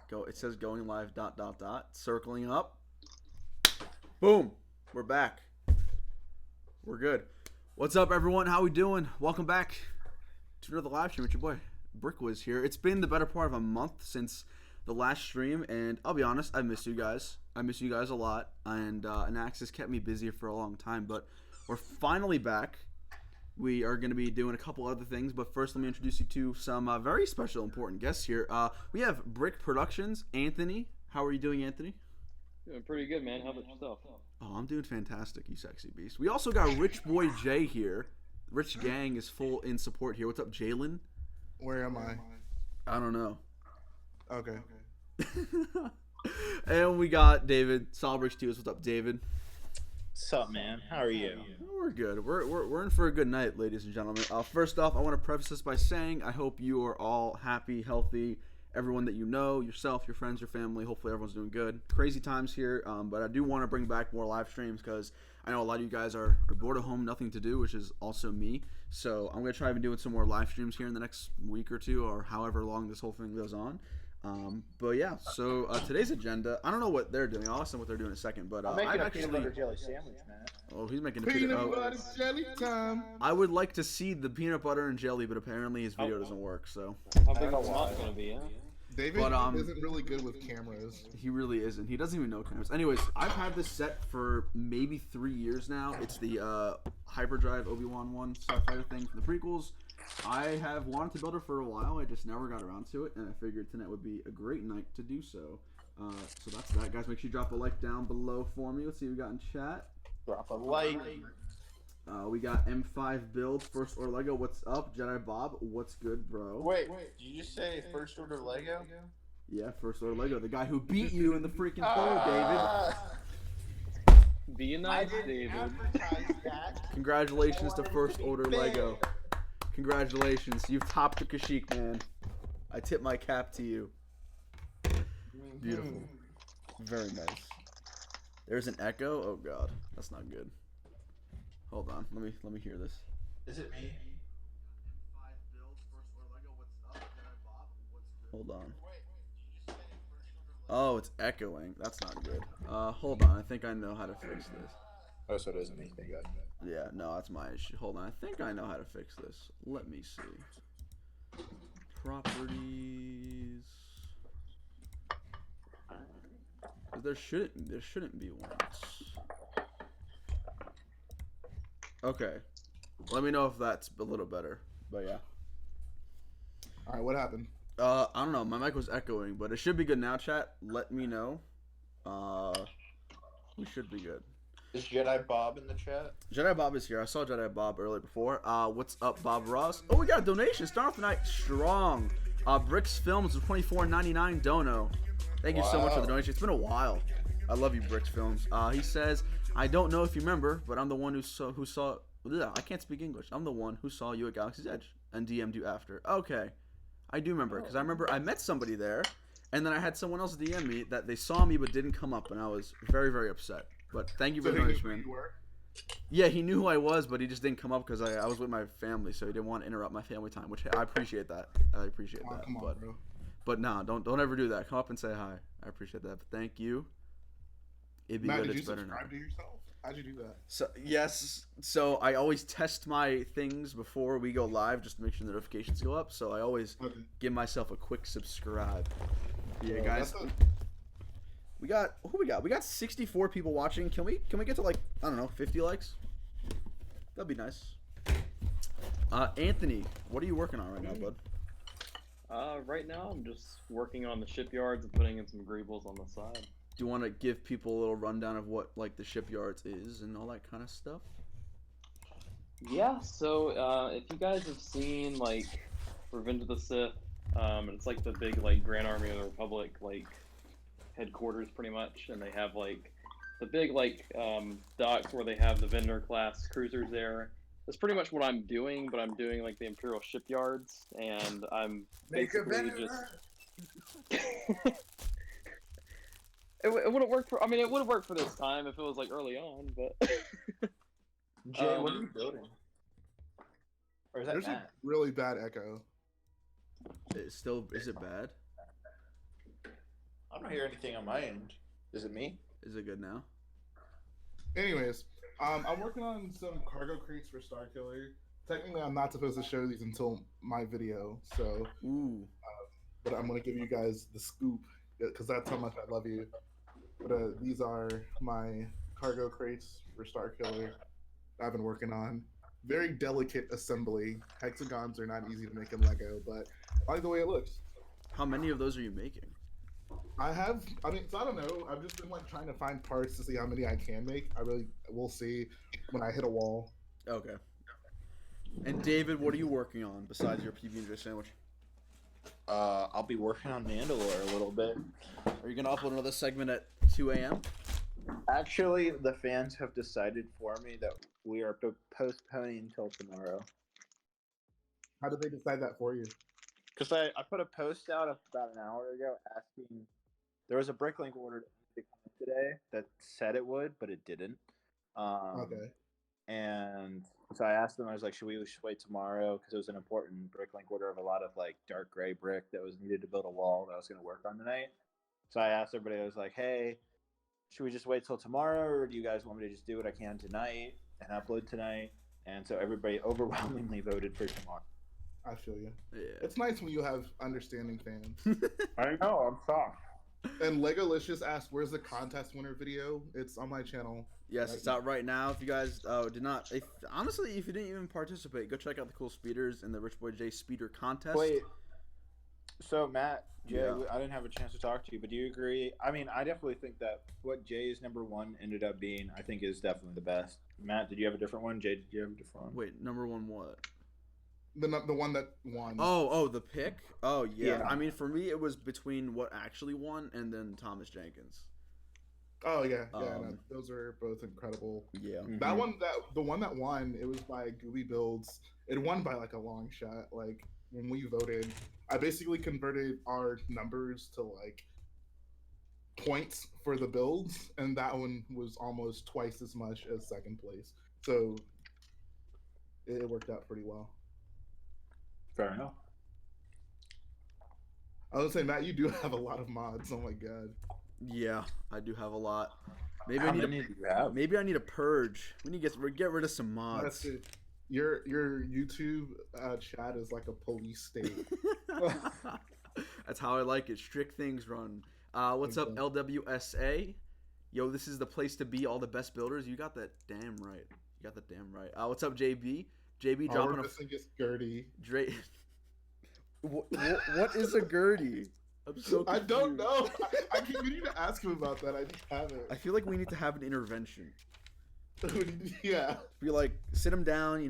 Go. It says going live. ... Circling up. Boom. We're back. We're good. What's up, everyone? How we doing? Welcome back to another live stream with your boy BrickWiz here. It's been the better part of a month since the last stream, and I'll be honest, I miss you guys. I miss you guys a lot, and AnAxis kept me busy for a long time, but we're finally back. We are going to be doing a couple other things, but first let me introduce you to some very special, important guests here. We have Brick Productions, Anthony. How are you doing, Anthony? Doing pretty good, man. How about yourself? Oh, I'm doing fantastic, you sexy beast. We also got Rich Boy Jay here. Rich Gang is full in support here. What's up, Jalen? Where am I? I don't know. Okay. And we got David, Solbricks Tears. What's up, David? What's up, man? How are you? We're good. We're in for a good night, ladies and gentlemen. First off, I want to preface this by saying I hope you are all happy, healthy. Everyone that you know, yourself, your friends, your family, hopefully everyone's doing good. Crazy times here, but I do want to bring back more live streams because I know a lot of you guys are bored at home, nothing to do, which is also me. So I'm going to try even doing some more live streams here in the next week or two or however long this whole thing goes on. But yeah, so today's agenda, I don't know what they're doing. I'll ask them what they're doing in a second, but I'm making I've a actually... peanut butter jelly sandwich, man. Oh, he's making a Peanut butter jelly time. I would like to see the peanut butter and jelly, but apparently his video doesn't work, so... How big is the spot going to be, huh? David isn't really good with cameras. He really isn't. He doesn't even know cameras. Anyways, I've had this set for maybe 3 years now. It's the Hyperdrive Obi-Wan 1 Starfighter thing from the prequels. I have wanted to build it for a while. I just never got around to it, and I figured tonight would be a great night to do so. So that's that. Guys, make sure you drop a like down below for me. Let's see what we got in chat. Drop a like. We got M5 builds, First Order Lego. What's up? Jedi Bob, what's good, bro? Wait, did you just say First Order Lego? Yeah, First Order Lego. The guy who beat you in the freaking poll, David. Be nice, David. Congratulations to First Order Lego. Congratulations. You've topped the Kashyyyk, man. I tip my cap to you. Beautiful. Very nice. There's an echo? Oh god. That's not good. Hold on. Let me hear this. Is it me? Hold on. Oh, it's echoing. That's not good. Hold on. I think I know how to fix this. Oh, so it isn't me. Thank God. Yeah, no, that's my issue. Hold on. I think I know how to fix this. Let me see. Properties. There shouldn't be one. Okay. Let me know if that's a little better. But yeah. Alright, what happened? I don't know. My mic was echoing, but it should be good now, chat. Let me know. We should be good. Is Jedi Bob in the chat? Jedi Bob is here. I saw Jedi Bob earlier before. What's up, Bob Ross? Oh, we got a donation. Start off the night strong. Bricks Films with $24.99 dono. Thank you so much for the donation. It's been a while. I love you, Bricks Films. He says, I don't know if you remember, but I'm the one who saw. I can't speak English. I'm the one who saw you at Galaxy's Edge and DM'd you after. Okay, I do remember because I remember I met somebody there, and then I had someone else DM me that they saw me but didn't come up, and I was very, very upset. But thank you very much, man. Yeah, he knew who I was, but he just didn't come up because I was with my family, so he didn't want to interrupt my family time, which I appreciate that. I appreciate that. Come on, bro. But nah, don't ever do that. Come up and say hi. I appreciate that. But thank you. It'd be Matt, good. did you It's better now. subscribe to yourself? How'd you do that? So yes, so I always test my things before we go live just to make sure the notifications go up. So I always give myself a quick subscribe. Yeah, guys. We got who we got? We got 64 people watching. Can we get to like I don't know 50 likes? That'd be nice. Anthony, what are you working on right now, bud? Right now I'm just working on the shipyards and putting in some agreeables on the side. Do you want to give people a little rundown of what like the shipyards is and all that kind of stuff? Yeah, so if you guys have seen like Revenge of the Sith, it's like the big like Grand Army of the Republic like headquarters pretty much, and they have like the big like dock where they have the Vendor class cruisers there. That's pretty much what I'm doing, but I'm doing like the Imperial shipyards, and I'm basically just. It wouldn't work for. I mean, it would have worked for this time if it was like early on, but. Jay, what are you building? Or is that There's Matt? a really bad echo. Is it bad? hear anything on my end. Is it me? Is it good now? Anyways, I'm working on some cargo crates for Star Killer. Technically, I'm not supposed to show these until my video, so. Ooh. But I'm gonna give you guys the scoop because that's how much I love you. But these are my cargo crates for Star Killer I've been working on. Very delicate assembly. Hexagons are not easy to make in Lego, but I like the way it looks. How many of those are you making? I don't know. I've just been like trying to find parts to see how many I can make. We'll see when I hit a wall. Okay. And David, what are you working on besides your PB&J sandwich? I'll be working on Mandalore a little bit. Are you gonna upload another segment at 2 a.m.? Actually, the fans have decided for me that we are postponing until tomorrow. How did they decide that for you? Because I put a post out about an hour ago asking. There was a Bricklink order to come in today that said it would, but it didn't. Okay. And so I asked them, I was like, should we wait tomorrow? Because it was an important Bricklink order of a lot of like dark gray brick that was needed to build a wall that I was going to work on tonight. So I asked everybody, I was like, hey, should we just wait till tomorrow, or do you guys want me to just do what I can tonight and upload tonight? And so everybody overwhelmingly voted for tomorrow. I feel you. Yeah. It's nice when you have understanding fans. I know, I'm soft. And Legolicious asked, "Where's the contest winner video?" It's on my channel. Yes, it's out right now. If you guys did not, honestly, if you didn't even participate, go check out the cool speeders in the Rich Boy J speeder contest. Wait, so Matt, Jay, Yeah. I didn't have a chance to talk to you, but do you agree? I mean, I definitely think that what Jay's #1 ended up being, I think, is definitely the best. Matt, did you have a different one? Jay, did you have a different one? Wait, #1 what? The one that won. Oh, the pick? Oh, yeah. Yeah. I mean, for me, it was between what actually won and then Thomas Jenkins. Oh yeah, no, those are both incredible. Yeah. That one, the one that won, it was by Gooby Builds. It won by like a long shot. Like when we voted, I basically converted our numbers to like points for the builds, and that one was almost twice as much as second place. So it worked out pretty well. Fair enough. I was saying, Matt, you do have a lot of mods. Oh my god. Yeah, I do have a lot. Maybe How many do you have? Maybe I need a purge. We need to get rid of some mods. That's it. Your YouTube chat is like a police state. That's how I like it. Strict things run. What's up, LWSA? Yo, this is the place to be. All the best builders. You got that damn right. You got that damn right. What's up, JB? JB dropping I think it's Gertie. What is a Gertie? I'm so confused. I don't know. We need to ask him about that. I just haven't. I feel like we need to have an intervention. Yeah. Be like, sit him down,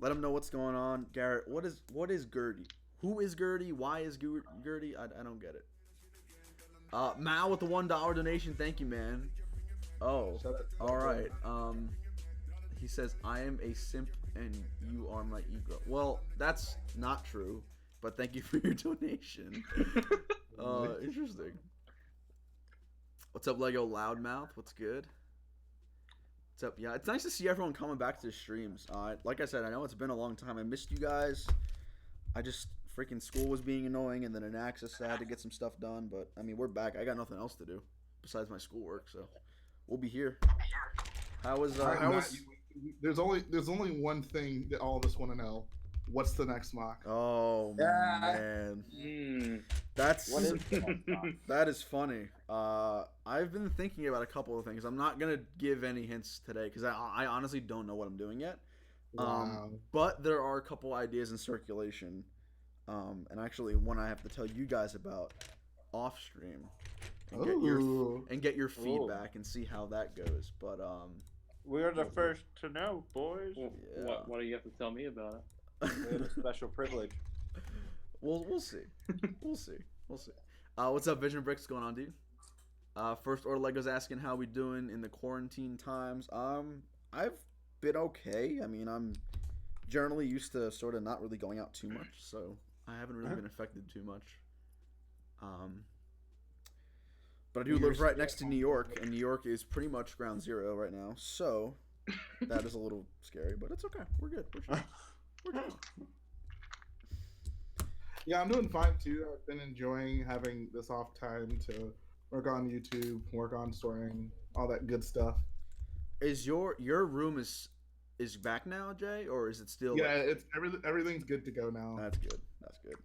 let him know what's going on. Garrett, what is Gertie? Who is Gertie? Why is Gertie? I don't get it. Mal with the $1 donation. Thank you, man. Oh, all right. He says, I am a simp and you are my ego. Well, that's not true, but thank you for your donation. Interesting. What's up, Lego Loudmouth? What's good? What's up? Yeah, it's nice to see everyone coming back to the streams. Like I said, I know it's been a long time. I missed you guys. I just freaking school was being annoying, and then AnAxis, I had to get some stuff done. But I mean, we're back. I got nothing else to do besides my schoolwork, so we'll be here. There's only one thing that all of us want to know. What's the next mock? Oh man, that is funny. I've been thinking about a couple of things. I'm not gonna give any hints today because I honestly don't know what I'm doing yet. Wow. But there are a couple ideas in circulation, and actually one I have to tell you guys about off stream and get your feedback and see how that goes. But we're the first to know, boys. Well, yeah. What do you have to tell me about it? We have a special privilege. We'll see. We'll see. What's up, Vision Bricks? Going on, dude? First Order Lego's asking how we doing in the quarantine times. I've been okay. I mean, I'm generally used to sort of not really going out too much, so I haven't really been affected too much. But I do live right next to New York, and New York is pretty much ground zero right now, so that is a little scary, but it's okay. We're good. We're chill. We're chill. Yeah, I'm doing fine too. I've been enjoying having this off time to work on YouTube, work on storing, all that good stuff. Is your room is back now, Jay, or is it still? Yeah, Like, it's everything's good to go now. that's good. That's good.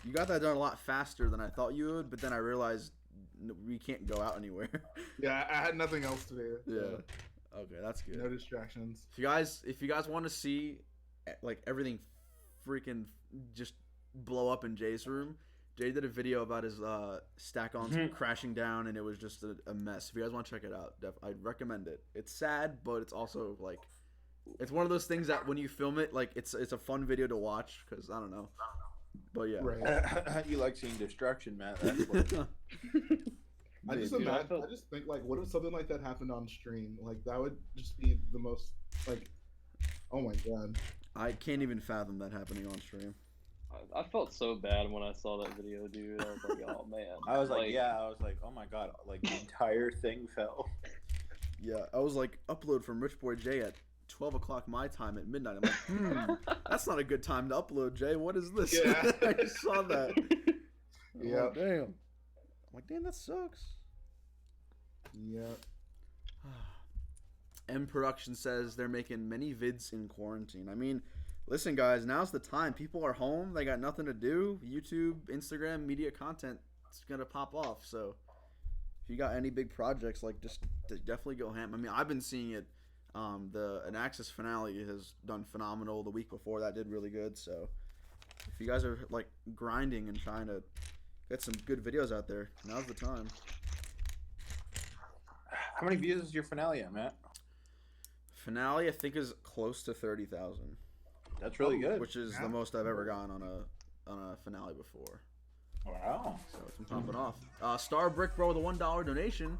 You got that done a lot faster than I thought you would, but then I realized we can't go out anywhere. Yeah, I had nothing else to do. Yeah. So Okay, that's good. no distractions. If you guys want to see like everything freaking just blow up in Jay's room, Jay did a video about his stack-ons crashing down, and it was just a mess. If you guys want to check it out, I'd recommend it. It's sad, but it's also like it's one of those things that when you film it, like it's a fun video to watch because I don't know. But yeah. Right. You like seeing destruction, Matt. That's what... I just Dude, imagine. I just think like, what if something like that happened on stream? Like that would just be the most like, oh my god. I can't even fathom that happening on stream. I felt so bad when I saw that video, dude. I was like, oh man. I was like, oh my god, like the entire thing fell. Yeah, I was like, upload from Rich Boy Jay at 12 o'clock my time at midnight. I'm like, that's not a good time to upload, Jay. What is this? Yeah. I just saw that. Yeah. Like, damn. I'm like, damn, that sucks. Yeah. M Production says they're making many vids in quarantine. I mean, listen, guys, now's the time. People are home. They got nothing to do. YouTube, Instagram, media content, it's going to pop off. So if you got any big projects, like, just definitely go ham. I mean, I've been seeing it. The AnAxis finale has done phenomenal. The week before that did really good. So if you guys are, like, grinding and trying to get some good videos out there, now's the time. How many views is your finale at, Matt? Finale, I think, is close to 30,000. That's really good. Which is the most I've ever gotten on a finale before. Wow. So it's been popping off. Star Brick Bro with a $1 donation.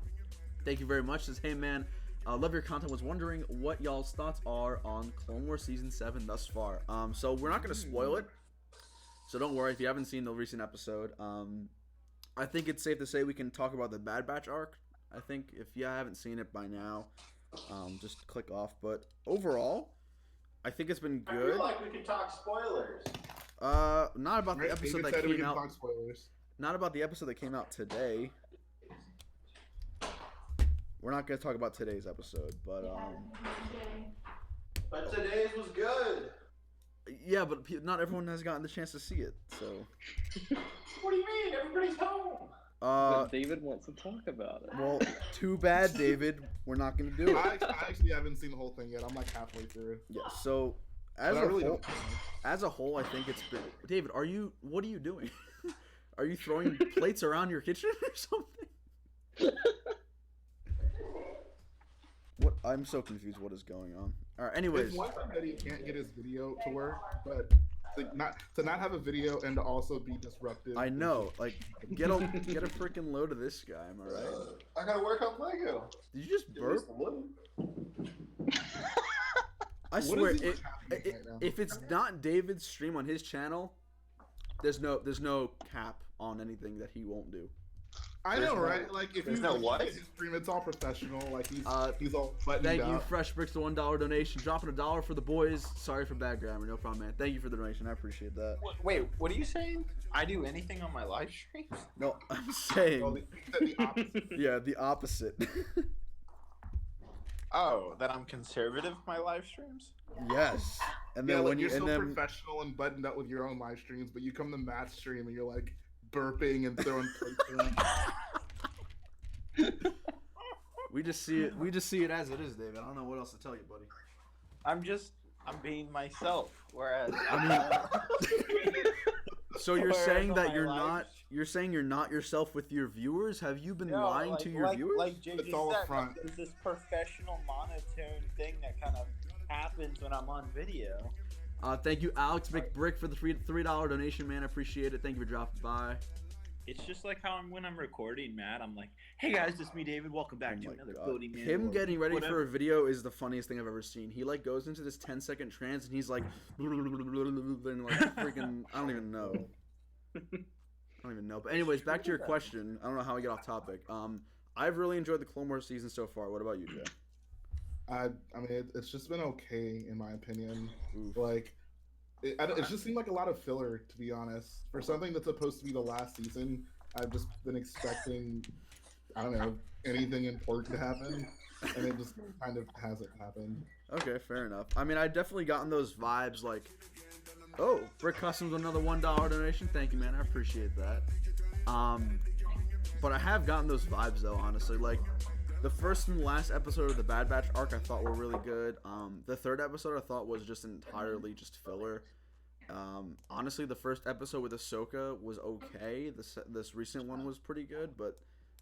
Thank you very much. Says, hey man, love your content. Was wondering what y'all's thoughts are on Clone Wars Season 7 thus far. So we're not going to spoil it. So don't worry if you haven't seen the recent episode. I think it's safe to say we can talk about the Bad Batch arc. I think if you haven't seen it by now, just click off. But overall, I think it's been good. I feel like we could talk spoilers. Not about the episode that came out. Not about the episode that came out today. We're not gonna talk about today's episode, but But today's was good. yeah, but not everyone has gotten the chance to see it. So. What do you mean? Everybody's home. But David wants to talk about it. Well, too bad, David. We're not gonna do it. I actually haven't seen the whole thing yet. I'm like halfway through. Yeah. So, as But I really a whole, don't. as a whole, I think it's been. David, what are you doing? Are you throwing plates around your kitchen or something? What? I'm so confused. What is going on? All right. Anyways. It's one thing that he can't get his video to work, but to not have a video and to also be disruptive. I know. Like, get a freaking load of this guy. Am I right? I gotta work on Lego. Did you just burp? I What swear, is even happening right now? if it's not David's stream on his channel, there's no cap on anything that he won't do. I know, right? Like if there's you no look what? at his stream, it's all professional. Like he's all buttoned Thank you, up. Fresh Bricks, the $1 donation. Dropping $1 for the boys. Sorry for bad grammar. No problem, man. Thank you for the donation. I appreciate that. Wait, what are you saying? I do anything on my live streams? No, I'm saying. Well, the opposite. Yeah, the opposite. Oh, that I'm conservative with my live streams? Yes. And Yeah, then like when you're you so and then professional and buttoned up with your own live streams, but you come to Matt's stream and you're like burping and throwing plates around. we just see it as it is, David. I don't know what else to tell you, buddy. I'm being myself. Whereas So you're Whereas saying on that my you're live- not yourself with your viewers? Have you been lying to your viewers? Like JJ It's all said, front. there's this professional monotone thing that kind of happens when I'm on video. Thank you, Alex McBrick, for the $3 donation, man. I appreciate it. Thank you for dropping by. It's just like how when I'm recording, Matt, I'm like, hey guys, this is me, David. Welcome back to Oh my another God. Cody Man. Him or getting ready whatever. for a video is the funniest thing I've ever seen. He like goes into this 10-second trance and he's like, and like freaking, I don't even know. But anyways, back to your question. I don't know how we get off topic. I've really enjoyed the Clone Wars season so far. What about you, Jay? I mean, it's just been okay in my opinion. Oof. Like, It just seemed like a lot of filler, to be honest. For something that's supposed to be the last season, I've just been expecting, I don't know, anything important to happen, and it just kind of hasn't happened. Okay, fair enough. I mean, I definitely gotten those vibes like, oh, Brick Customs, another $1 donation. Thank you, man. I appreciate that. But I have gotten those vibes though, honestly. Like, the first and last episode of the Bad Batch arc I thought were really good. The third episode I thought was just entirely just filler. Honestly, the first episode with Ahsoka was okay. This recent one was pretty good, but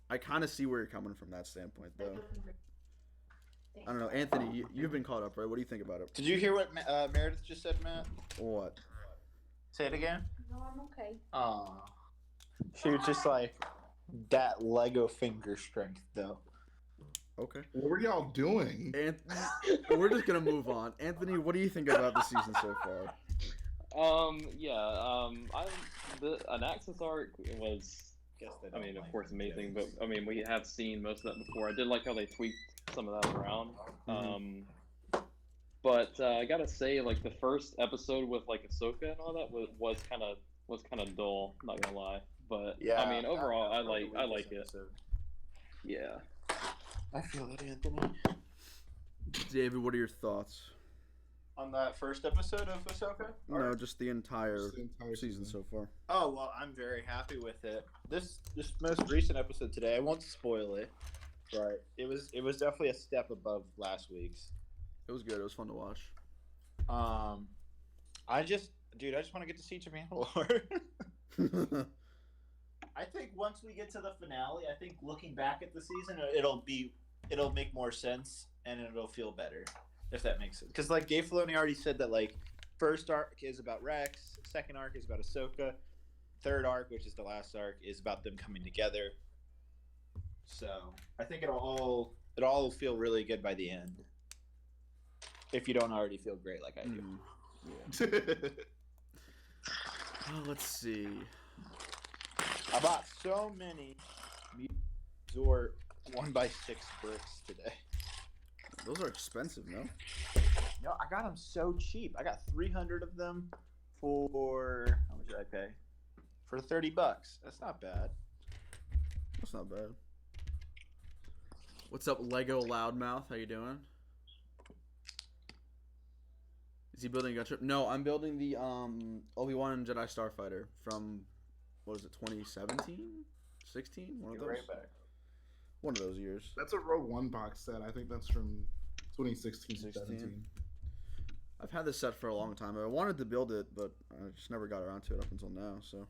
I kind of see where you're coming from that standpoint, though. I don't know, Anthony, you've been caught up, right? What do you think about it? Did you hear what Meredith just said, Matt? What? Say it again. No, I'm okay. Aw. She was just like, that Lego finger strength, though. Okay. What were y'all doing? We're just gonna move on. Anthony, what do you think about the season so far? The AnAxis arc was, I mean, of course, amazing, but I mean, we have seen most of that before. I did like how they tweaked some of that around. But I gotta say, like, the first episode with like Ahsoka and all that was kind of dull. Not gonna lie, but yeah, I mean, overall, I like it. Yeah. I feel it, Anthony. David, what are your thoughts? On that first episode of Ahsoka? No, just the entire season so far. Oh, well, I'm very happy with it. This most recent episode today, I won't spoil it, but it was definitely a step above last week's. It was good. It was fun to watch. I just want to get to see Japan Lore. I think once we get to the finale, I think looking back at the season, it'll make more sense and it'll feel better, if that makes sense. Because like Dave Filoni already said that like first arc is about Rex, second arc is about Ahsoka, third arc, which is the last arc, is about them coming together. So I think it'll all feel really good by the end. If you don't already feel great like I do. Yeah. Oh, let's see. I bought so many Resort 1x6 bricks today. Those are expensive, no? No, I got them so cheap. I got 300 of them for, how much did I pay? For $30. That's not bad. That's not bad. What's up, Lego Loudmouth? How you doing? Is he building a gunship? No, I'm building the Obi-Wan and Jedi Starfighter from, what is it, 2017? 16? One of those. Right back. One of those years. That's a Rogue One box set. I think that's from 2016, 17. I've had this set for a long time. I wanted to build it, but I just never got around to it up until now. So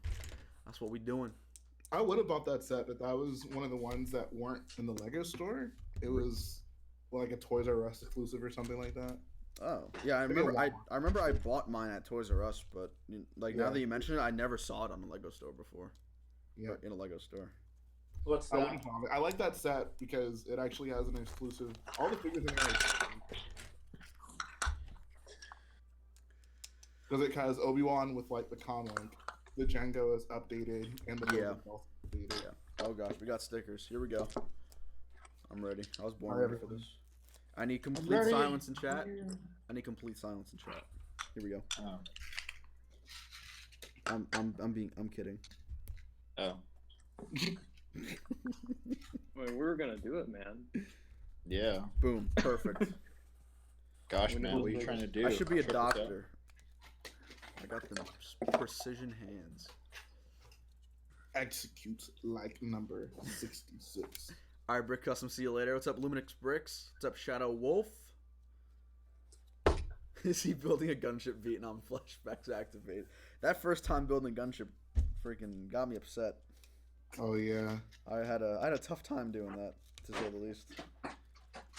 that's what we doing. I would have bought that set, but that was one of the ones that weren't in the Lego store. It was like a Toys R Us exclusive or something like that. Oh yeah, I remember I bought mine at Toys R Us, but now that you mention it, I never saw it on a Lego store before. Yeah, or in a Lego store. What's that? I like that set because it actually has an exclusive. All the figures in there. Because it has Obi-Wan with like the comlink, the Django is updated, and the yeah. updated. Yeah. Oh gosh, we got stickers. Here we go. I'm ready. I was born ready for this. I need complete silence in chat. I need complete silence in chat. Here we go. Oh. I'm kidding. Oh. Wait, we were gonna do it, man. Yeah. Boom. Perfect. Gosh, man, what are you trying to do? I should be a doctor. I got the precision hands. Execute like number 66. All right, Brick Custom. See you later. What's up, Luminix Bricks? What's up, Shadow Wolf? Is he building a gunship Vietnam flashbacks activated? That first time building a gunship freaking got me upset. Oh yeah. I had a tough time doing that, to say the least.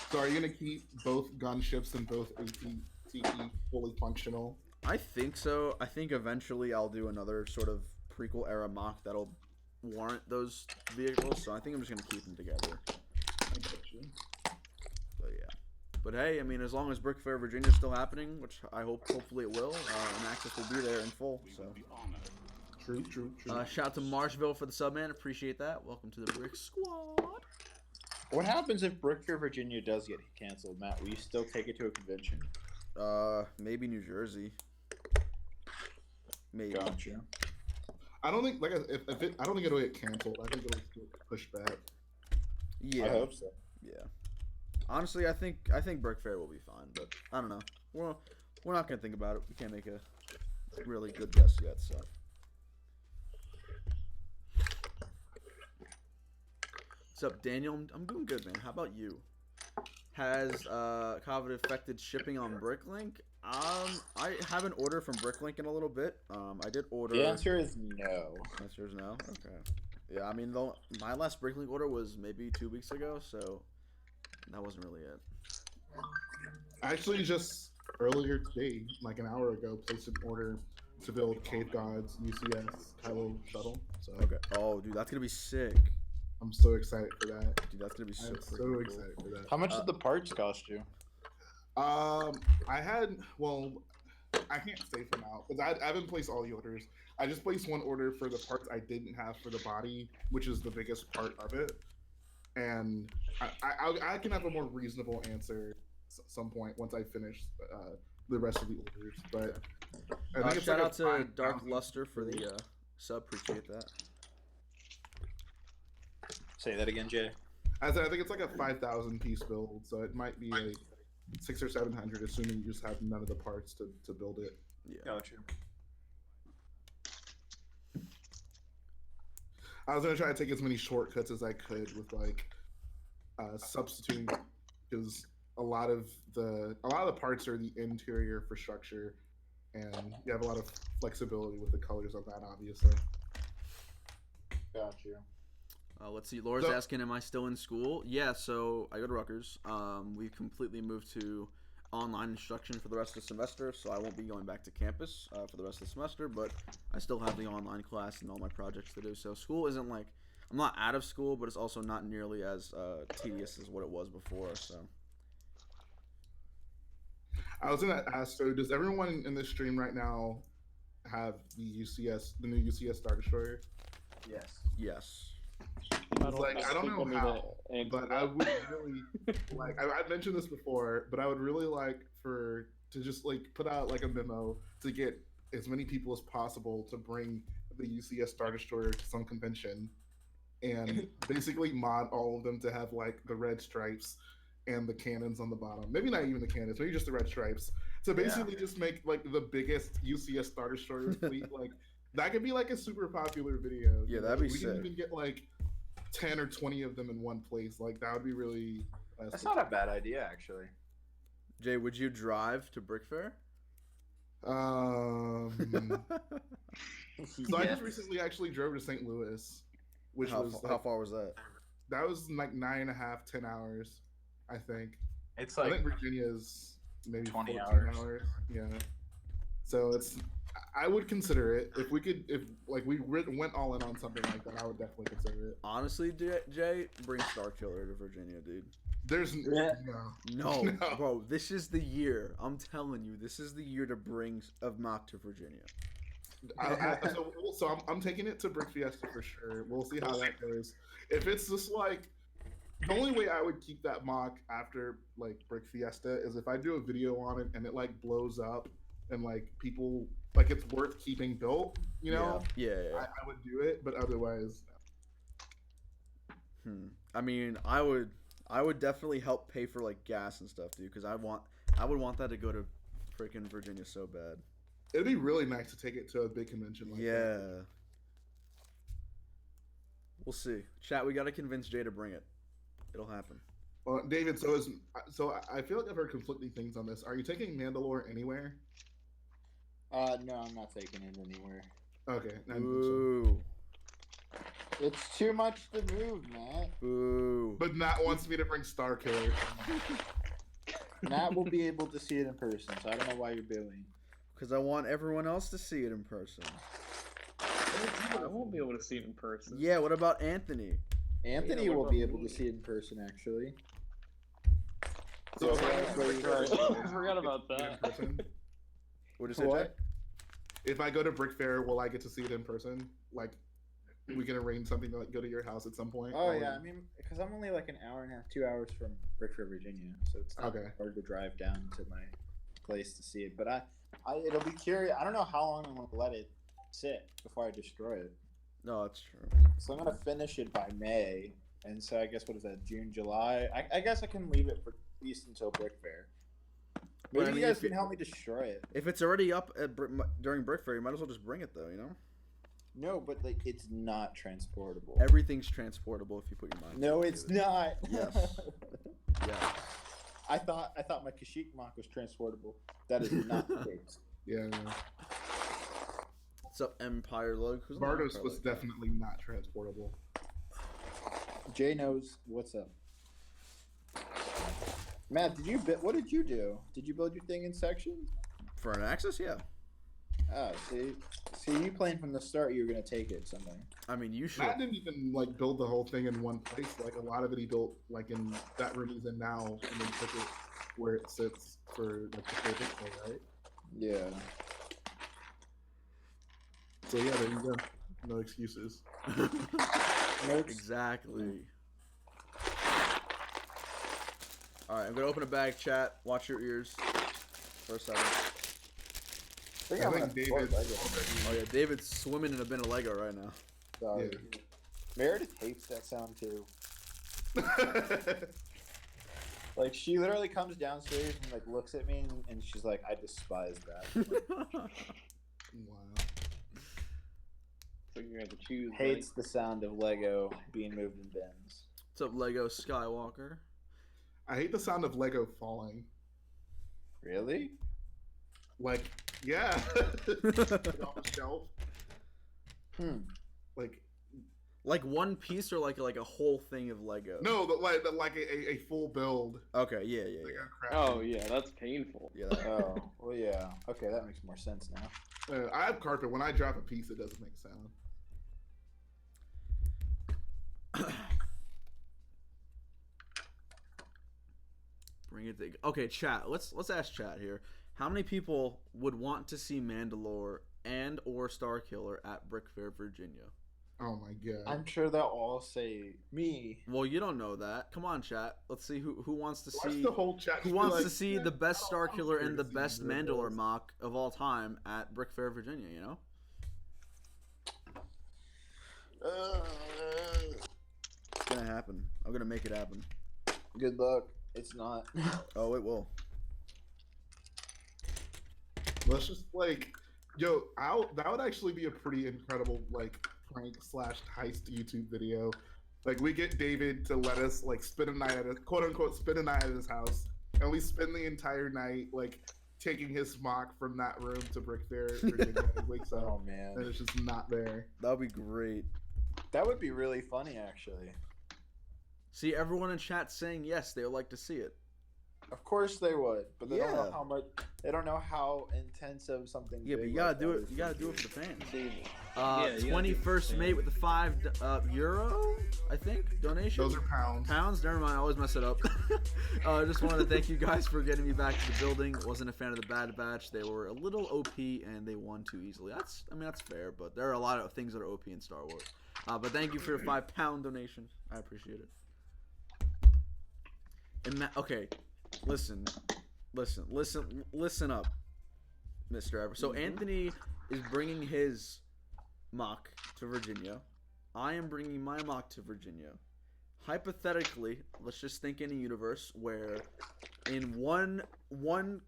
So are you gonna keep both gunships and both ATTE fully functional? I think so. I think eventually I'll do another sort of prequel era mock that'll warrant those vehicles. So I think I'm just gonna keep them together. But yeah. But hey, I mean, as long as BrickFair Virginia's still happening, which I hopefully it will, AnAxis will be there in full. So. True. Shout out to Marshville for the sub, man. Appreciate that. Welcome to the Brick Squad. What happens if BrickFair Virginia does get canceled, Matt? Will you still take it to a convention? Maybe New Jersey. maybe. Gotcha. I don't think I don't think it'll get canceled. I think it'll get pushed back. Yeah, I hope so. yeah. Honestly, I think BrickFair will be fine, but I don't know. We're not gonna think about it. We can't make a really good guess yet. So. What's up, Daniel? I'm doing good, man. How about you? Has COVID affected shipping on BrickLink? I haven't ordered from BrickLink in a little bit. I did order. The answer is no. The answer is no. Okay. Yeah, I mean, my last BrickLink order was maybe 2 weeks ago, so that wasn't really it. Actually, just earlier today, like an hour ago, placed an order to build Cave Gods UCS Kylo shuttle. So Okay. Oh, dude, that's gonna be sick. I'm so excited for that. Dude, that's gonna be so I'm freaking so cool. excited for that. How much did the parts cost you? I can't say for now because I haven't placed all the orders. I just placed one order for the parts I didn't have for the body, which is the biggest part of it. And I can have a more reasonable answer at some point once I finish the rest of the orders. But I think it's shout like out to Dark 5,000 Luster for the sub. Appreciate that. Say that again, Jay. I think it's like a 5,000 piece build, so it might be like 600 or 700, assuming you just have none of the parts to build it. Yeah. Gotcha. I was gonna try to take as many shortcuts as I could with like substituting, because a lot of the parts are the interior for structure, and you have a lot of flexibility with the colors on that, obviously. Gotcha. Let's see. Laura's asking, "Am I still in school?" Yeah. So I go to Rutgers. We completely moved to online instruction for the rest of the semester, so I won't be going back to campus for the rest of the semester. But I still have the online class and all my projects to do. So school isn't like I'm not out of school, but it's also not nearly as tedious as what it was before. So. I was gonna ask, so does everyone in this stream right now have the new UCS Star Destroyer? Yes. Yes. I don't know how, but I would really like. I mentioned this before, but I would really like to just like put out like a memo to get as many people as possible to bring the UCS Star Destroyer to some convention, and basically mod all of them to have like the red stripes and the cannons on the bottom. Maybe not even the cannons, maybe just the red stripes. So basically, just make like the biggest UCS Star Destroyer fleet. Like that could be like a super popular video. Yeah, that'd be we sick. can even get like 10 or 20 of them in one place. Like that would be really. That's not a bad idea, actually. Jay, would you drive to BrickFair? So I just recently actually drove to St. Louis, which how was far was that? That was like 9.5, 10 hours, I think. It's I like think Virginia's maybe 20 14 hours. Yeah. So I would consider it if we went all in on something like that. I would definitely consider it. Honestly, Jay, bring Starkiller to Virginia, dude. There's No, bro. This is the year. I'm telling you, this is the year to bring a mock to Virginia. So I'm taking it to Brick Fiesta for sure. We'll see how that goes. If it's just like the only way I would keep that mock after like Brick Fiesta is if I do a video on it and it like blows up and like people like it's worth keeping built, you know? Yeah. I would do it, but otherwise. I mean, I would definitely help pay for like gas and stuff, dude, because I would want that to go to freaking Virginia so bad. It'd be really nice to take it to a big convention like that. Yeah. We'll see. Chat, we got to convince Jay to bring it. It'll happen. Well, David, so I feel like I've heard conflicting things on this. Are you taking Mandalore anywhere? No, I'm not taking it anywhere. Okay. Ooh. It's too much to move, Matt. Ooh. But Matt wants me to bring Starkiller. Matt will be able to see it in person, so I don't know why you're billing. Because I want everyone else to see it in person. I won't be able to see it in person. Yeah, what about Anthony? Anthony Yeah, what will about be able me? to see it in person, actually. So I forgot about that. What did you say, Jay? What? If I go to BrickFair, will I get to see it in person? Like, we can arrange something to like go to your house at some point. Oh yeah, I mean, because I'm only like an hour and a half, 2 hours from BrickFair, Virginia, so it's not hard to drive down to my place to see it. But it'll be curious. I don't know how long I'm gonna let it sit before I destroy it. No, that's true. So I'm gonna finish it by May, and so I guess what is that? June, July. I guess I can leave it for at least until BrickFair. Maybe I mean, you guys if you- can help me destroy it. If it's already up during BrickFair, you might as well just bring it though. You know, No, but like it's not transportable. everything's transportable if you put your mind. No, to it's it. not. Yes. Yeah. I thought my Kashyyyk mock was transportable. That is not the case. Yeah. What's up, Empire Lug? Who's on Bardos Empire was Lug? definitely not transportable. Jay knows what's up. Matt, what did you do? Did you build your thing in sections? For AnAxis, yeah. Oh, see, you planned from the start you were gonna take it somewhere. I mean, you should. Matt didn't even like build the whole thing in one place. Like a lot of it, he built like in that room he's in now, and then took it where it sits for like the full display, right? Yeah. So yeah, there you go. No excuses. Exactly. All right, I'm gonna open a bag, chat. Watch your ears for a second. I think I I'm think gonna David. Oh yeah, David's swimming in a bin of Lego right now. Sorry. Yeah. Meredith hates that sound too. Like she literally comes downstairs and like looks at me and she's like, I despise that. Wow. So you're gonna have to choose. Hates the sound of Lego being moved in bins. What's up, Lego Skywalker? I hate the sound of Lego falling. Really? Like, yeah. Like off the shelf. Like, Like one piece or like a whole thing of Lego? no, but like a full build. Okay, yeah. Like a crap. Oh yeah, that's painful. Yeah. Oh, well, yeah. Okay, that makes more sense now. I have carpet. When I drop a piece, it doesn't make a sound. Bring it. Okay, chat. Let's ask chat here. How many people would want to see Mandalore and or Starkiller at BrickFair, Virginia? Oh my god. I'm sure they'll all say me. Well, you don't know that. Come on, chat. Let's see who wants to Watch see the whole chat. who Be wants like, to see "Yeah, the best I don't Starkiller care and to the see best the Mandalore girls." mock of all time at BrickFair, Virginia. You know. It's gonna happen. I'm gonna make it happen. Good luck. It's not. Oh, it will. Let's just like, yo, that would actually be a pretty incredible like prank / heist YouTube video. Like we get David to let us like spend a night at his quote unquote spend a night at his house, and we spend the entire night like taking his mock from that room to BrickFair. Virginia, and he wakes Oh up man, and it's just not there. That would be great. that would be really funny actually. See, everyone in chat saying yes, they would like to see it. Of course they would, but they don't Yeah. know how much. They don't know how intensive something. Yeah, but big you gotta like do that it. is You to gotta do do. it for the fans. Yeah, you gotta do it 21st for May with the €5, I think, donation. Those are pounds. Pounds? Never mind. I always mess it up. Just wanted to thank you guys for getting me back to the building. Wasn't a fan of the Bad Batch. They were a little OP and they won too easily. That's fair, but there are a lot of things that are OP in Star Wars. But thank you for your £5 donation. I appreciate it. And okay, listen up, Mr. Ever. So Anthony is bringing his mock to Virginia. I am bringing my mock to Virginia. Hypothetically, let's just think in a universe where in one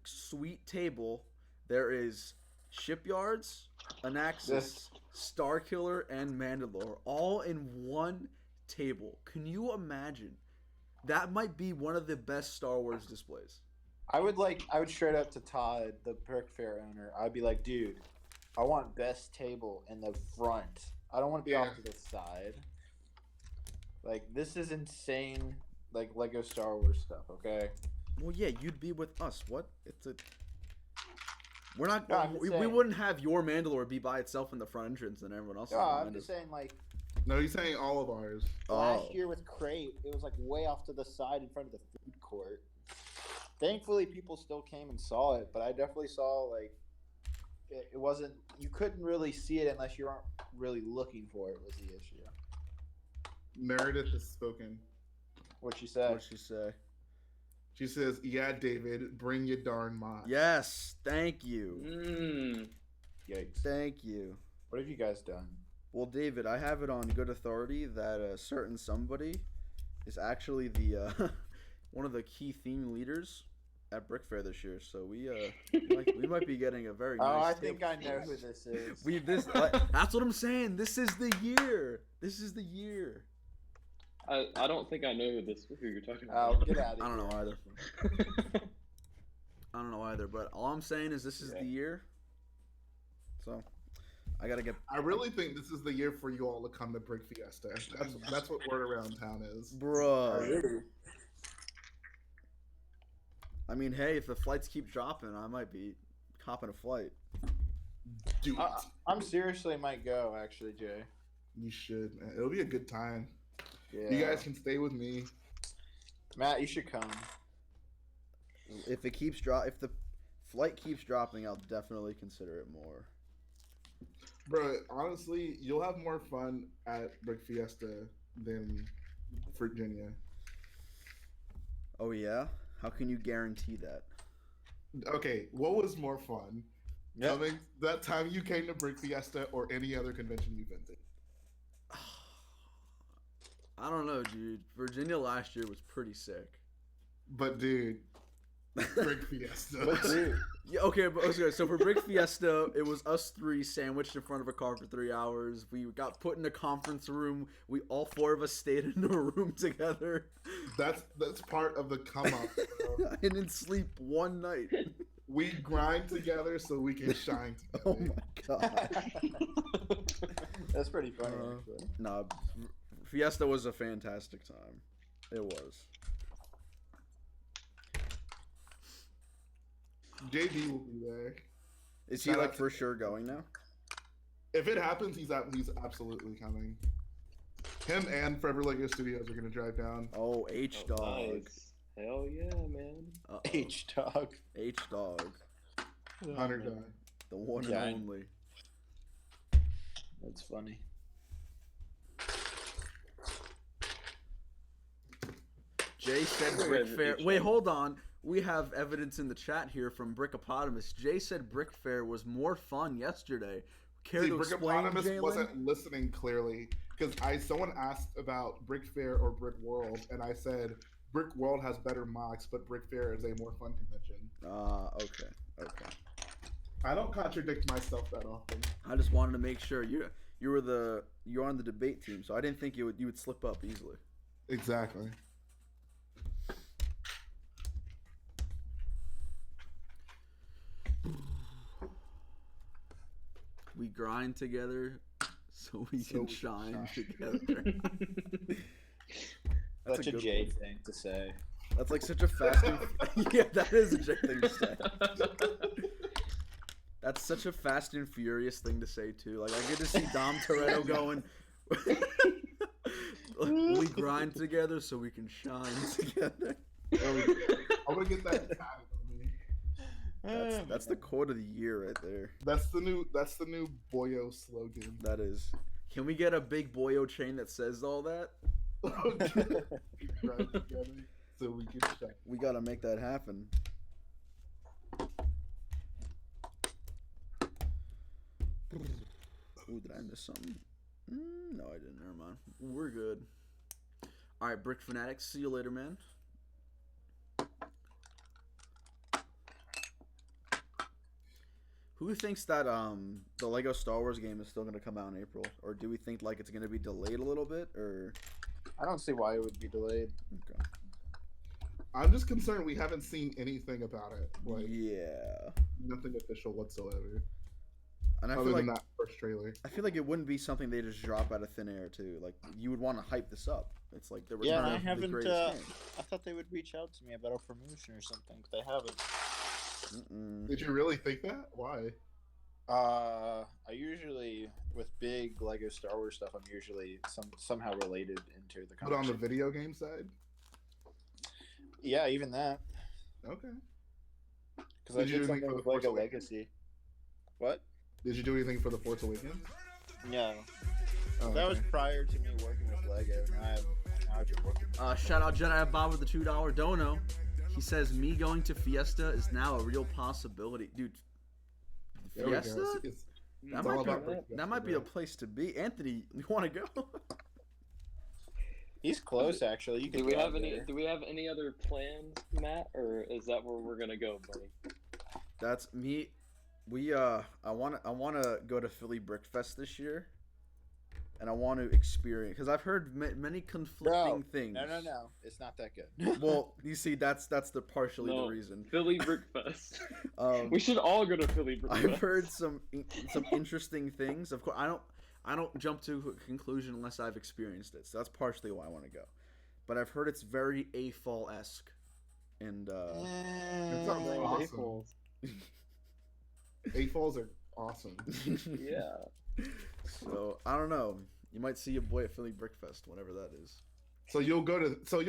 sweet table there is Shipyards, AnAxis, Starkiller, and Mandalore all in one table. Can you imagine? That might be one of the best Star Wars displays. I would straight up to Todd, the BrickFair owner. I'd be like, dude, I want best table in the front. I don't want to be off to the side. Like, this is insane, like Lego Star Wars stuff. Okay. Well, yeah, you'd be with us. What? We're not. No, I'm just we saying. wouldn't have your Mandalore be by itself in the front entrance and everyone else. No, I'm just saying, like, No, he's saying all of ours. last year with Crate, it was like way off to the side in front of the food court. Thankfully, people still came and saw it, but I definitely saw like it wasn't. You couldn't really see it unless you weren't really looking for it. Was the issue? Meredith has spoken. What she said. What'd she say? She says, "Yeah, David, bring your darn mock." Yes, thank you. Mm. Yikes. Thank you. What have you guys done? Well, David, I have it on good authority that a certain somebody is actually the one of the key theme leaders at BrickFair this year. So we might be getting a very nice. Oh, I table. think I know who this is. That's what I'm saying. This is the year. This is the year. I don't think I know who you're talking about. Oh, get out of here. I don't know either. I don't know either. But all I'm saying is this is the year. So I gotta get. I really think this is the year for you all to come to Brick Fiesta. That's what word around town is. Bruh. I mean, hey, if the flights keep dropping, I might be copping a flight. Do it. I'm seriously might go, actually, Jay. You should, man. It'll be a good time. Yeah. You guys can stay with me. Matt, you should come. If the flight keeps dropping, I'll definitely consider it more. Bro, honestly, you'll have more fun at Brick Fiesta than Virginia. Oh, yeah? How can you guarantee that? Okay, what was more fun? Yep. Coming that time you came to Brick Fiesta or any other convention you've been to? I don't know, dude. Virginia last year was pretty sick. But dude, Brick Fiesta. Dude, Yeah, okay, but okay, so for Brick Fiesta, it was us three sandwiched in front of a car for 3 hours. We got put in a conference room. We all four of us stayed in a room together. That's part of the come up, bro. I didn't sleep one night. We grind together so we can shine together. Oh my god. that's pretty funny, actually. Nah, Fiesta was a fantastic time. It was. JD will be there. Is he Shout like out to- for sure going now? If it happens, he's absolutely coming. Him and Forever Lego Studios are gonna drive down. Oh, H Dog. Nice. Hell yeah, man. Uh-oh. H-Dog. H Dog. Hunter Dog. The one Yeah, and only. That's funny. Jay said BrickFair. Wait, hold on. We have evidence in the chat here from Brickopotamus. Jay said BrickFair was more fun yesterday. Care See, to explain, Brickopotamus Jalen? wasn't listening clearly because someone asked about Brick Fair or Brick World, and I said Brick World has better MOCs, but Brick Fair is a more fun convention. Okay. I don't contradict myself that often. I just wanted to make sure you're on the debate team, so I didn't think you would slip up easily. Exactly. We grind together so we So can we can shine shine. together. Such a good Jay one. thing to say. That's like such a fast and yeah, that is a Jay thing to say. That's such a Fast and Furious thing to say too. Like I get to see Dom Toretto going. We grind together so we can shine together. I'm gonna get that tatted on me. That's the quote of the year right there. That's the new Boyo slogan. That is. Can we get a big Boyo chain that says all that? We grind together so we can shine. We gotta make that happen. Ooh, did I miss something? No, I didn't. Never mind. We're good. All right, Brick Fanatics. See you later, man. Who thinks that the Lego Star Wars game is still gonna come out in April, or do we think like it's gonna be delayed a little bit, or? I don't see why it would be delayed. Okay. I'm just concerned we haven't seen anything about it. Like Yeah. nothing official whatsoever. And I Other feel than like that first trailer. I feel like it wouldn't be something they just drop out of thin air too. Like you would want to hype this up. It's like the return Yeah, I of the haven't. greatest game. I thought they would reach out to me about a promotion or something, but they haven't. Mm-mm. Did you really think that? Why? I usually with big Lego Star Wars stuff, I'm usually somehow related into the But on the conversation. video game side? Yeah, even that. Okay. Because I Did you did do anything something for with the Force Lego Awakens? Legacy. What? Did you do anything for the Force Awakens? No. Oh, That was okay. prior to me working with Lego. Now I've been working. Shout out Jedi Bob with the $2 dono. He says me going to Fiesta is now a real possibility, dude. There we go. Fiesta? That It's might all be about BrickFest, that might be a bro. place to be. Anthony, you want to go? He's close, actually. You Do could we go have there. any other plans, Matt, or is that where we're gonna go, buddy? That's me. I wanna go to Philly BrickFest this year, and I want to experience because I've heard many conflicting things. No. It's not that good. Well, you see, that's the partially No. the reason. Philly BrickFest. Um, We should all go to Philly BrickFest. I've heard some interesting things. Of course, I don't jump to a conclusion unless I've experienced it. So that's partially why I want to go. But I've heard it's very AFOL-esque, and It sounds Bro, awesome. Naples. A-Falls are awesome. Yeah. So I don't know. You might see your boy at Philly BrickFest, whatever that is. So you'll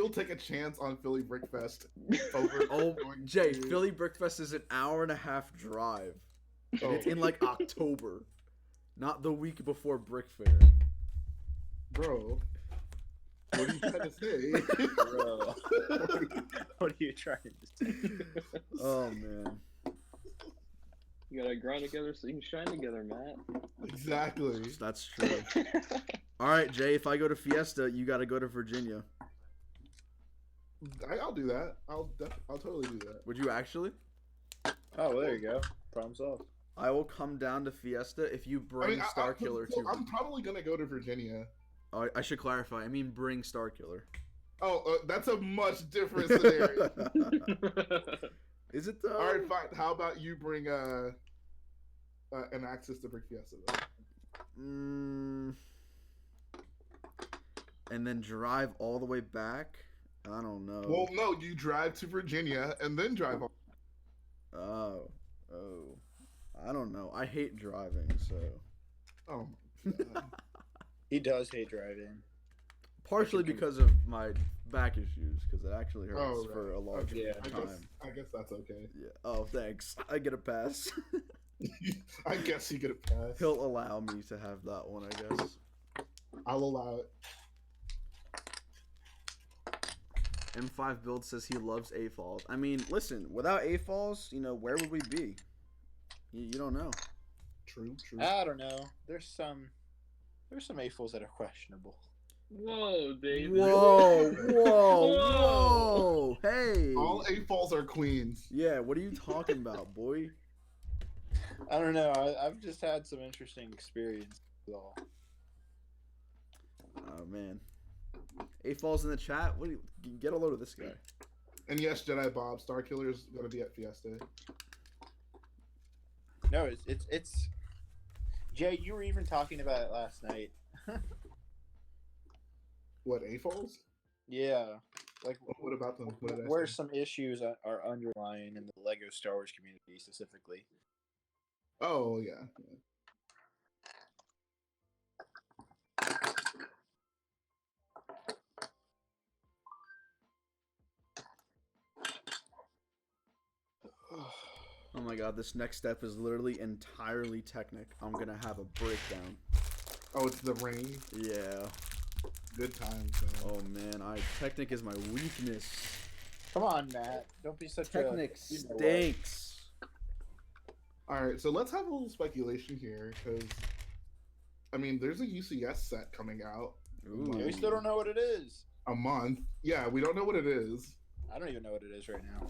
take a chance on Philly BrickFest over. Oh, going Jay, to- Philly BrickFest is an hour-and-a-half drive. And Oh, it's in like October, not the week before BrickFair. bro. What are you trying to say? Bro. What are you trying to say? Oh man. You gotta grind together so you can shine together, Matt. Exactly. That's true. All right, Jay. If I go to Fiesta, you got to go to Virginia. I'll do that. I'll totally do that. Would you actually? Oh, well, there you go. Problem solved. I will come down to Fiesta if you bring Starkiller so to. I'm probably gonna go to Virginia. Oh, I should clarify. I mean, bring Starkiller. Oh, that's a much different scenario. Is it though? All right, fine. How about you bring AnAxis to Brick Fiesta? Mm, and then drive all the way back. I don't know. Well, no, you drive to Virginia and then drive home. Oh. I don't know. I hate driving, so. Oh my god. He does hate driving. Partially because of my back issues, because it actually hurts Oh, right. for a long Okay, Yeah. time. I guess that's okay. Yeah. Oh, thanks. I get a pass. I guess you get a pass. He'll allow me to have that one, I guess. I'll allow it. M5 Build says he loves A-Falls. I mean, listen, without A-Falls, where would we be? You don't know. True. I don't know. There's some AFOs that are questionable. Whoa, Dave. Whoa, Whoa. Hey. All A-Falls are queens. Yeah, what are you talking about, boy? I don't know. I've just had some interesting experience with all. Oh, man. A-Falls in the chat? What do you get a load of this guy? And yes, Jedi Bob, Starkiller's gonna be at Fiesta. No, it's Jay, you were even talking about it last night. What, A-Falls? Yeah. Like What about them? What did I where say? some issues are underlying in the Lego Star Wars community specifically. Oh yeah. Oh my god, this next step is literally entirely Technic. I'm gonna have a breakdown. Oh, it's the rain. Yeah. Good times. Man. Oh man, Technic is my weakness. Come on, Matt. Don't be such Technic a you know what. stinks. All right, so let's have a little speculation here, because I mean, there's a UCS set coming out. Ooh. We still don't know what it is. A month. Yeah, we don't know what it is. I don't even know what it is right now.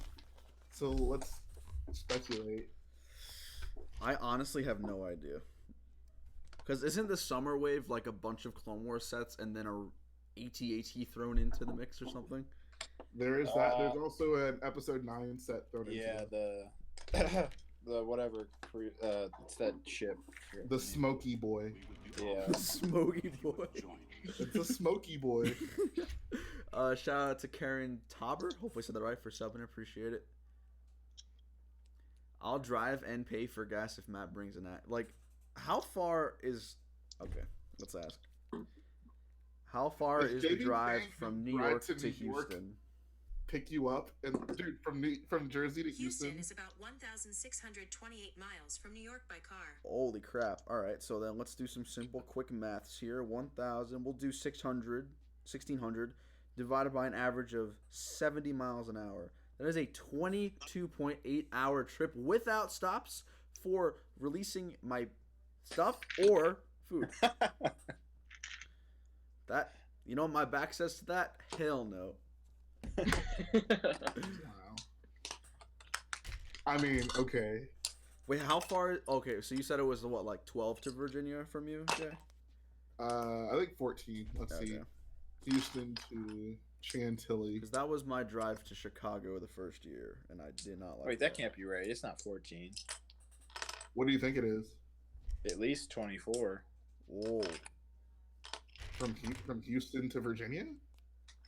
So let's speculate. I honestly have no idea. Because isn't the Summer Wave like a bunch of Clone Wars sets and then a AT-AT thrown into the mix or something? There is that. There's also an episode 9 set thrown into Yeah, it. the whatever. It's that ship. The Smoky Boy. Yeah. Smoky boy. It's a Smoky Boy. Shout out to Karen Tauber. Hopefully I said that right for subbing. Appreciate it. I'll drive and pay for gas if Matt brings an act. Like, how far is... Okay, let's ask. How far If is the JB drive Fang from can New drive York to to New York, Houston? Pick you up, and dude, from Jersey to Houston Houston. is about 1,628 miles from New York by car. Holy crap. Alright, so then let's do some simple quick maths here. 1,000, we'll do 1,600 divided by an average of 70 miles an hour. That is a 22.8 hour trip without stops for releasing my stuff or food. That, you know what my back says to that? Hell no. Wow. I mean, okay. Wait, how far? Okay, so you said it was what, like 12 to Virginia from you, Jay? I think 14. Let's see. Houston to Chantilly. Because that was my drive to Chicago the first year, and I did not like. Wait, that can't be right. It's not 14. What do you think it is? At least 24. Whoa. From Houston to Virginia?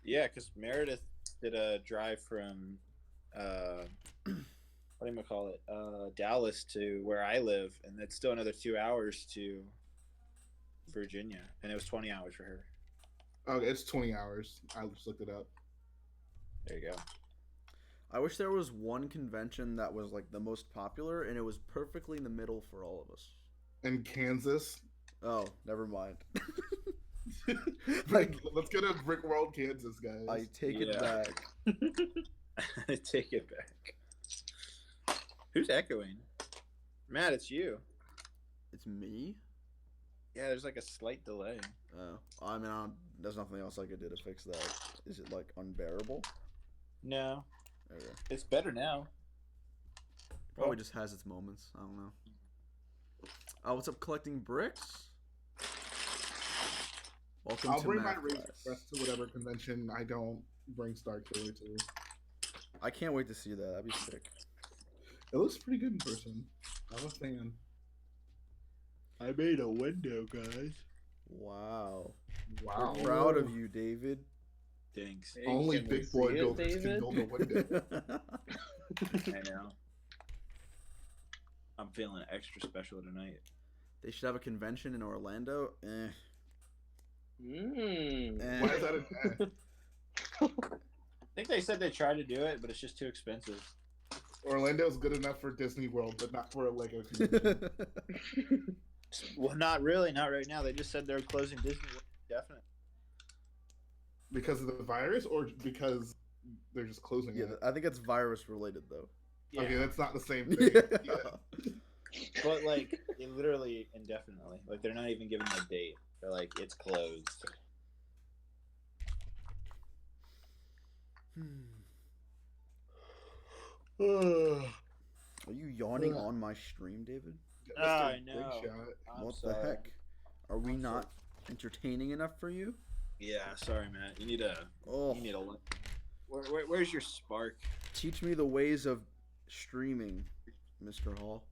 Yeah, because Meredith did a drive from, what do you call it? Dallas to where I live, and it's still another 2 hours to Virginia, and it was 20 hours for her. Oh, it's 20 hours. I just looked it up. There you go. I wish there was one convention that was like the most popular, and it was perfectly in the middle for all of us. In Kansas. Oh, never mind. Like, let's go to Brick World, Kansas, guys. I take it back. I take it back. Who's echoing? Matt, it's you. It's me? Yeah, there's like a slight delay. Oh, I mean, there's nothing else I could do to fix that. Is it like unbearable? No. Okay. It's better now. Probably just has its moments. I don't know. What's up, collecting bricks? Welcome I'll to bring my math Rage class. Express to whatever convention I don't bring Star Killer to. I can't wait to see that. That'd be sick. It looks pretty good in person. I'm a fan. I made a window, guys. Wow. Wow. We're proud of you, David. Thanks. Hey, Only can we big boy see it, builders can David? build a window. I know. I'm feeling extra special tonight. They should have a convention in Orlando. Eh. Eh. Why is that an I think they said they tried to do it, but it's just too expensive. Orlando's good enough for Disney World, but not for a Lego convention. Well, not really. Not right now. They just said they're closing Disney World. Definitely. Because of the virus, or because they're just closing Yeah, it? I think it's virus related though. Okay, that's not the same thing. Yeah. Yeah. But like, literally indefinitely. Like, they're not even giving a date. They're like, it's closed. Are you yawning on my stream, David? Mr. I Big know. Shot. What sorry. the heck? Are we I'm not entertaining enough for you? Yeah, sorry, Matt. You need a. Oh, You need a. Where's your spark? teach me the ways of streaming, Mr. Hall.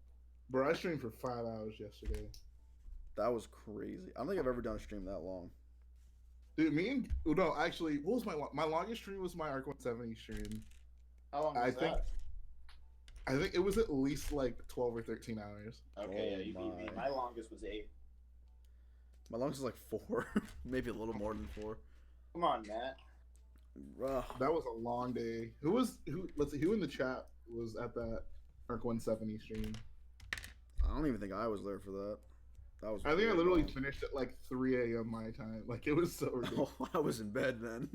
Bro, I streamed for 5 hours yesterday. That was crazy. I don't think I've ever done a stream that long. Dude, no, actually, what was my longest stream was my Arc 170 stream. How long was I that? think it was at least like 12 or 13 hours. Okay, Oh yeah, you beat me. my. My longest was 8. My longest is like 4, maybe a little more than 4. Come on, Matt. Ugh. That was a long day. Let's see, who in the chat was at that Arc 170 stream? I don't even think I was there for that. That was. I think I really literally long. finished at like 3 a.m. my time. Like, it was so ridiculous. Oh, I was in bed then.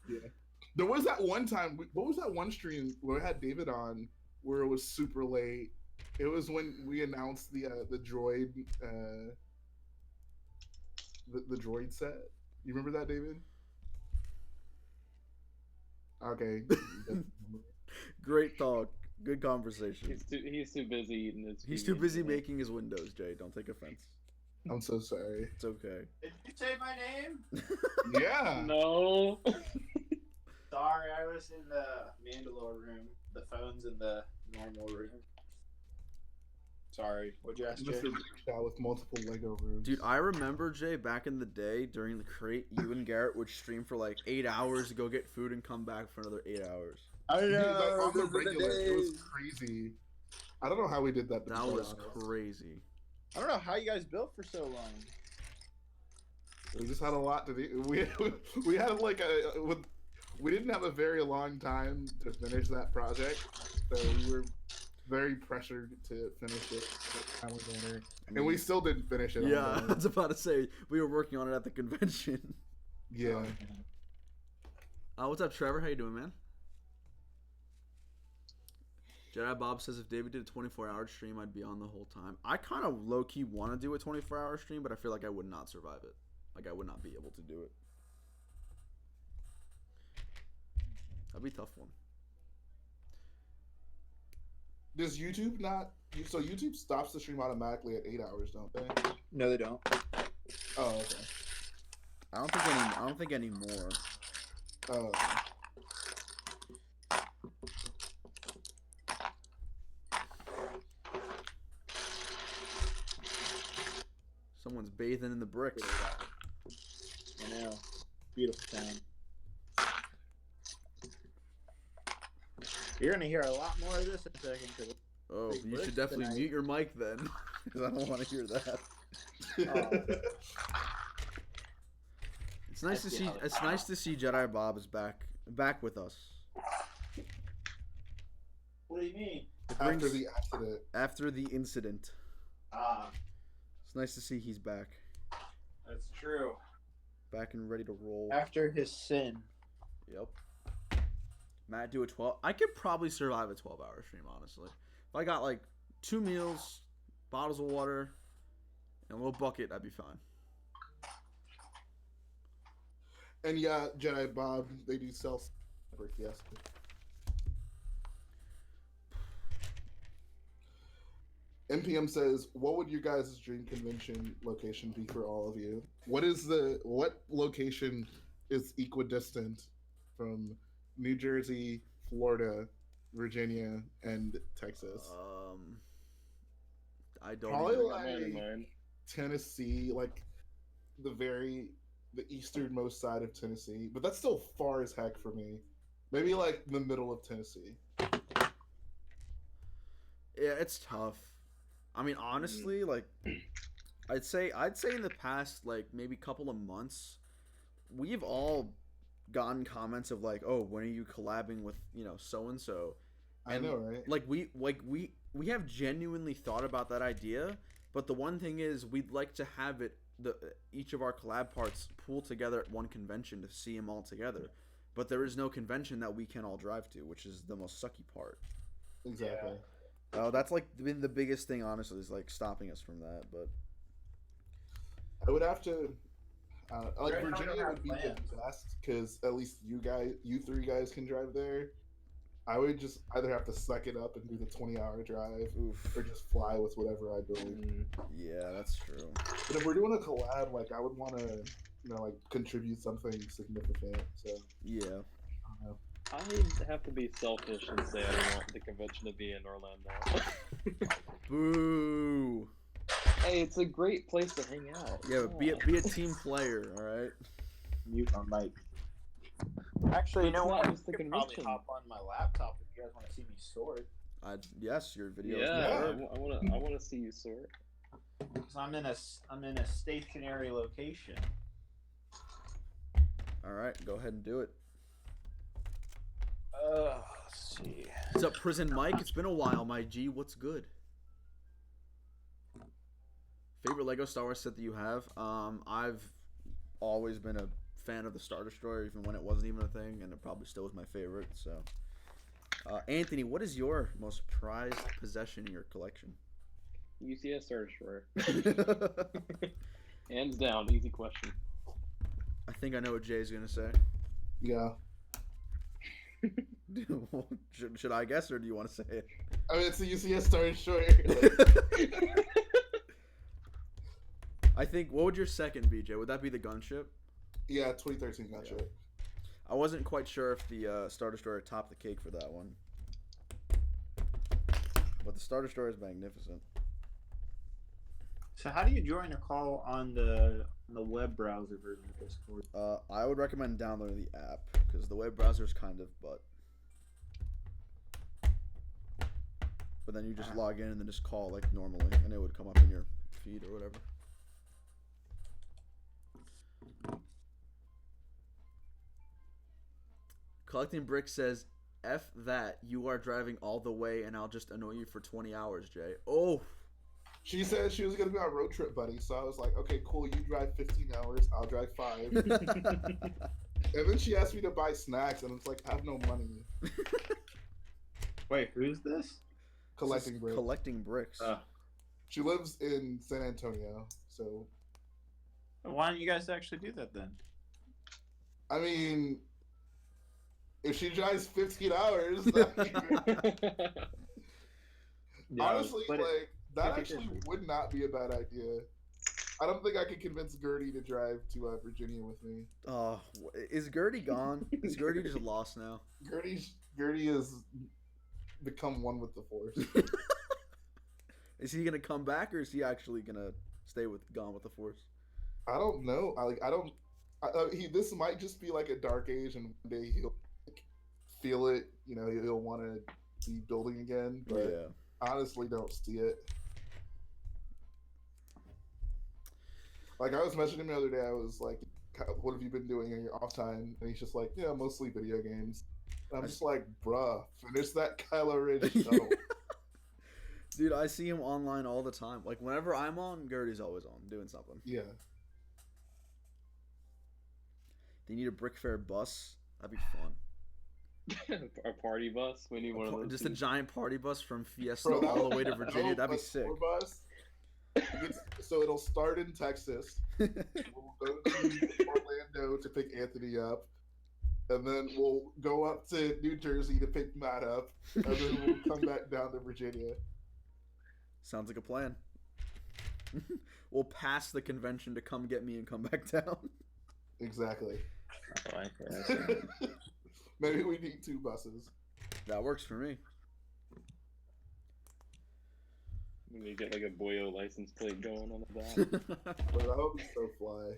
Yeah. There was that one time. What was that one stream where I had David on where it was super late? It was when we announced the droid the droid set. You remember that, David? Okay. Great talk. Good conversation. He's too busy eating his. He's too food. busy making his windows, Jay. Don't take offense. I'm so sorry. It's okay. Did you say my name? Yeah. No. Sorry, I was in the Mandalore room. The phone's in the normal room. Sorry. What'd you ask, Jay? Mr. Big Shot with multiple Lego rooms. Dude, I remember, Jay, back in the day during the crate, you and Garrett would stream for like 8 hours to go get food and come back for another 8 hours. I Dude, like, on the regular, it was crazy. I don't know how we did that. to be That quite was honest. crazy. I don't know how you guys built for so long. We just had a lot to do. We had like we didn't have a very long time to finish that project, so we were very pressured to finish it in a timely manner, and we still didn't finish it. Yeah, on I time. was about to say, we were working on it at the convention. Yeah. What's up, Trevor? How you doing, man? Jedi Bob says if David did a 24-hour stream, I'd be on the whole time. I kind of low-key want to do a 24-hour stream, but I feel like I would not survive it. Like, I would not be able to do it. That'd be a tough one. Does YouTube not? So YouTube stops the stream automatically at 8 hours, don't they? No, they don't. Oh, okay. I don't think anymore. Oh. Someone's bathing in the bricks. I know. Beautiful town. You're gonna hear a lot more of this in a second. Oh, Big you bricks should definitely tonight. mute your mic then, because I don't want to hear that. It's nice to see. It's nice to see Jedi Bob is back with us. What do you mean? After the accident. After the incident. Ah, It's nice to see he's back. that's true. Back and ready to roll. After his sin. Yep. Matt, do a 12. I could probably survive a 12-hour stream, honestly. If I got like 2 meals, bottles of water, and a little bucket, I'd be fine. And yeah, Jedi Bob, they do sell brick, yes. NPM says, what would your guys' dream convention location be for all of you? What location is equidistant from New Jersey, Florida, Virginia, and Texas? I don't Probably even- Got mine in mind. Tennessee, like the easternmost side of Tennessee, but that's still far as heck for me. Maybe like the middle of Tennessee. Yeah, it's tough. I mean, honestly, like I'd say in the past like maybe couple of months, we've all gotten comments of like, "Oh, when are you collabing with, so and so?" I know, right? Like we have genuinely thought about that idea, but the one thing is we'd like to have each of our collab parts pool together at one convention to see them all together. But there is no convention that we can all drive to, which is the most sucky part. Exactly. That's like been the biggest thing, honestly, is like stopping us from that. But I would have to, like Right, Virginia I don't would be have the best because at least you three guys can drive there. I would just either have to suck it up and do the 20-hour drive, oof, or just fly with whatever I build. yeah, that's true. But if we're doing a collab, like I would want to, like contribute something significant. So Yeah, I don't know. I'd have to be selfish and say I don't want the convention to be in Orlando. boo. Hey, it's a great place to hang out. Yeah, but be a team player, all right. Mute my mic. Actually, you know It's what? not I just the could probably convention. hop on my laptop if you guys want to see me sword. Yes, your video. Yeah, Is I want to see you sort. Because I'm in a stationary location. all right. Go ahead and do it. Let's see. What's up, Prison Mike? It's been a while, my G. What's good? Favorite Lego Star Wars set that you have? I've always been a fan of the Star Destroyer, even when it wasn't even a thing, and it probably still is my favorite. So, Anthony, what is your most prized possession in your collection? UCS Star Destroyer. Hands down, easy question. I think I know what Jay's gonna say. Yeah. should I guess, or do you want to say it? I mean, it's a UCS Star Destroyer. I think. What would your second be, Jay? Would that be the Gunship? Yeah, 2013 Gunship. I wasn't quite sure if the Star Destroyer topped the cake for that one, but the Star Destroyer is magnificent. So how do you join a call on the web browser version of Discord? I would recommend downloading the app because the web browser is kind of butt. But then you just log in and then just call like normally, and it would come up in your feed or whatever. Collecting Brick says, "F that, you are driving all the way, and I'll just annoy you for 20 hours, Jay." Oh. She said she was gonna be on a road trip, buddy. So I was like, okay, cool. You drive 15 hours. I'll drive 5. And then she asked me to buy snacks, and it's like, I have no money. Wait, who's this? collecting bricks. Collecting bricks. She lives in San Antonio, so Why don't you guys actually do that then? I mean, if she drives 15 hours, honestly, but like that it actually is. would not be a bad idea. I don't think I could convince Gertie to drive to Virginia with me. Oh, is Gertie gone? Is Gertie just lost now? Gertie has become one with the Force. Is he gonna come back, or is he actually gonna stay gone with the Force? I don't know. This might just be like a dark age, and one day he'll like, feel it. You know, he'll want to be building again. But Yeah. honestly, don't see it. Like I was messaging him the other day. I was like, "What have you been doing in your off time?" And he's just like, "Yeah, mostly video games." And I'm just like, "Bruh, finish that Kylo Ren show." Dude, I see him online all the time. Like whenever I'm on, Gertie's always on doing something. Yeah. They need a BrickFair bus. That'd be fun. A party bus. We need one of those. Just a too. giant party bus from Fiesta Bro, all the way to Virginia. That'd be a sick. tour bus. So it'll start in Texas. We'll go to Orlando to pick Anthony up, and then we'll go up to New Jersey to pick Matt up, and then we'll come back down to Virginia. Sounds like a plan. We'll pass the convention to come get me and come back down. Exactly. I like that. Maybe we need 2 buses. That works for me. We need to get like a Boyo license plate going on the back. But I hope he's so fly.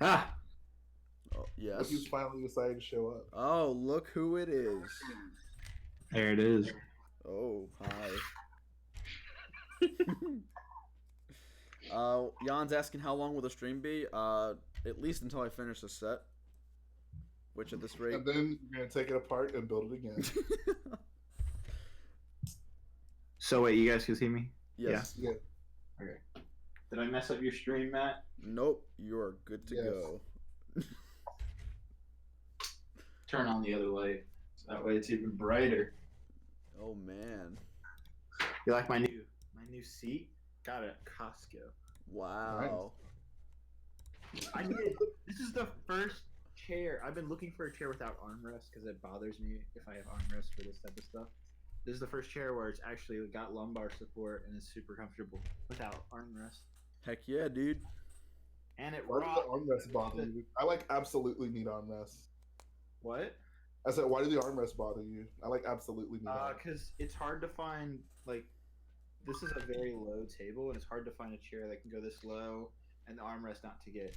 Ah! Oh, yes. Look who's finally decided to show up. Oh, look who it is. There it is. Oh, hi. Jan's asking how long will the stream be? At least until I finish the set. Which at this rate. And then you're gonna take it apart and build it again. So wait, you guys can see me? Yes. Yeah. Okay. Did I mess up your stream, Matt? Nope. You are good to Yes. go. Turn on the other light. So that way it's even brighter. Oh man. You like my new seat? Got it at Costco. Wow. I did. This is the first chair. I've been looking for a chair without armrest because it bothers me if I have armrest for this type of stuff. This is the first chair where it's actually got lumbar support and is super comfortable without armrest. Heck yeah, dude. And it Why does rocks. the armrest bother you? I like absolutely need armrests. What? I said, why do the armrests bother you? I like absolutely need armrests. Because it's hard to find, like, this is a very low table, and it's hard to find a chair that can go this low and the armrest not to get.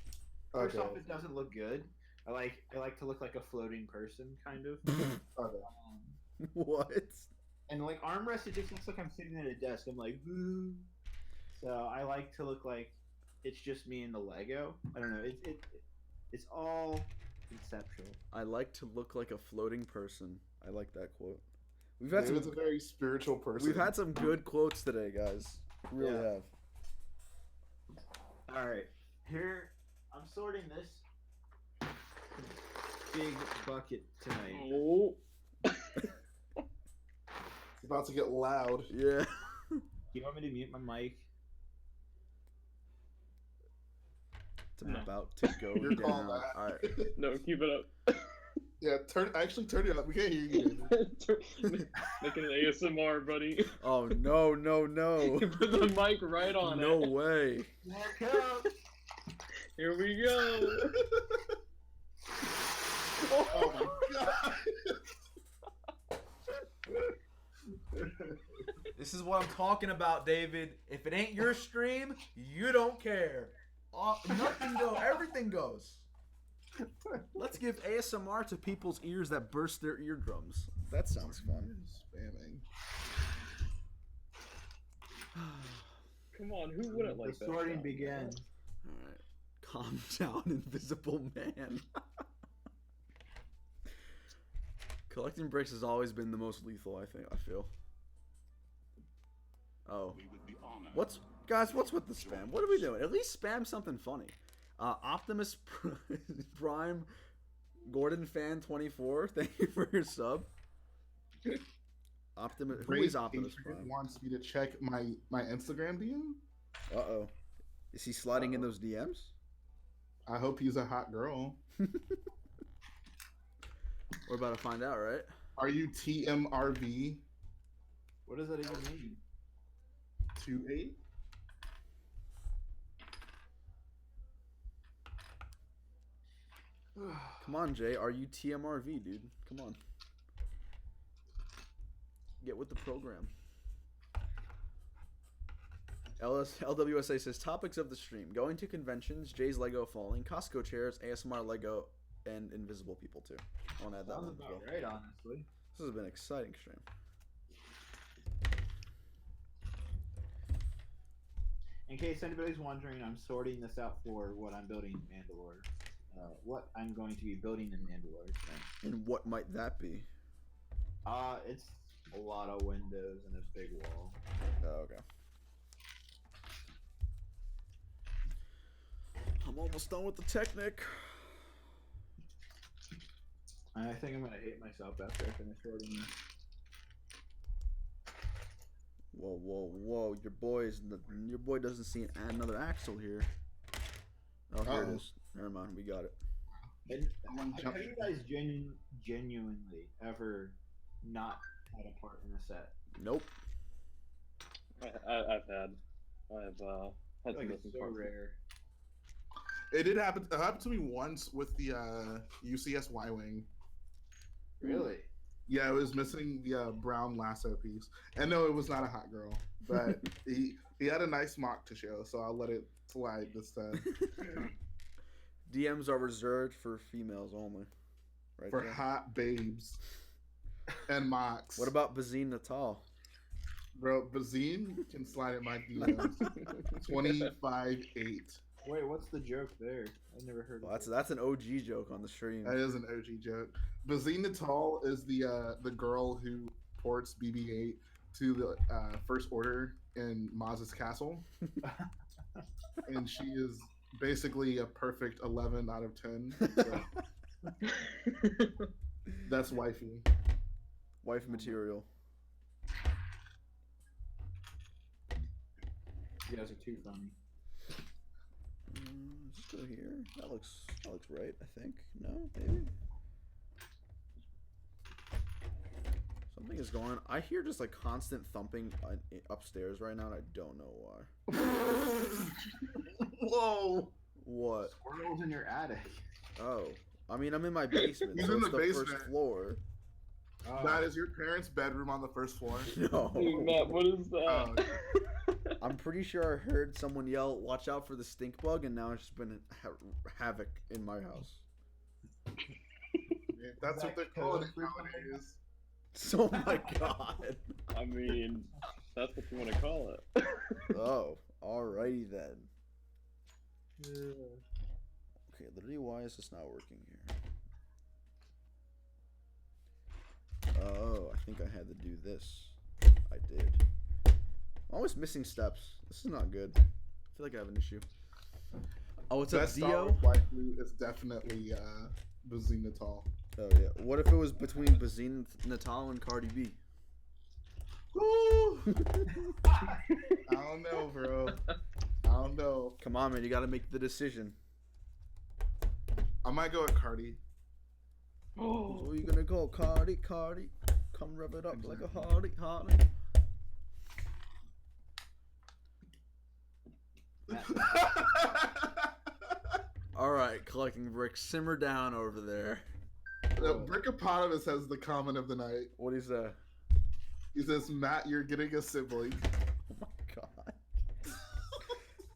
First Okay. off, it doesn't look good. I like to look like a floating person, kind of. Okay. What? And like armrest, it just looks like I'm sitting at a desk. I'm like, ooh. So I like to look like it's just me and the Lego. I don't know. It's all conceptual. I like to look like a floating person. I like that quote. We've had David's some. a very spiritual person. We've had some good quotes today, guys. We really Yeah. have. All right, here I'm sorting this big bucket tonight. Oh. It's about to get loud. Yeah. Do you want me to mute my mic? It's No. about to go You're down. calling that. All right. No, keep it up. Yeah, turn it up. We can't hear you. Making an ASMR, buddy. Oh no no no. Put the mic right on No it. way. Here it comes. Here we go. Oh my god. This is what I'm talking about, David. If it ain't your stream, you don't care. Nothing goes. Everything goes. Let's give ASMR to people's ears that burst their eardrums. That sounds fun. Spamming. Come on, who wouldn't like The that? sorting sound? begins. All right. Calm down, Invisible Man. Collecting bricks has always been the most lethal, I feel. Oh. What's with the spam? What are we doing? At least spam something funny. Optimus Prime Gordon fan 24. Thank you for your sub. Optimus. Who is Optimus Prime? Wants me to check my Instagram DM. Uh-oh. Is he sliding in those DMs? I hope he's a hot girl. We're about to find out, right? Are you TMRV What does that even mean? 28? Come on, Jay. Are you TMRV, dude? Come on. Get with the program. LWSA says, topics of the stream. Going to conventions, Jay's Lego falling, Costco chairs, ASMR Lego, and invisible people, too. I want to add that one Sounds as well. about right, honestly. This has been an exciting stream. In case anybody's wondering, I'm sorting this out for what I'm building in Mandalore. What I'm going to be building in Mandalore. And what might that be? It's a lot of windows and a big wall. Oh, okay. I'm almost done with the Technic. I think I'm gonna hate myself after I finish sorting this. Whoa, whoa, whoa! Your boy doesn't see another axle here. Oh, here it is. Never mind, we got it. And have you guys genuinely ever not had a part in a set? Nope. I've had some Like, it's missing so parts. rare. It did happen. It happened to me once with the UCS Y-wing. Really? Yeah, it was missing the brown lasso piece. And no, it was not a hot girl, but he had a nice mock to show, so I'll let it slide this time. DMs are reserved for females only. Right For there. hot babes and mocks. What about Bazine Natal? Bro, Bazine can slide in my DMs. 25-8. Wait, what's the joke there? I never heard Well, of it. that's an OG joke on the stream. That is an OG joke. Bazine Natal is the girl who ports BB-8 to the First Order in Maz's castle. And she is basically a perfect 11 out of 10. So that's wifey. Wife material. You guys are too funny. Let's go here. That looks right, I think. No, maybe. Something is going on. I hear just like constant thumping upstairs right now, and I don't know why. Whoa! What? Squirrels in your attic. Oh, I mean, I'm in my basement. He's so in it's the the basement. first floor. Oh. That is your parents' bedroom on the first floor. No. Dude, Matt, what is that? I'm pretty sure I heard someone yell, "Watch out for the stink bug," and now it's just been havoc in my house. That's what they're calling it nowadays. So, oh my god. I mean, that's what you want to call it. Oh, alrighty then. Okay, literally, why is this not working here? Oh, I think I had to do this. I did. I'm always missing steps. This is not good. I feel like I have an issue. Oh, what's up, Best Star Dio? Wars waifu is definitely Bazine Natal. Oh yeah. What if it was between Bazine Natal and Cardi B? Woo! I don't know, bro. I don't know. Come on, man. You gotta make the decision. I might go with Cardi. Who are you gonna go? Cardi, Cardi. Come rev it up like a Hardy, Hardy. Alright, collecting bricks. Simmer down over there. The Brickopotamus has the comment of the night. What is that? He says, Matt, you're getting a sibling. Oh my god.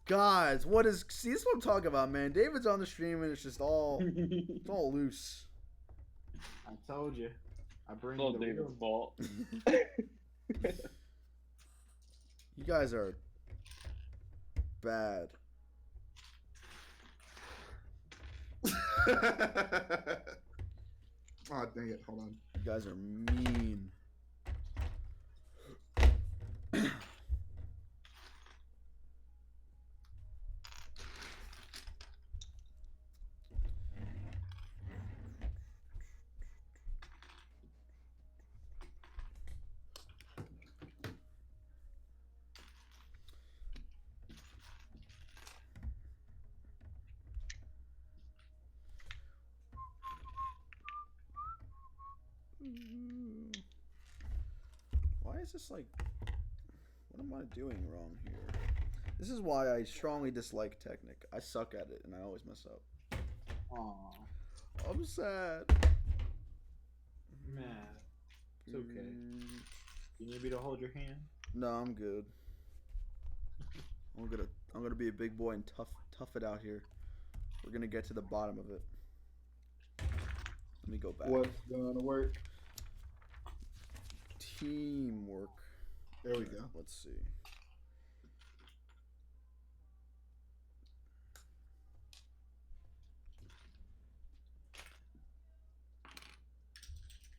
Guys, what is... See, this is what I'm talking about, man. David's on the stream and it's just all... It's all loose. I told you. I bring It's all the David's real. fault. You guys are... bad. Oh, dang it. Hold on. You guys are mean. is this like? What am I doing wrong here? This is why I strongly dislike Technic. I suck at it, and I always mess up. Aw, I'm sad. Matt. It's okay. You need me to hold your hand? No, I'm good. I'm gonna be a big boy and tough it out here. We're gonna get to the bottom of it. Let me go back. What's gonna work? Teamwork. There we go. Let's see.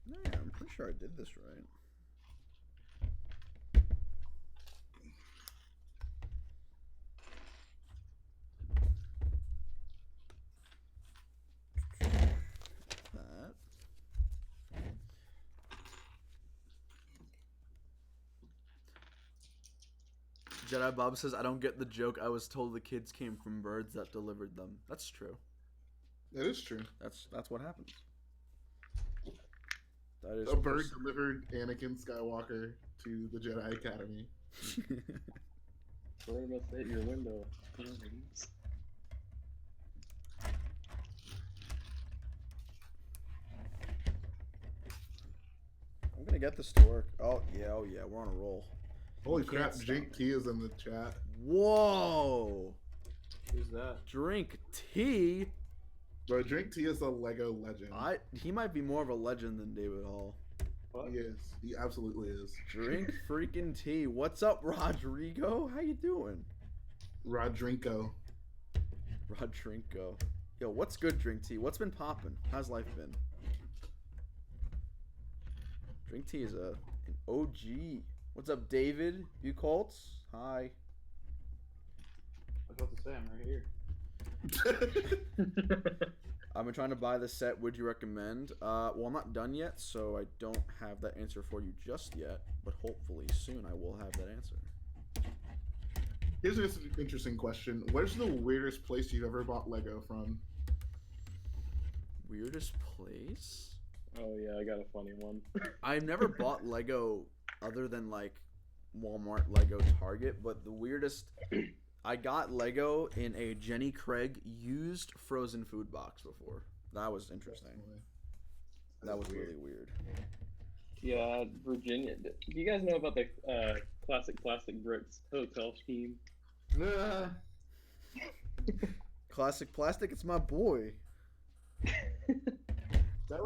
Yeah, I'm pretty sure I did this right. That. Jedi Bob says, I don't get the joke. I was told the kids came from birds that delivered them. That's true. That is true. That's what happens. That is A bird delivered Anakin Skywalker to the Jedi Academy. Bird must hit your window. I'm gonna get this to work. Oh yeah, we're on a roll. Holy You can't crap, stop Drink T is in the chat. Whoa! Who's that? Drink tea? Bro, Drink T is a Lego legend. He might be more of a legend than David Hall. What? He is. He absolutely is. Drink freaking tea. What's up, Rodrigo? How you doing? Rodrinko. Rodrinko. Yo, what's good, Drink Tea? What's been popping? How's life been? Drink Tea is an OG. What's up, David? You Colts? Hi. I was about to say, I'm right here. I've been trying to buy the set. Would you recommend? Well, I'm not done yet, so I don't have that answer for you just yet. But hopefully soon I will have that answer. Here's an interesting question. Where's the weirdest place you've ever bought Lego from? Weirdest place? Oh yeah, I got a funny one. I've never bought Lego other than like Walmart, Lego, Target, but the weirdest, I got Lego in a Jenny Craig used frozen food box before. That was interesting. That was really weird. Yeah, Virginia. Do you guys know about the classic plastic bricks hotel scheme? Classic Plastic, it's my boy.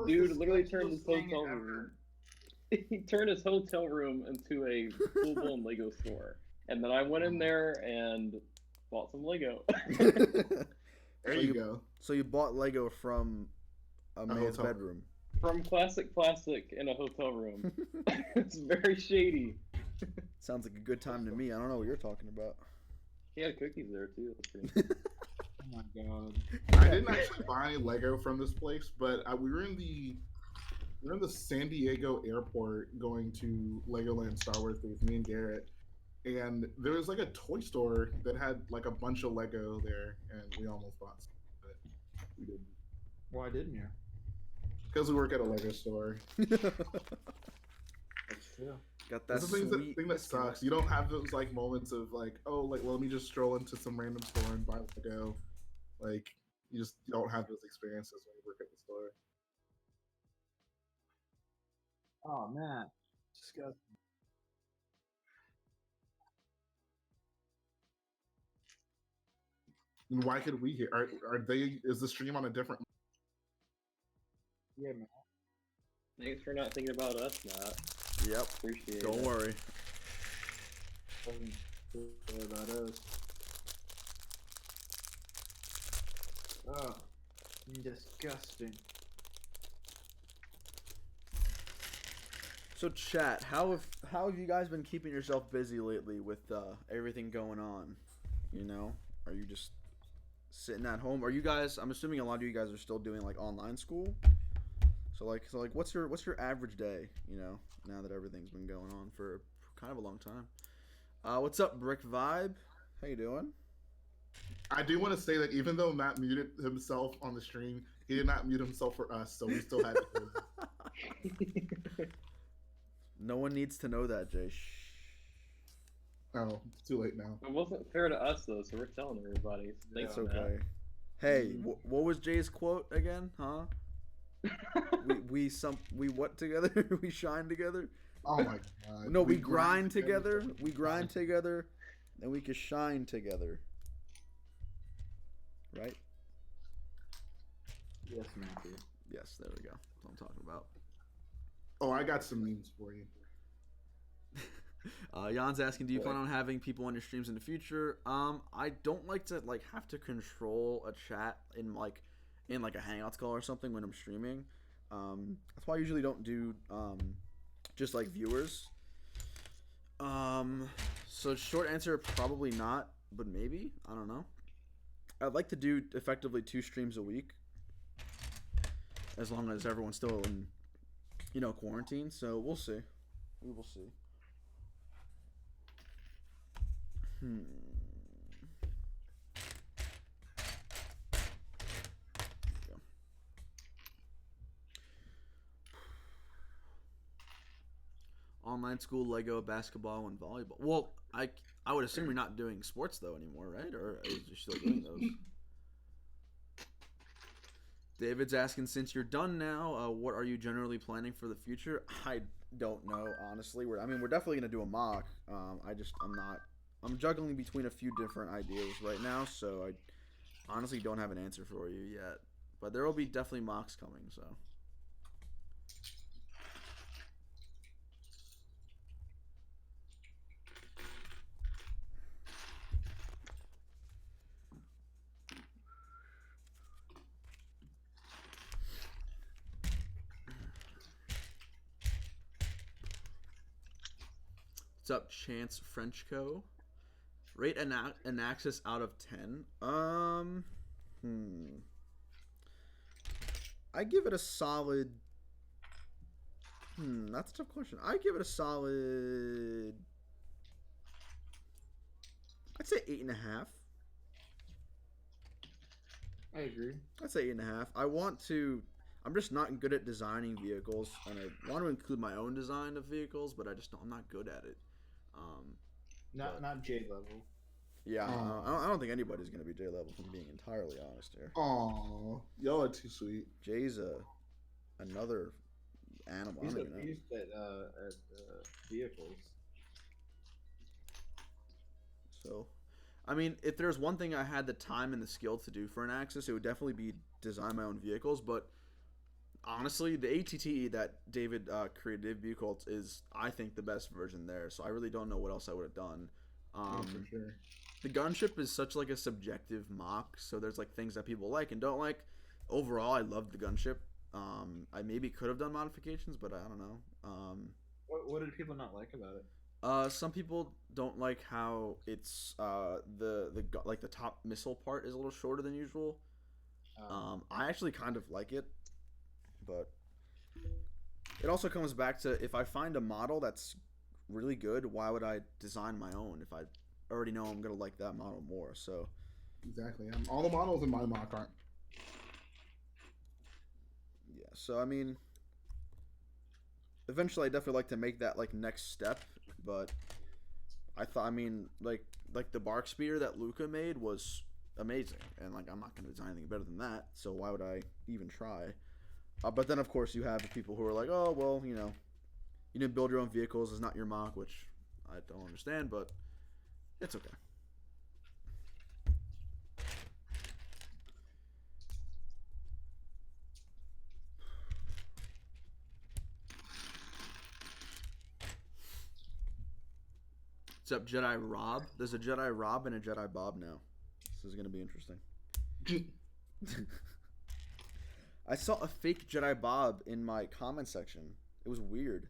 Dude literally turned his hotel room. He turned his hotel room into a full-blown Lego store, and then I went in there and bought some Lego. There you go. So you bought Lego from a man's hotel. bedroom. From classic plastic in a hotel room. It's very shady. Sounds like a good time to me. I don't know what you're talking about. He had cookies there too. That's pretty cool. Oh my god. I didn't actually buy Lego from this place, but we were in the San Diego airport going to Legoland Star Wars with me and Garrett, and there was like a toy store that had like a bunch of Lego there, and we almost bought some, but we didn't. Why didn't you? Because we work at a Lego store. That's true. Got that That's the sweet thing that sucks. You don't have those like moments of like, oh, like well, let me just stroll into some random store and buy Lego. Like you just don't have those experiences when you work at the store. Oh man. Disgusting. And why could we hear? Are they? Is the stream on a different? Yeah, man. Thanks for not thinking about us, Matt. Yep. Appreciate it. Don't worry. Doesn't care about us. Oh, disgusting. So chat, how have you guys been keeping yourself busy lately with everything going on? You know, are you just sitting at home? Are you guys? I'm assuming a lot of you guys are still doing like online school. So like, what's your average day? You know, now that everything's been going on for kind of a long time. What's up, Brick Vibe? How you doing? I do want to say that even though Matt muted himself on the stream, he did not mute himself for us, so we still had to. No one needs to know that, Jay. Shh. Oh, it's too late now. It wasn't fair to us though, so we're telling everybody. It's Thanks, okay. Hey, what was Jay's quote again? Huh? we what together? We shine together. Oh my god. No, we grind together. We grind together, and we can shine together. Right? Yes, Matthew. Yes, there we go. That's what I'm talking about. Oh, I got some memes for you. Jan's asking, do you plan on having people on your streams in the future? I don't like to have to control a chat in a Hangouts call or something when I'm streaming. That's why I usually don't do just viewers. So short answer, probably not, but maybe. I don't know. I'd like to do effectively 2 streams a week, as long as everyone's still in, quarantine. So we'll see. We will see. Online school, Lego, basketball, and volleyball. Well, I would assume you're not doing sports though anymore, right? Or are you still doing those? David's asking, since you're done now, what are you generally planning for the future? I don't know, honestly. We're definitely gonna do a mock. I'm juggling between a few different ideas right now, so I honestly don't have an answer for you yet. But there will be definitely mocks coming, so. What's up, Chance Frenchco? Rate AnAxis out of 10. I give it a solid. That's a tough question. I give it a solid. I'd say 8.5. I agree. I'd say 8.5. I'm just not good at designing vehicles, and I want to include my own design of vehicles, but I'm not good at it. Not J level. Yeah, I don't think anybody's gonna be J level. If I'm being entirely honest here. Aw, y'all are too sweet. Jay's another animal. He's a beast at vehicles. So, if there's one thing I had the time and the skill to do for AnAxis, it would definitely be design my own vehicles. But honestly, the ATTE that David created vehicles is, I think, the best version there. So I really don't know what else I would have done. For sure. The Gunship is such a subjective mock, so there's things that people like and don't like. Overall, I love the Gunship. I maybe could have done modifications, but I don't know. What did people not like about it? Some people don't like how it's the top missile part is a little shorter than usual. I actually kind of like it, but it also comes back to, if I find a model that's really good, why would I design my own if I already know I'm gonna like that model more? So exactly, all the models in my mock aren't. Yeah, so eventually I definitely like to make that next step, but I thought the bark speeder that Luca made was amazing, and I'm not gonna design anything better than that, so why would I even try? But then of course you have the people who are like, oh well, you didn't build your own vehicles, it's not your mock, which I don't understand, but it's okay. What's up, Jedi Rob? There's a Jedi Rob and a Jedi Bob now. This is going to be interesting. I saw a fake Jedi Bob in my comment section. It was weird.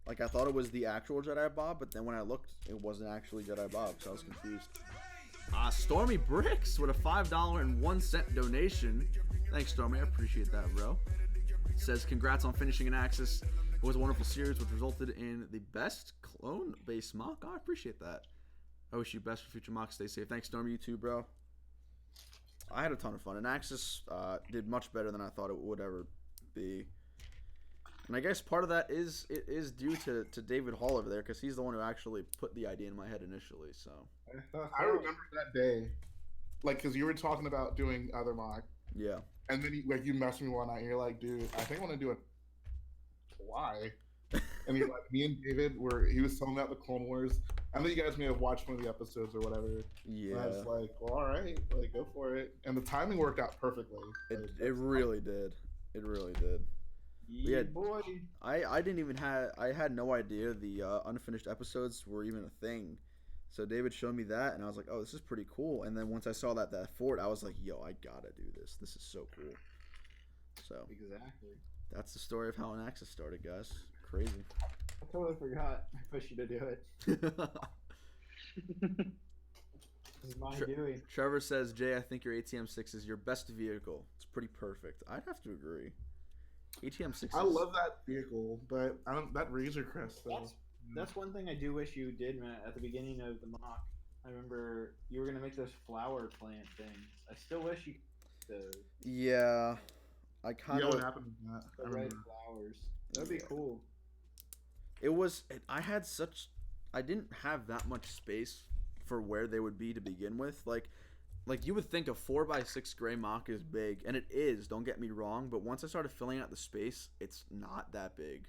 I thought it was the actual Jedi Bob, but then when I looked, it wasn't actually Jedi Bob, so I was confused. Stormy Bricks with a $5.01 donation. Thanks, Stormy. I appreciate that, bro. Says, congrats on finishing AnAxis. It was a wonderful series, which resulted in the best clone-based mock. Oh, I appreciate that. I wish you best for future mocks. Stay safe. Thanks, Stormy. You too, bro. I had a ton of fun. AnAxis did much better than I thought it would ever be. And I guess part of that is due to David Hall over there, because he's the one who actually put the idea in my head initially. So I remember that day, like, because you were talking about doing other mock, yeah. and then you messaged me one night, and you're like, dude, I think I want to do it. Why? And you're like, me and David he was telling me about the Clone Wars. I know you guys may have watched one of the episodes or whatever. Yeah. And I was like, well, all right, like, go for it. And the timing worked out perfectly. It really did. It really did. Yeah, boy. I didn't even I had no idea the unfinished episodes were even a thing. So David showed me that, and I was like, oh, this is pretty cool. And then once I saw that fort, I was like, yo, I gotta do this. This is so cool. So Exactly. that's the story of how AnAxis started, guys. Crazy. I totally forgot. I pushed you to do it. This is my doing. Trevor says, Jay, I think your ATM6 is your best vehicle. It's pretty perfect. I'd have to agree. ATM6. I love that vehicle, but I don't. That Razor Crest though. That's one thing I do wish you did, Matt. At the beginning of the mock, I remember you were gonna make those flower plant things. I still wish you could. Yeah, I kind Yeah, of. what happened with that? The I red remember. flowers. That'd be cool. It was. I had such. I didn't have that much space for where they would be to begin with. Like you would think a 4x6 gray mock is big, and it is. Don't get me wrong, but once I started filling out the space, it's not that big.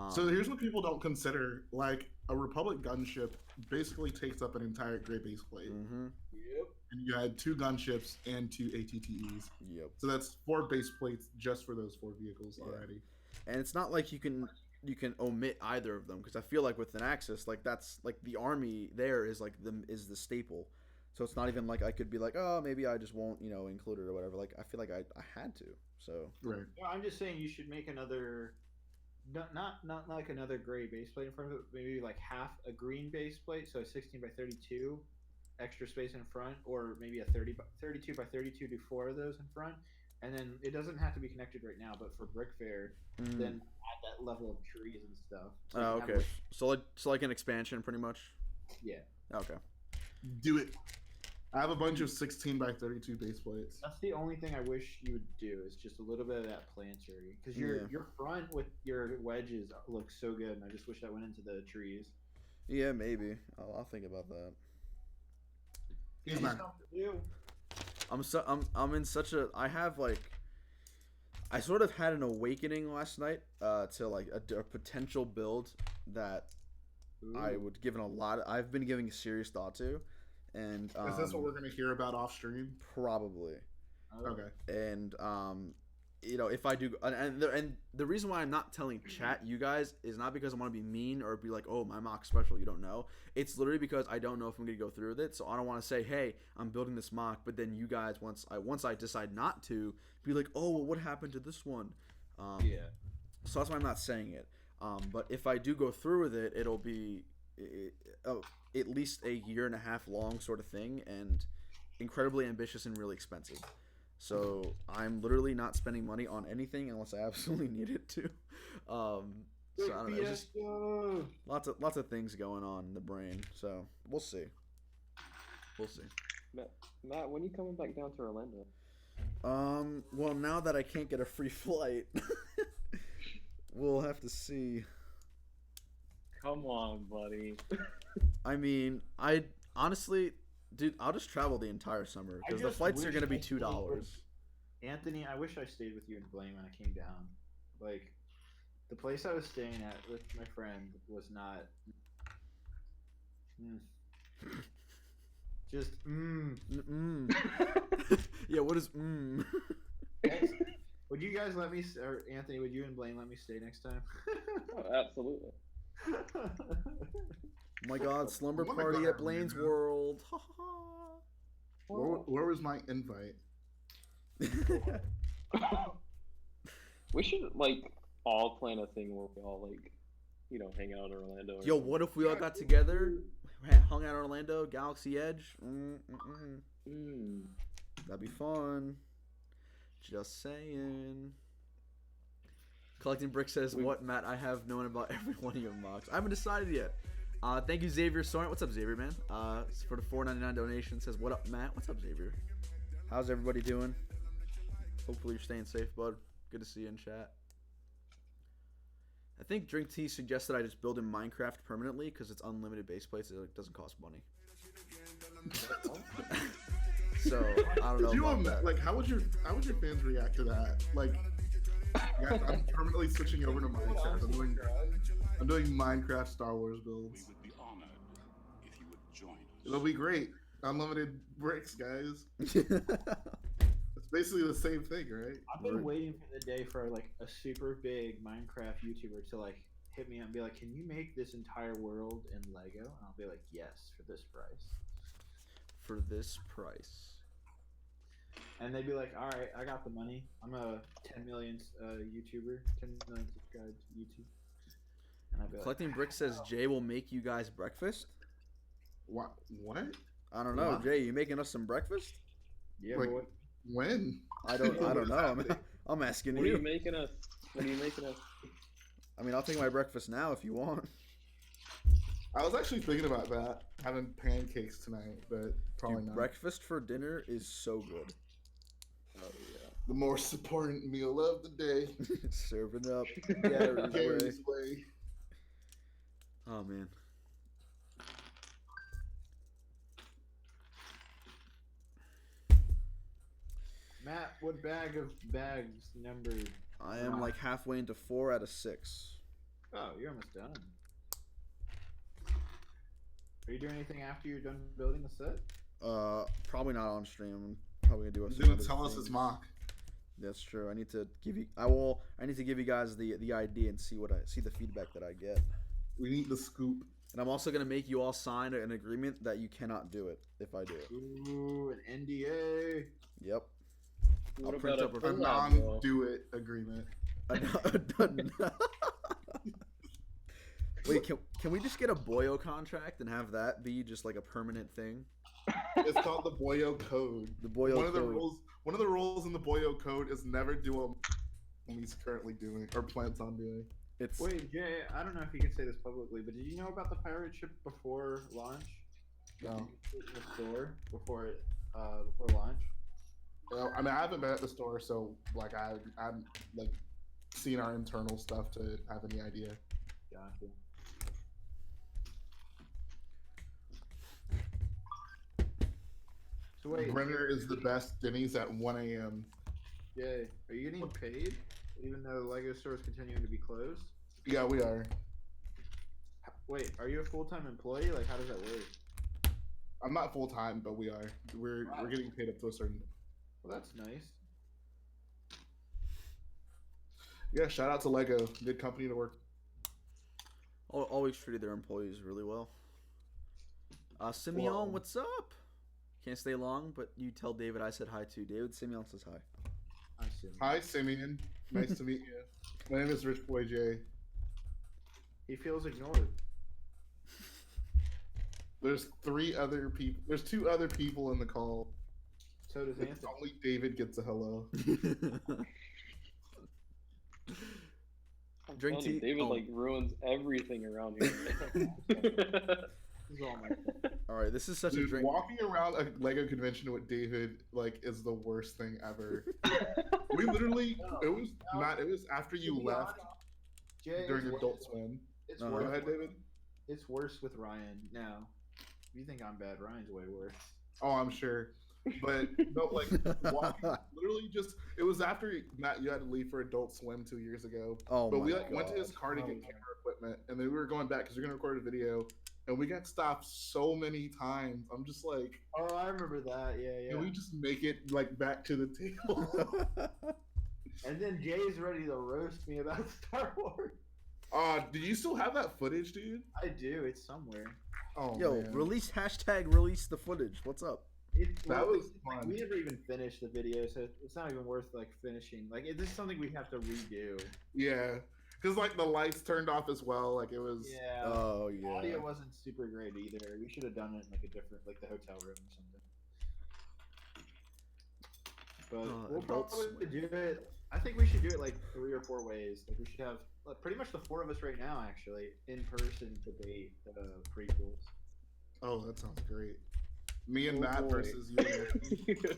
So here's what people don't consider: like a Republic gunship basically takes up an entire gray base plate. Mm-hmm. Yep. And you had 2 gunships and 2 ATTEs. Yep. So that's 4 base plates just for those 4 vehicles already. And it's not like you can omit either of them, because I feel like with AnAxis, like that's like the army there is like is the staple. So it's not even like I could be like, oh, maybe I just won't, include it or whatever. Like I feel like I had to. So Right. No, I'm just saying you should make another, not like another gray base plate in front of it. Maybe like half a green base plate, so a 16x32, extra space in front, or maybe a 32x32, do 4 of those in front. And then it doesn't have to be connected right now, but for BrickFair, then add that level of trees and stuff. So oh, you can okay. have, So like an expansion, pretty much. yeah. Okay. Do it. I have a bunch of 16x32 base plates. That's the only thing I wish you would do, is just a little bit of that plantery, because your front with your wedges looks so good, and I just wish that went into the trees. Yeah, maybe. I'll think about that. He's not. I'm in such a. I sort of had an awakening last night to like a potential build that I would give I've been giving serious thought to, and Is this what we're gonna hear about off stream? Probably. Okay. And if I do, and the reason why I'm not telling chat you guys is not because I want to be mean or be like, oh, my mock special, you don't know. It's literally because I don't know if I'm gonna go through with it, so I don't want to say, hey, I'm building this mock, but then you guys once I decide not to, be like, oh, well, what happened to this one? Yeah. So that's why I'm not saying it. But if I do go through with it, it'll be at least a 1.5 year long sort of thing, and incredibly ambitious and really expensive. So I'm literally not spending money on anything unless I absolutely need it to. So I don't know. It's just lots of things going on in the brain. So we'll see. We'll see. Matt, when are you coming back down to Orlando? Well, now that I can't get a free flight, we'll have to see. Come on, buddy. I mean, I honestly. Dude, I'll just travel the entire summer because the flights are going to be $2. Anthony, I wish I stayed with you in Blaine when I came down. Like, the place I was staying at with my friend was not. Just, Yeah, what is Would you guys let me, or Anthony, would you and Blaine let me stay next time? Oh, absolutely. Oh my God, slumber Oh my party God, at Blaine's man. World. Where was my invite? We should all plan a thing where we all hang out in Orlando. Yo, what if we all got together, hung out in Orlando, Galaxy Edge? That'd be fun. Just saying. Collecting Brick says, what, Matt? I have known about every one of your mocks. I haven't decided yet. Thank you, Xavier Soren. What's up, Xavier, man? For the $4.99 donation. Says, what up, Matt? What's up, Xavier? How's everybody doing? Hopefully you're staying safe, bud. Good to see you in chat. I think Drink Tea suggested I just build in Minecraft permanently because it's unlimited base plates. It doesn't cost money. So I don't know. Did you about that. like how would your fans react to that? Like, guys, I'm permanently switching over to Minecraft. I'm doing Minecraft Star Wars builds. We would be honored if you would join us. It'll be great. Unlimited bricks, guys. It's basically the same thing, right? I've been waiting for the day for like a super big Minecraft YouTuber to like hit me up and be like, "Can you make this entire world in Lego?" And I'll be like, "Yes, for this price." For this price. And they'd be like, "All right, I got the money. I'm a 10 million YouTuber, 10 million subscribed to YouTube." And I'd be Collecting like, Brick says Jay will make you guys breakfast. What? I don't know, What? Jay. You making us some breakfast? "Yeah, Like, boy." when? I don't know. I'm asking What are you. you making us? What are you making us? I mean, I'll take my breakfast now if you want. I was actually thinking about that, having pancakes tonight, but probably Dude, not. breakfast for dinner is so good. Oh yeah. The most important meal of the day. Serving up Gary's way. Gary's way. Oh man. Matt, what bag of bags number? I am like halfway into 4 out of 6. Oh, you're almost done. Are you doing anything after you're done building the set? Probably not on stream. I'm probably gonna do a. He's few gonna other tell us things. his mock. That's true. I need to give you. I need to give you guys the idea and see the feedback that I get. We need the scoop. And I'm also gonna make you all sign an agreement that you cannot do it if I do it. Ooh, an NDA. Yep. What I'll print about up a A collab, though? non-do it agreement. Wait, can we just get a Boyo contract and have that be just like a permanent thing? It's called the Boyo Code. The Boyo One of the code. rules. One of the rules in the Boyo Code is never do a. He's currently doing or plans on doing. It's Wait, Jay, I don't know if you can say this publicly, but did you know about the pirate ship before launch? No. Did you put it in the store before launch? I mean, I haven't been at the store, so like I'm like seen our internal stuff to have any idea. Gotcha. So wait, Brenner is the best Denny's at 1 a.m. Jay, are you getting paid even though the Lego store is continuing to be closed? Yeah, we are. Wait, are you a full-time employee? Like, how does that work? I'm not full time, but we are. We're getting paid up to a certain. Well, that's nice. Yeah, shout out to Lego. Good company to work. always treated their employees really well. Simeon, Whoa. what's up? Can't stay long, but you tell David I said hi too. David, Simeon says hi. I see. Hi, Simeon. Nice to meet you. My name is Rich Boy J. He feels ignored. There's 3 other people. There's 2 other people in the call. So does It's Anthony. only David gets a hello. I'm Drink telling you, tea- David oh. like ruins everything around here. This is all my fault. All right, this is such a Dude, drink. walking around a Lego convention with David like is the worst thing ever. We literally it was not it was after you To be left honest, Jay, during it's Adult worse- Swim. It's Uh-huh. Go worse. ahead, David. It's worse with Ryan now. If you think I'm bad, Ryan's way worse. Oh, I'm sure. But no, like walking, literally just it was after Matt you had to leave for Adult Swim 2 years ago. Oh But my we like went to God. his car to get camera equipment, and then we were going back because we are gonna record a video, and we got stopped so many times. I'm just like, Oh, I remember that. Yeah, can we just make it like back to the table? And then Jay's ready to roast me about Star Wars. Do you still have that footage, dude? I do. It's somewhere. Oh, Yo, man. release #release the footage. What's up? That was fun. We never even finished the video, so it's not even worth like finishing. Like, this is something we have to redo. Yeah, because like the lights turned off as well. Like it was. Yeah. Oh yeah. Audio wasn't super great either. We should have done it in like a different, like the hotel room or something. But we'll Adult probably Swim. do it. I think we should do it like 3 or 4 ways. Like we should have pretty much the 4 of us right now, actually, in person debate the prequels. Oh, that sounds great. Me and Oh, Matt boy. versus you. and Anthony.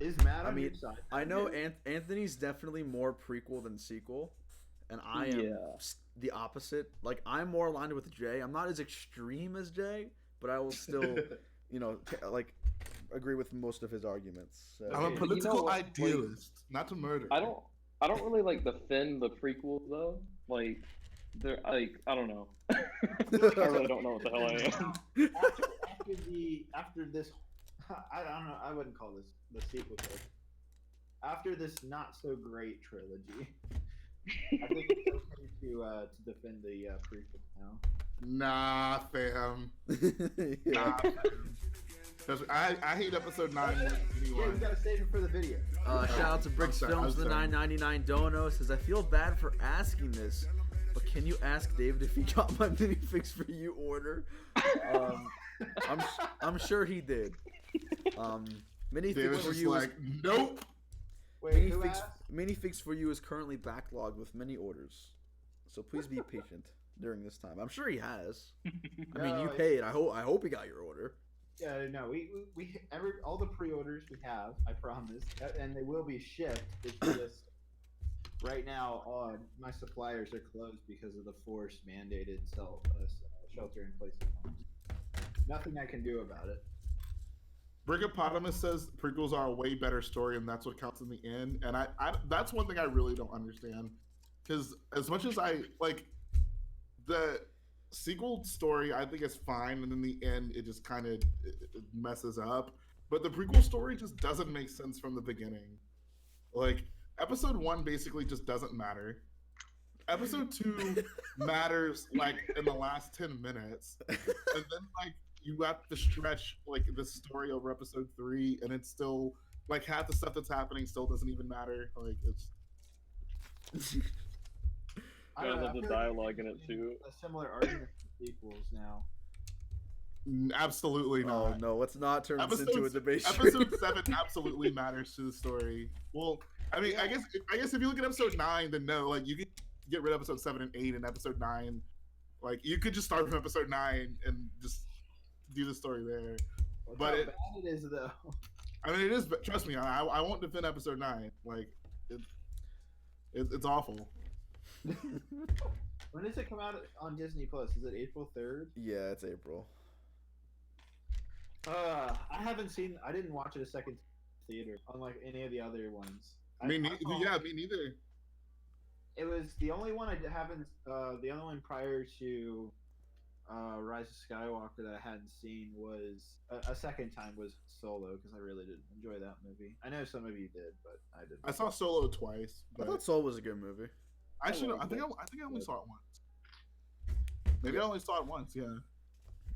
Is Matt on I mean, your side? I know Anthony's definitely more prequel than sequel, and I am Yeah. the opposite. Like, I'm more aligned with Jay. I'm not as extreme as Jay, but I will still, like, agree with most of his arguments. So. I'm a But you know political what, idealist, not to murder. I don't really like defend the prequels though. Like they're like I don't know. I really don't know what the hell I am. After this, I don't know. I wouldn't call this the sequel. After this not so great trilogy, I think it's okay to defend the prequel now. Nah, fam. Yeah. Nah, fam. 'Cause I hate episode 9 more than Yeah, anyone. we gotta save it for the video. Shout out to Bricks sorry, Films, I'm the sorry. $9.99 dono. Says, I feel bad for asking this, but can you ask David if he got my minifix for you order? I'm sure he did. Minifix David's for just you like, nope. Wait, who asked? Minifix for you is currently backlogged with many orders, so please be patient during this time. I'm sure he has. I mean, you No, paid. I hope he got your order. Yeah, no, we all the pre-orders we have, I promise, and they will be shipped. It's just right now, my suppliers are closed because of the forced mandated shelter in place. Nothing I can do about it. Brickopotamus says prequels are a way better story, and that's what counts in the end. And I that's one thing I really don't understand, because as much as I like the sequel story, I think is fine, and in the end, it just kind of messes up. But the prequel story just doesn't make sense from the beginning. Like episode 1 basically just doesn't matter. Episode 2 matters like in the last 10 minutes, and then like you have to stretch like the story over episode 3, and it's still like half the stuff that's happening still doesn't even matter. Like it's I Yeah, I don't know, love the feel like dialogue in we're it using too. A similar argument for sequels now. absolutely Oh not. no, let's not turn this into a Episode, debate. episode 7 absolutely matters to the story. Well, I mean, I guess if you look at episode 9, then no, like you could get rid of episode 7 and 8, and episode 9, like you could just start from episode 9 and just do the story there. Look But how it- bad it is, though. I mean, it is. But trust me, I won't defend episode 9. Like, it's awful. When does it come out on Disney Plus? Is it April 3rd? Yeah, it's April. I didn't watch it a second theater, unlike any of the other ones. Me neither. It was the only one I haven't. The only one prior to Rise of Skywalker that I hadn't seen was a second time was Solo, because I really did enjoy that movie. I know some of you did, but I didn't. I saw Solo twice. I But thought Soul was a good movie. I think liked it. I only saw it once. Maybe I only saw it once. Yeah.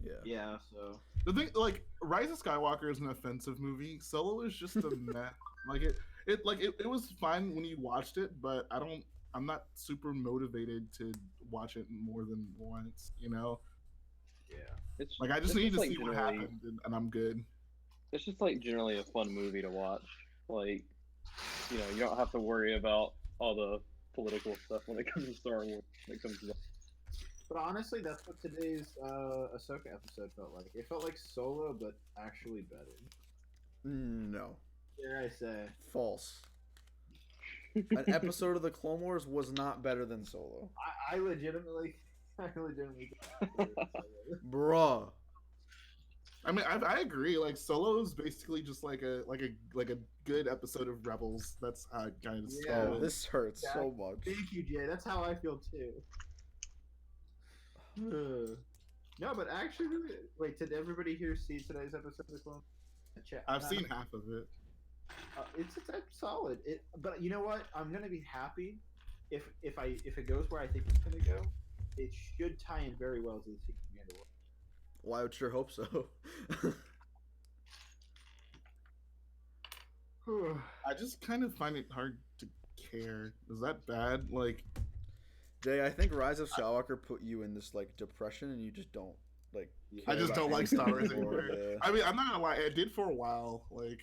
Yeah. Yeah, so The thing, like, Rise of Skywalker is an offensive movie. Solo is just a meh. Like it was fine when you watched it, but I'm not super motivated to watch it more than once. You know, yeah. It's like I just it's need to like, see what generally- happened, and I'm good. It's just like generally a fun movie to watch. Like, you don't have to worry about all the political stuff when it comes to Star Wars. When it comes to that. But honestly, that's what today's Ahsoka episode felt like. It felt like Solo, but actually better. No. Dare I say? False. An episode of the Clone Wars was not better than Solo. I legitimately thought it was better than Solo. Bruh. I mean, I agree. Like Solo is basically just like a good episode of Rebels. That's how it kind of Yeah. Oh, this hurts Yeah. so much. Thank you, Jay. That's how I feel too. No, but actually, wait. Did everybody here see today's episode of the Clone? I've seen half of it. It's solid. But you know what? I'm gonna be happy if it goes where I think it's gonna go. It should tie in very well to the sequel. Well, I would sure hope so. I just kind of find it hard to care. Is that bad? Like, Jay, I think Rise of Skywalker put you in this like depression, and you just don't like. I care just about don't like anything Star Wars anymore, anymore. yeah. I mean, I'm not gonna lie. I did for a while. Like,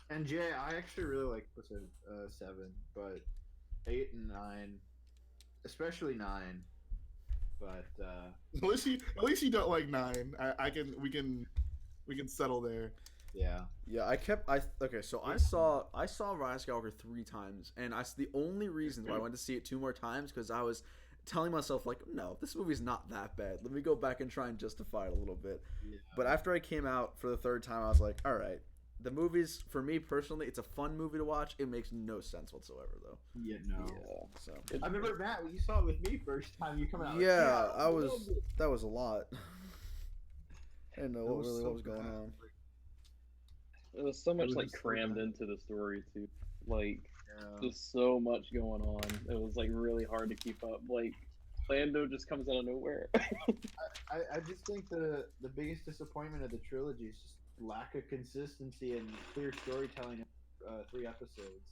And Jay, I actually really like episode 7, but 8 and 9, especially 9. But at least you don't like 9. We can settle there. Yeah. Yeah, okay. So I saw Rise of Skywalker 3 times, and the only reason why I went to see it 2 more times because I was telling myself like, no, this movie's not that bad. Let me go back and try and justify it a little bit. Yeah. But after I came out for the 3rd time, I was like, all right, the movie's for me personally, it's a fun movie to watch. It makes no sense whatsoever though. Yeah, no. Yeah. So I remember Matt when you saw it with me first time you come out. yeah, I love it. that was a lot. I didn't know That what was so was going bad. on. There was so much was like so crammed bad. into the story too. Like Yeah. just so much going on. It was like really hard to keep up. Like Lando just comes out of nowhere. I just think the biggest disappointment of the trilogy is just lack of consistency and clear storytelling in 3 episodes.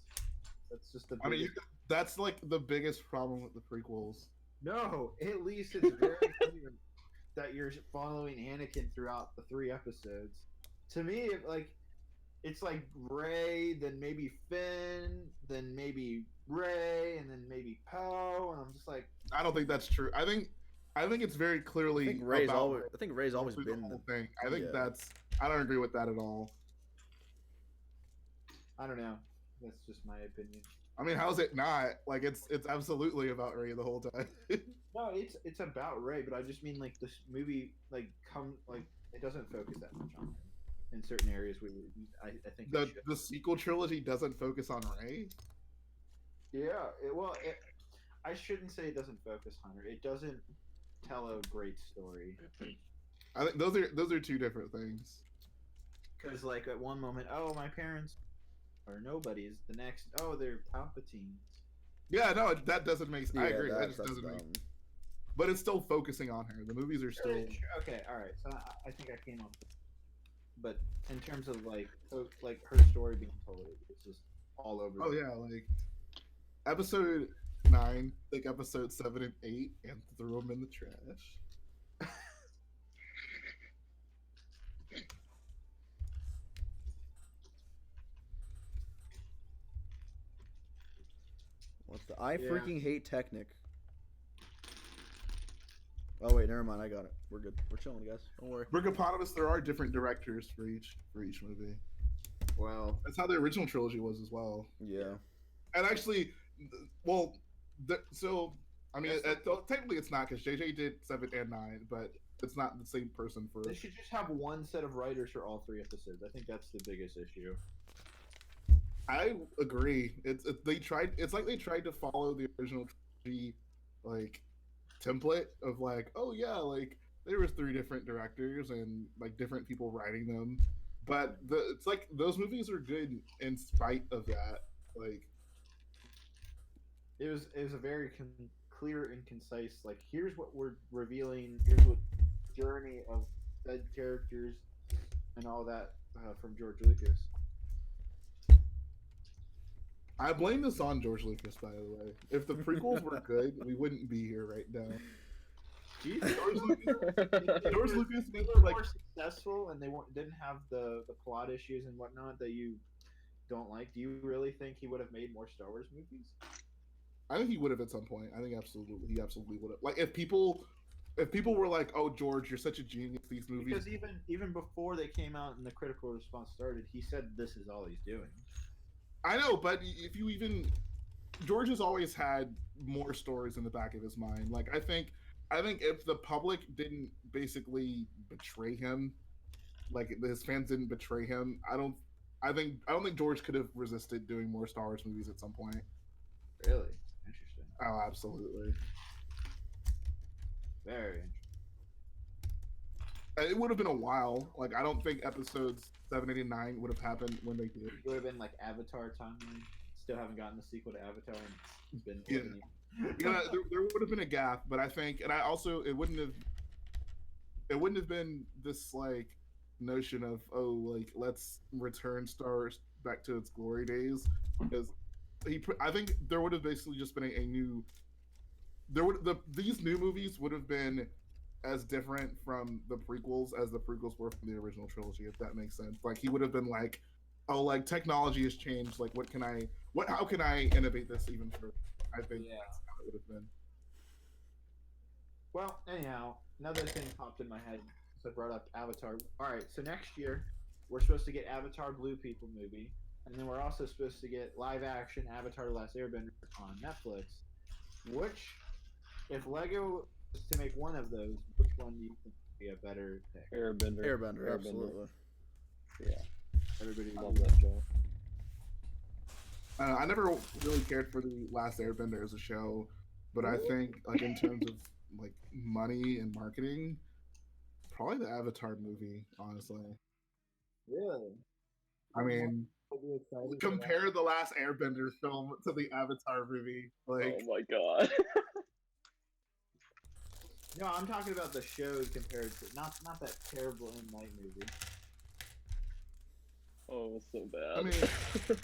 That's just the biggest. I mean, that's like the biggest problem with the prequels. No, at least it's very clear that you're following Anakin throughout the 3 episodes. To me, it's like Rey, then maybe Finn, then maybe Rey, and then maybe Poe, and I'm just like, I don't think that's true. I think it's very clearly I think Rey's about always through the been whole thing. I think yeah. I don't agree with that at all. I don't know. That's just my opinion. I mean, how's it not? Like it's absolutely about Rey the whole time. No, it's about Rey, but I just mean like this movie it doesn't focus that much on him in certain areas. I think it should. the sequel trilogy doesn't focus on Rey. Yeah, I shouldn't say it doesn't focus on her. It doesn't tell a great story. I think those are 2 different things. Because like at one moment, oh, my parents are nobodies. The next, oh, they're Palpatines. Yeah, no, that doesn't make sense. I agree. That just that's doesn't dumb. make. But it's still focusing on her. The movies are still. Okay, all right. So I think I came up. But in terms of like her story being told, it's just all over. Oh yeah, like episode 9, like episode 7 and 8, and threw them in the trash. What the? I Yeah. freaking hate Technic. Oh wait, never mind. I got it. We're good. We're chilling, guys. Don't worry. Brickopotamus, there are different directors for each movie. Well, That's how the original trilogy was as well. Yeah. And actually, well, so I mean, technically it's not because JJ did 7 and 9, but it's not the same person for. they should just have one set of writers for all 3 episodes. I think that's the biggest issue. I agree. It's like they tried to follow the original trilogy, like template of like, oh yeah, like there was 3 different directors and like different people writing them, but it's like those movies are good in spite of that. Like It was a very clear and concise. Like, here's what we're revealing. Here's what journey of dead characters and all that from George Lucas. I blame this on George Lucas, by the way. If the prequels were good, we wouldn't be here right now. Jesus. George Lucas they was were like more successful and they didn't have the plot issues and whatnot that you don't like. Do you really think he would have made more Star Wars movies? I think he would have at some point. I think he absolutely would have. Like if people were like, "Oh, George, you're such a genius," these movies. Because even before they came out and the critical response started, he said this is all he's doing. I know, but if you even George has always had more stories in the back of his mind. Like I think if the public didn't basically betray him, like his fans didn't betray him, I don't think George could have resisted doing more Star Wars movies at some point. Really interesting. Oh, absolutely. Very interesting. It would have been a while. Like I don't think episodes 7, 8, and 9 would have happened when they did. It would have been like Avatar timeline. Still haven't gotten the sequel to Avatar, and it's been. Yeah. There would have been a gap, but I think, and I also it wouldn't have been this like notion of like let's return Star Wars back to its glory days, because I think there would have basically just been a new. These new movies would have been as different from the prequels as the prequels were from the original trilogy, if that makes sense. Like he would have been like, oh, like technology has changed. Like how can I innovate this even further? I think that's how it would have been. Well, anyhow, another thing popped in my head. So I brought up Avatar. All right, so next year we're supposed to get Avatar Blue People movie, and then we're also supposed to get live action Avatar: The Last Airbender on Netflix. Which, if Lego was to make one of those, which one do you think would be a better pick? Airbender, absolutely. Yeah, Everybody love that show. I never really cared for the Last Airbender as a show, but I think like in terms of like money and marketing, probably the Avatar movie. Honestly, Really? I mean, I'd be excited for that. compare the Last Airbender film to the Avatar movie. Like, Oh my god. No, I'm talking about the shows compared to not that terrible M. Night movie. Oh, it's so bad. I mean,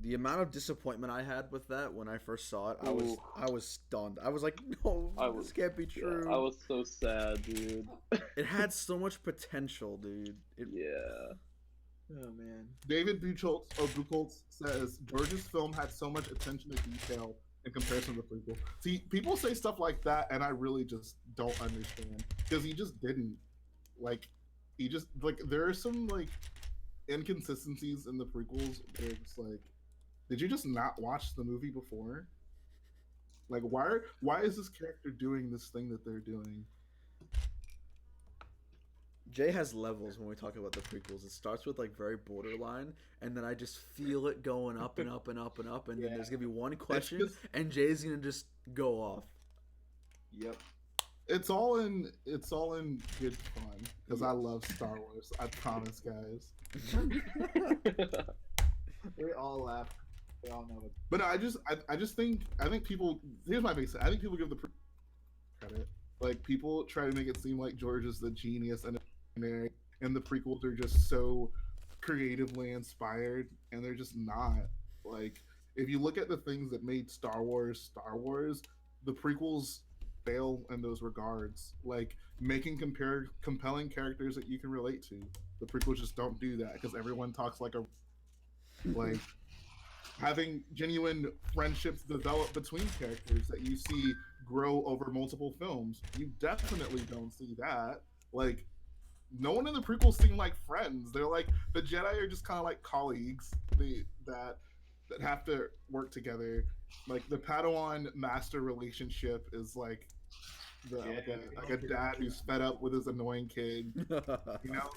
The amount of disappointment I had with that when I first saw it, I Ooh. was stunned. I was like, no, this can't be true. I was so sad, dude. It had so much potential, dude. Yeah. Oh man. David Buchholz says George's film had so much attention to detail in comparison to the prequel. See, people say stuff like that, and I really just don't understand because he just didn't. Like, he just like there are some like inconsistencies in the prequels where it's like, did you just not watch the movie before? Like, why is this character doing this thing that they're doing? Jay has levels when we talk about the prequels. It starts with like very borderline, and then I just feel it going up and up and up and up, and then there's gonna be one question, and Jay's gonna just go off. Yep. It's all in good fun because I love Star Wars. I promise, guys. We all laugh. We all know it. But no, I think people. Here's my basic. I think people give the credit. Like, people try to make it seem like George is the genius and the prequels are just so creatively inspired, and they're just not. Like, if you look at the things that made Star Wars, the prequels fail in those regards. Like, making compelling characters that you can relate to. The prequels just don't do that because everyone talks like a like. Having genuine friendships develop between characters that you see grow over multiple films. You definitely don't see that. Like, no one in the prequels seem like friends. They're like, the Jedi are just kind of like colleagues that have to work together. Like, the Padawan master relationship is like a dad who's fed up with his annoying kid, you know?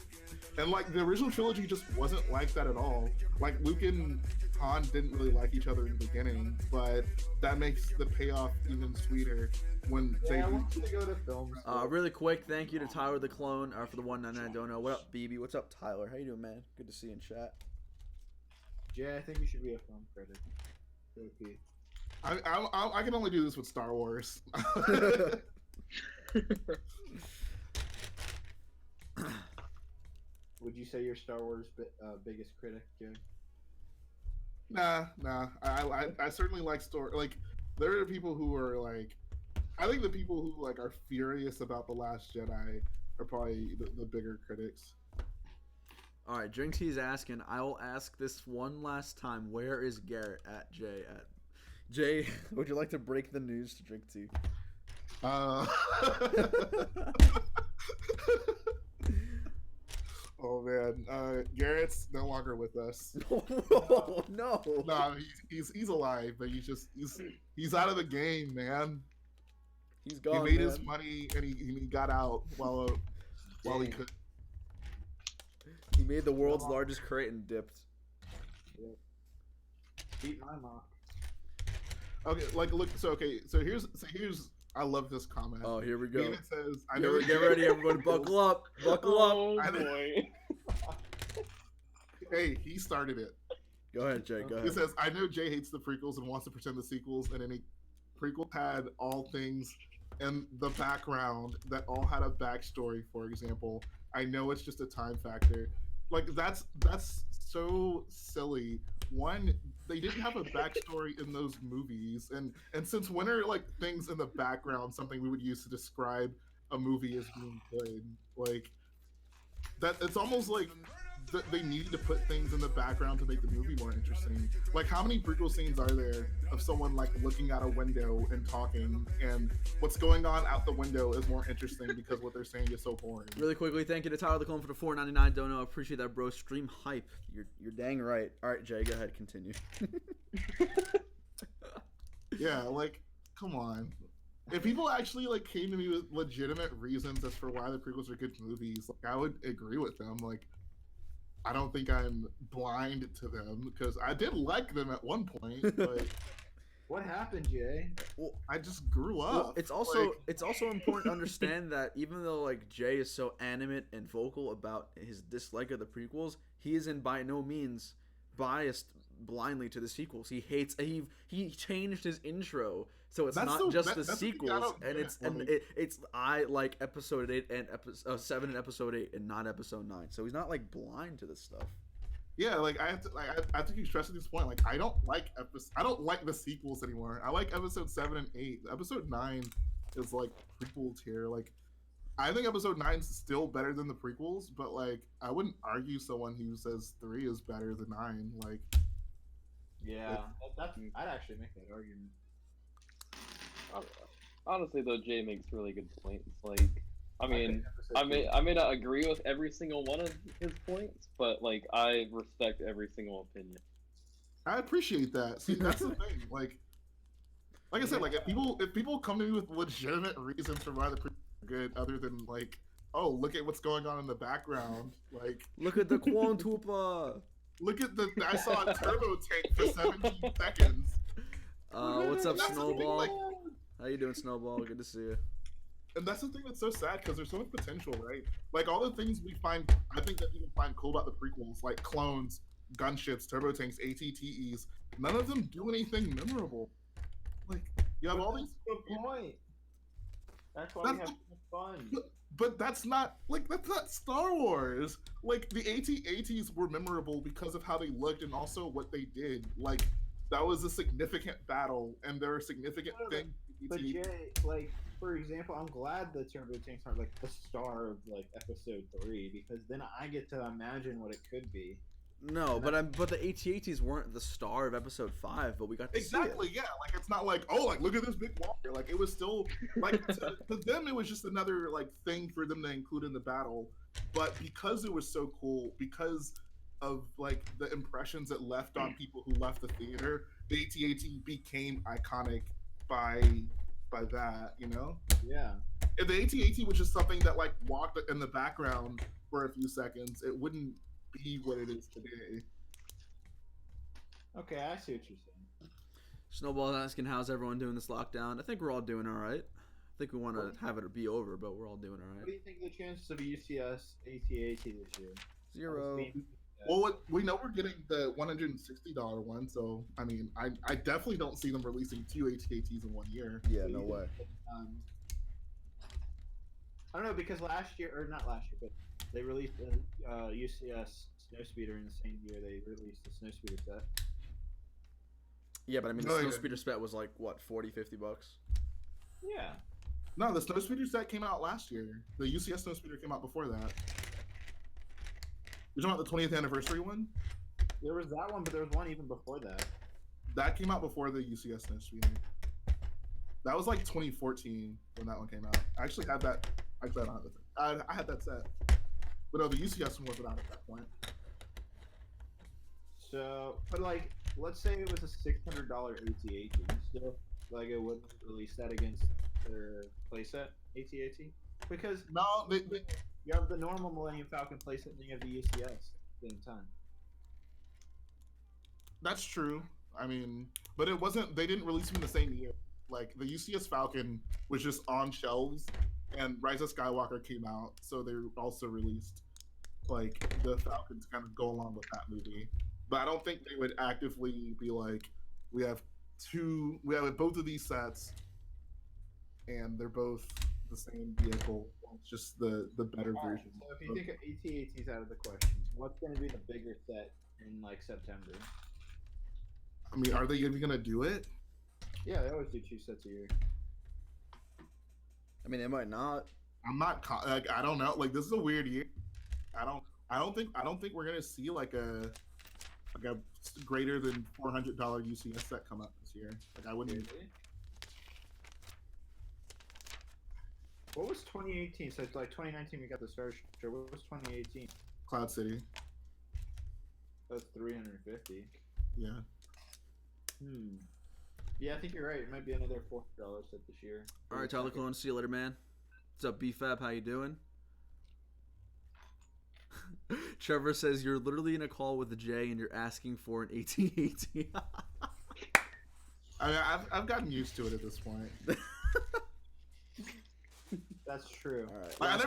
And like the original trilogy just wasn't like that at all. Like, Luke and Han didn't really like each other in the beginning, but that makes the payoff even sweeter when they I want you to go to film school. Really quick, thank you to Tyler the Clone for the 199 dono. What up, BB? What's up, Tyler? How you doing, man? Good to see you in chat. Jay, I think you should be a film critic. Okay. I can only do this with Star Wars. Would you say you're Star Wars' biggest critic, Jay? Nah. I certainly like story. Like, there are people who are like, I think the people who like are furious about The Last Jedi are probably the bigger critics. All right, Drink T's asking. I will ask this one last time. Where is Garrett at? Jay, would you like to break the news to Drink T? Oh man, Garrett's no longer with us. Oh, no. No, he's alive, but he's out of the game, man. He's gone. He made man. his money and he got out while he could. He made the world's largest crate and dipped. Yep. Beat my mom. Okay, like look. So here's. I love this comment. Oh, here we go. David says, "I know." Get ready, everyone. Buckle up. Buckle up. Oh boy. Hey, he started it. Go ahead, Jay. Go He ahead. says, "I know Jay hates the prequels and wants to pretend the sequels and any prequel had all things in the background that all had a backstory. For example, I know it's just a time factor. Like that's so silly. One, they didn't have a backstory in those movies, and since when are like things in the background something we would use to describe a movie as being good? Like that, it's almost like they needed to put things in the background to make the movie more interesting. Like, how many prequel scenes are there of someone like looking out a window and talking, and what's going on out the window is more interesting because what they're saying is so boring. Really quickly, thank you to Tyler the Clone for the $4.99 dono. I appreciate that, bro. Stream hype. You're dang right. All right, Jay, go ahead, continue. Yeah, like, come on. If people actually like came to me with legitimate reasons as for why the prequels are good movies, like I would agree with them. Like, I don't think I'm blind to them because I did like them at one point, but What happened, Jay? Well, I just grew up. well, it's also Like, it's also important to understand that even though like Jay is so animate and vocal about his dislike of the prequels, he is in by no means biased blindly to the sequels. He hates he changed his intro so it's That's not the- just that- the that's the thing I sequels, don't and get, it's and like- it's I like episode 8 and episode 7 and episode 8 and not episode 9. So he's not like blind to this stuff. yeah, like I have to keep stressing this point. Like, I don't like the sequels anymore. I like episode 7 and 8. Episode 9 is like prequel tier. Like, I think episode 9 is still better than the prequels, but like I wouldn't argue someone who says 3 is better than 9. Like, Yeah, I'd actually make that argument. Honestly, though, Jay makes really good points. Like, I mean, I may not agree with every single one of his points, but like I respect every single opinion. I appreciate that. See, that's the thing. Like I said, like if people come to me with legitimate reasons for why the prequels are good, other than like, oh, look at what's going on in the background. Like, Look at the Quantupa. look at I saw a turbo tank for 17 seconds. What's up, That's the thing, Snowball? like- How you doing, Snowball? Good to see you. And that's the thing that's so sad because there's so much potential, right? Like all the things I think that people find cool about the prequels, like clones, gunships, turbo tanks, ATTEs, none of them do anything memorable. Like, you have all these. Good point. That's why we That's have so much fun. But that's not Star Wars. Like the AT-ATs were memorable because of how they looked and also what they did. Like that was a significant battle, and there are significant things. But Jay, like for example, I'm glad the turbo tanks aren't like the star of like episode 3 because then I get to imagine what it could be. No, but the AT-ATs weren't the star of episode 5, but we got to Exactly, see it. yeah. Like it's not like, oh, like look at this big walker. Like it was still like to them it was just another like thing for them to include in the battle. But because it was so cool, because of like the impressions it left on people who left the theater, the AT-AT became iconic by that, you know? Yeah. If the AT-AT was just something that like walked in the background for a few seconds, it wouldn't be what it is today. Okay, I see what you're saying. Snowball's asking, how's everyone doing this lockdown? I think we're all doing all right. I think we want to have it be over, but we're all doing all What do right. you think the chances of UCS AT-AT this year? 0. Well, we know we're getting the $160 one, so I mean, I definitely don't see them releasing 2 AT-ATs in 1 year. Yeah, no way. I don't know because last year, or not last year, but they released the UCS Snowspeeder in the same year they released the Snowspeeder set. Yeah, but I mean, No, the yeah. Snowspeeder set was like, what, 40, 50 bucks? Yeah. No, the Snowspeeder set came out last year. The UCS Snowspeeder came out before that. You're talking about the 20th anniversary one? There was that one, but there was one even before that. That came out before the UCS Snowspeeder. That was like 2014 when that one came out. I actually had that. Actually, I don't have that. I had that set. But no, the UCS one wasn't out at that point. So, but like, let's say it was a $600 AT-AT, still, like, it wouldn't release that against their playset AT-AT? Because No, you have the normal Millennium Falcon playset and then you have the UCS at the same time. that's true. I mean, but it wasn't. They didn't release them in the same year. Like the UCS Falcon was just on shelves, and Rise of Skywalker came out, so they also released like the Falcon to kind of go along with that movie. But I don't think they would actively be like, we have both of these sets, and they're both the same vehicle. It's just the better Alright, version. so if you think of AT-ATs out of the questions, what's going to be the bigger set in like September? I mean, are they even gonna do it? Yeah, they always do 2 sets a year. I mean, they might not. I'm not. Like, I don't know. Like, this is a weird year. I don't. I don't think we're gonna see like a greater than $400 UCS set come up this year. Like I wouldn't. Really? What was 2018? So it's like 2019 we got the Star Show. What was 2018? Cloud City. That's 350. Yeah. Yeah, I think you're right. It might be another $400 set this year. All right, Tyler Clone. See you later, man. What's up, BFAB? How you doing? Trevor says you're literally in a call with Jay and you're asking for an 1818. I mean, I've gotten used to it at this point. That's true. All right.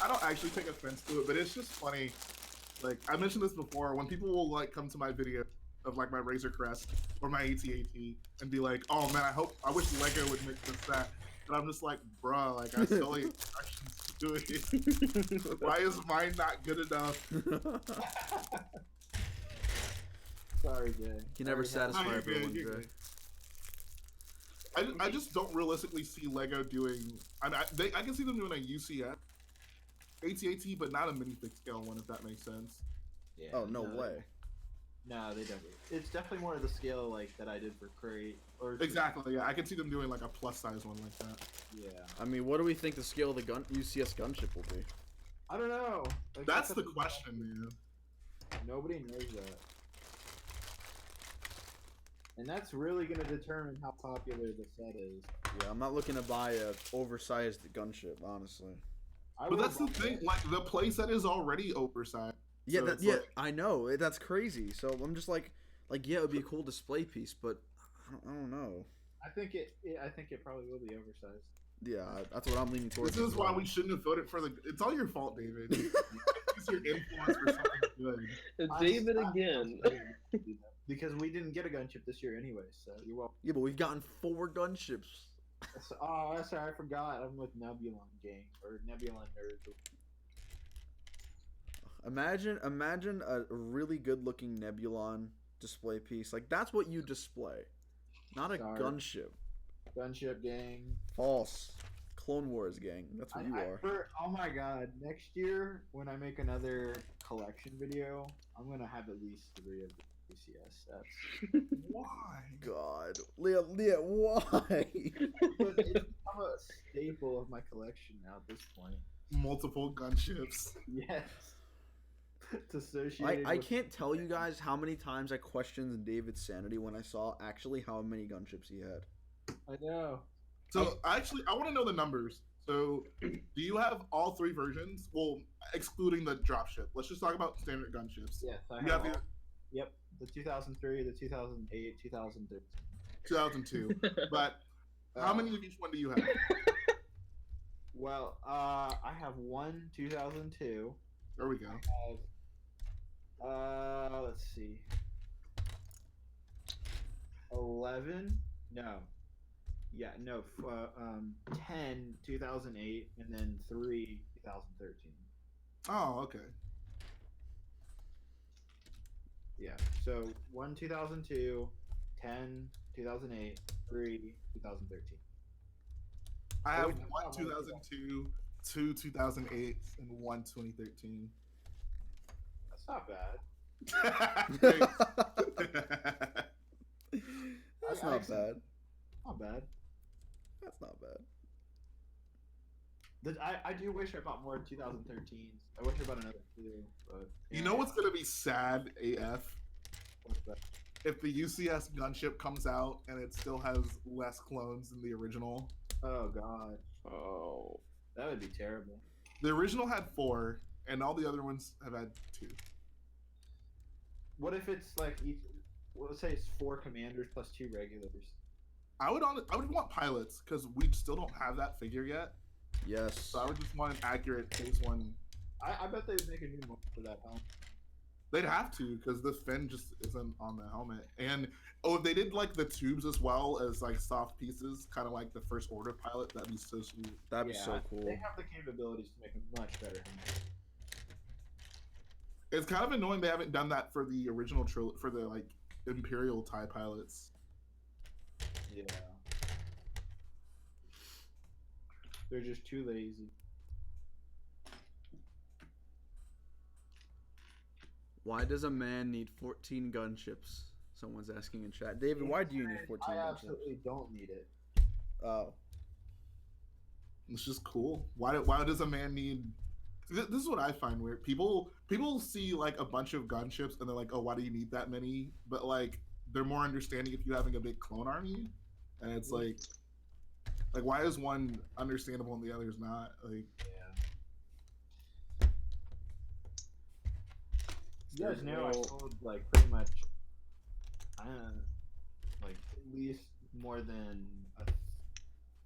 I don't actually take offense to it, but it's just funny. Like I mentioned this before, when people will like come to my video of like my Razor Crest or my AT-AT and be like, "Oh man, I wish Lego would make this that," and I'm just like, "Bruh, like I still need instructions to do it. Why is mine not good enough?" Sorry, Jay. You never satisfy You're good, everyone, you're Jay. good. I just don't realistically see Lego doing. I can see them doing a UCS, AT-AT, but not a minifig scale one, if that makes sense. Yeah, Oh, no way. No, they don't. It's definitely more of the scale like that I did for Crate. Or Exactly. Yeah, I can see them doing like a plus size one like that. Yeah. I mean, what do we think the scale of the UCS gunship will be? I don't know. Like, That's the question, man. Nobody knows that. And that's really going to determine how popular the set is. Yeah, I'm not looking to buy a oversized gunship, honestly. But that's the thing. Like the playset is already oversized. Yeah, So yeah, like, I know. That's crazy. So I'm just like, yeah, it would be a cool display piece, but I don't know. I think it probably will be oversized. Yeah, that's what I'm leaning towards. this is why we shouldn't have voted for the. It's all your fault, David. Use your influence for something good. David again. Because we didn't get a gunship this year anyway, so you're welcome. Yeah, but we've gotten 4 gunships. Oh, sorry, I forgot. I'm with Nebulon gang or Nebulon nerd. Imagine a really good-looking Nebulon display piece. Like that's what you display, not a Sorry. gunship. Gunship gang. False. Clone Wars gang. That's what you are. Oh my god! Next year, when I make another collection video, I'm gonna have at least 3 of the PCS sets. Why? God, Leah, why? Because it's become a staple of my collection now at this point. Multiple gunships. Yes. It's associated. I with... can't tell you guys how many times I questioned David's sanity when I saw actually how many gunships he had. I know. So actually, I want to know the numbers. So, do you have all 3 versions? Well, excluding the dropship. Let's just talk about standard gunships. Yes, I You have. have All... Yep, the 2003, the 2008, 2013. 2002. But how many of each one do you have? Well, I have 1 2002. There we go. Let's see. 11? No. Yeah, no. 10 2008, and then 3 2013. Oh, okay. Yeah. So 1 2002, 10 2008, 3 2013. I have Oh, 1 wow, 2002, 2 2008, and 1 2013. That's not bad. Thanks. That's not bad. Not bad. That's not bad. I do wish I bought more 2013s. I wish I bought another 2, but You know what's gonna be sad AF? What's that? If the UCS gunship comes out and it still has less clones than the original. Oh god, Oh. that would be terrible. The original had 4, and all the other ones have had 2. What if it's like each? Well, let's say it's 4 commanders plus 2 regulars. I would want pilots because we still don't have that figure yet. Yes. So I would just want an accurate phase 1. I bet they would make a new one for that helmet. They'd have to because the fin just isn't on the helmet. And if they did like the tubes as well as like soft pieces, kind of like the First Order pilot, that'd be so sweet. That'd be so cool. They have the capabilities to make a much better helmet. It's kind of annoying they haven't done that for the original for the like Imperial TIE pilots. Yeah. They're just too lazy. Why does a man need 14 gunships? Someone's asking in chat. David, why do you need 14 I gunships? absolutely don't need it. Oh. It's just cool. Why does a man need? This is what I find weird. People see like a bunch of gunships and they're like, oh, why do you need that many? But like they're more understanding if you having a big clone army, and it's like why is one understandable and the other's not? Like, you guys know I sold like pretty much, like at least more than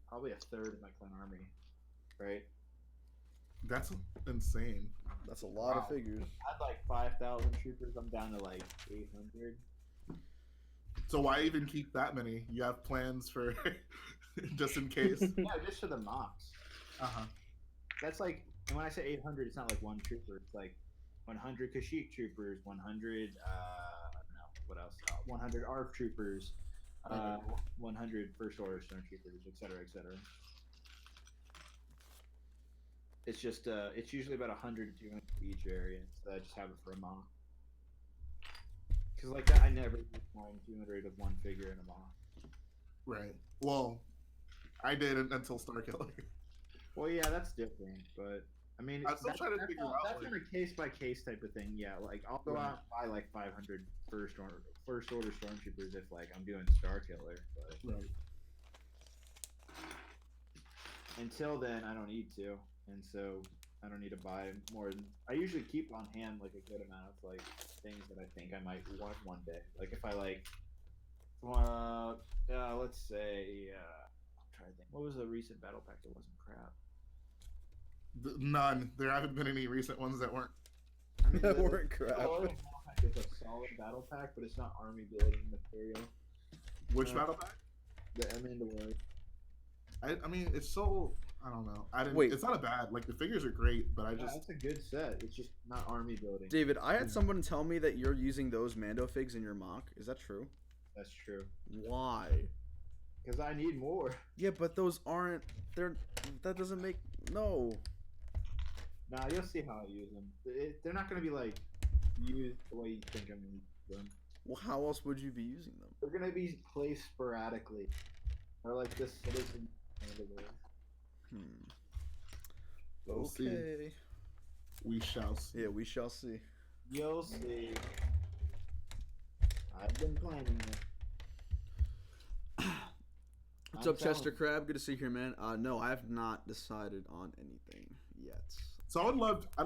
probably a third of my clone army, right? that's insane. That's a lot of figures. I had like 5,000 troopers. I'm down to like 800. So why even keep that many? You have plans for just in case? Yeah, just for the MOCs. That's like, and when I say 800, it's not like one trooper. It's like 100 Kashyyyk troopers, 100, what else? 100 ARF troopers, 100 First Order Stormtroopers, etc., etc. It's just, it's usually about 100 to 200 each area, so I just have it for a MOC. Because like that, I never use more than 200 of one figure in a MOC. Right. Well, I did until Starkiller. Well, yeah, that's different, but I mean, I'm still trying to figure out. That's not a case by case type of thing. Yeah, like I'll go out and buy like 500 First Order Stormtroopers if like I'm doing Starkiller, but Right. until then, I don't need to, and so I don't need to buy more. I usually keep on hand like a good amount of like things that I think I might want one day. Like if I like, let's say, I'm trying to think. What was the recent battle pack that wasn't crap? None. There haven't been any recent ones that weren't. I mean, That weren't crap. It's a solid battle pack, but it's not army building material. Which battle pack? The Mandalorian. I mean, it's so. I don't know. I didn't. Wait. It's not a bad. Like the figures are great, but I just. That's a good set. It's just not army building. David, I had someone tell me that you're using those Mando figs in your mock. Is that true? That's true. Why? Because I need more. Yeah, but those aren't. That doesn't make. No. Nah, you'll see how I use them. They're not going to be like used the way you think I'm going to use them. Well, how else would you be using them? They're going to be placed sporadically. Or like this citizen. We'll see. Okay. We shall see. Yeah, we shall see. You'll see. I've been planning it. What's up, Chester Crab? Good to see you here, man. No, I have not decided on anything yet. So I'd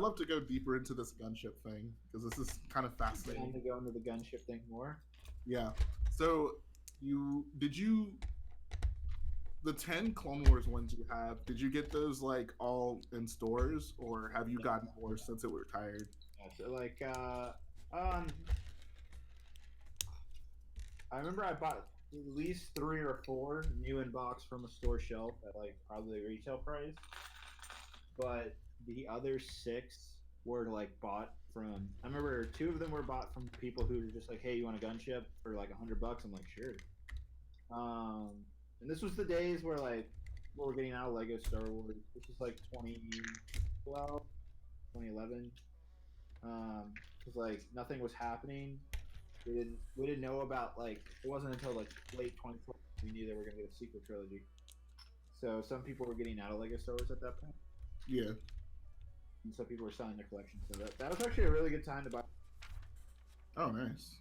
love to go deeper into this gunship thing because this is kind of fascinating. Want to go into the gunship thing more? Yeah. So the 10 Clone Wars ones you have, did you get those like all in stores or have you gotten more since it retired? Yeah, so like I remember I bought at least 3 or 4 new in box from a store shelf at like probably retail price, but the other 6 were like bought from. I remember 2 of them were bought from people who were just like, "Hey, you want a gunship for like $100?" I'm like, "Sure." And this was the days where like we were getting out of Lego Star Wars. This was like 2012, 2011. Because like nothing was happening. We didn't know about like it wasn't until like late 2012 we knew they were gonna get a sequel trilogy. So some people were getting out of Lego Star Wars at that point. Yeah. And so people were selling their collection. So that was actually a really good time to buy. Oh, nice.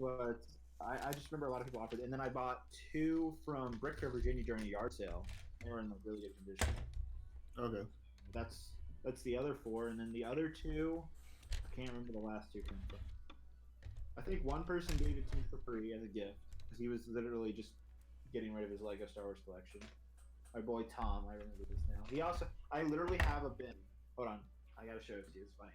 But I just remember a lot of people offered it. And then I bought 2 from BrickFair, Virginia during a yard sale. They were in like really good condition. Okay. That's the other 4. And then the other 2, I can't remember the last 2 came from. I think one person gave it to me for free as a gift. Because he was literally just getting rid of his Lego Star Wars collection. My boy Tom, I remember this now. I literally have a bin. Hold on. I gotta show it to you. It's funny.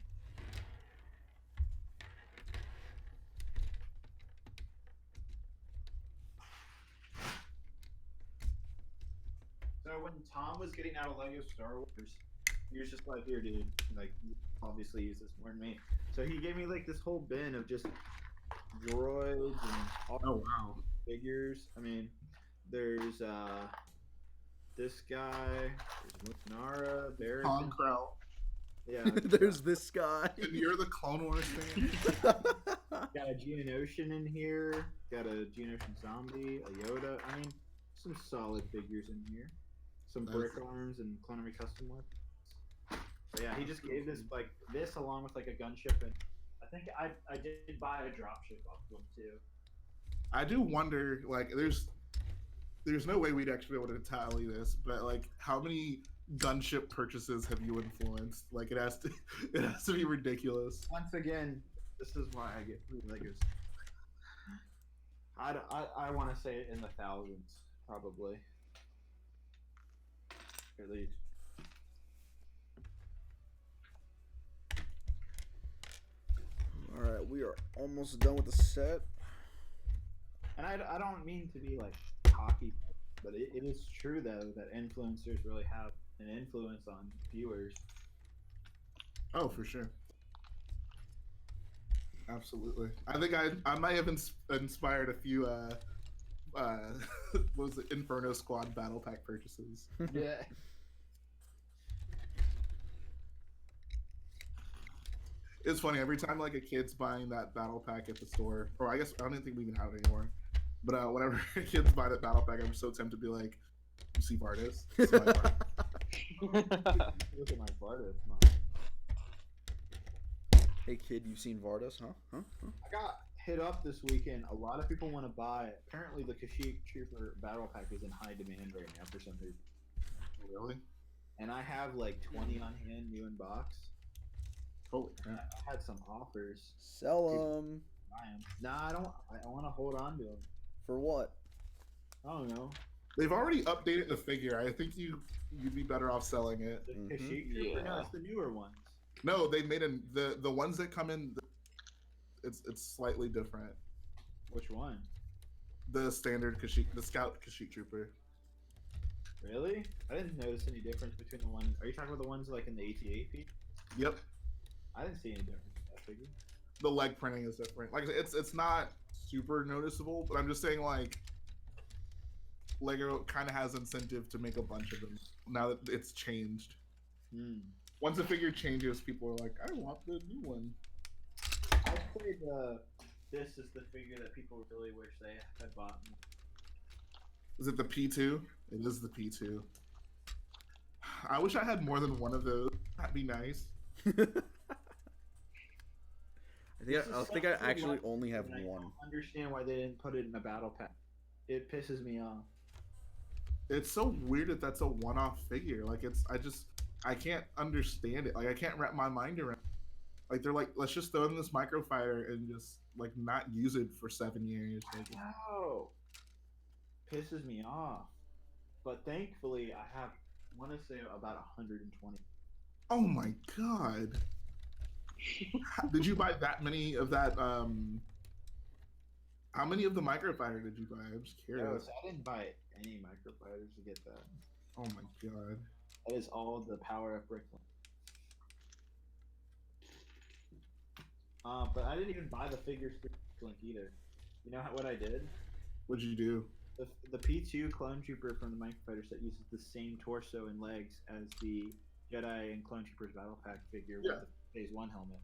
So when Tom was getting out of Lego Star Wars, he was just like, "Here, dude, like, you obviously use this more than me." So he gave me like this whole bin of just droids and all figures. I mean, there's this guy, there's Nara, Barrett. Krell. Yeah. There's this guy. And you're the Clone Wars fan. Got a Geonosian in here. Got a Geonosian zombie, a Yoda. I mean, some solid figures in here. Some Nice. brick arms and Clonery custom weapons. So yeah, he just gave this this along with like a gunship, and I think I did buy a dropship off of him too. I do wonder, like, there's no way we'd actually be able to tally this, but like, how many gunship purchases have you influenced? Like, it has to be ridiculous. Once again, this is why I get free Legos. I want to say it in the thousands, probably. At least. All right, we are almost done with the set. And I don't mean to be like cocky, but it is true though that influencers really have an influence on viewers. Oh, for sure. Absolutely. I think I might have inspired a few what was it, Inferno Squad battle pack purchases. Yeah. It's funny, every time like a kid's buying that battle pack at the store, or I guess I don't even think we even have it anymore. But whenever kids buy that battle pack, I'm so tempted to be like, "You see Vardis? See my Vardis?" Look at my Vardis, man. Hey kid, you've seen Vardas, huh? Huh? I got hit up this weekend. A lot of people want to buy it. Apparently, the Kashyyyk Trooper battle pack is in high demand right now for some reason. Really? And I have like 20 on hand, new in box. Holy And crap. I had some offers. Sell them. Buy 'em. Nah, I don't. I want to hold on to them. For what? I don't know. They've already updated the figure. I think you'd be better off selling it. The Mhm. Kashyyyk Trooper? Yeah. No, it's the newer ones. No, they made the ones that come in. It's slightly different. Which one? The standard Kashyyyk, the Scout Kashyyyk Trooper. Really? I didn't notice any difference between the ones. Are you talking about the ones like in the ATA feed? Yep. I didn't see any difference in that figure. The leg printing is different. Like I said, it's not super noticeable, but I'm just saying like Lego kind of has incentive to make a bunch of them now that it's changed. Hmm. Once a figure changes, people are like, I want the new one. I'd say this is the figure that people really wish they had bought. Is it the P2? It is the P2. I wish I had more than one of those. That'd be nice. I think I actually only have And I one. don't understand why they didn't put it in a battle pack. It pisses me off. It's so weird that that's a one-off figure. Like I can't understand it. Like I can't wrap my mind around. Like they're like, let's just throw in this microfighter and just like not use it for 7 years. Like, No, pisses me off. But thankfully, I have want to say about 120. oh my god! Did you buy that many of that? How many of the microfighter did you buy? I'm just No, curious. so I didn't buy any microfighters to get that. Oh my god! That is all the power of Brickland. But I didn't even buy the figures for Link either. You know what I did? What'd you do? The P2 Clone Trooper from the Microfighter set uses the same torso and legs as the Jedi and Clone Troopers Battle Pack figure Yeah. with the Phase 1 helmet.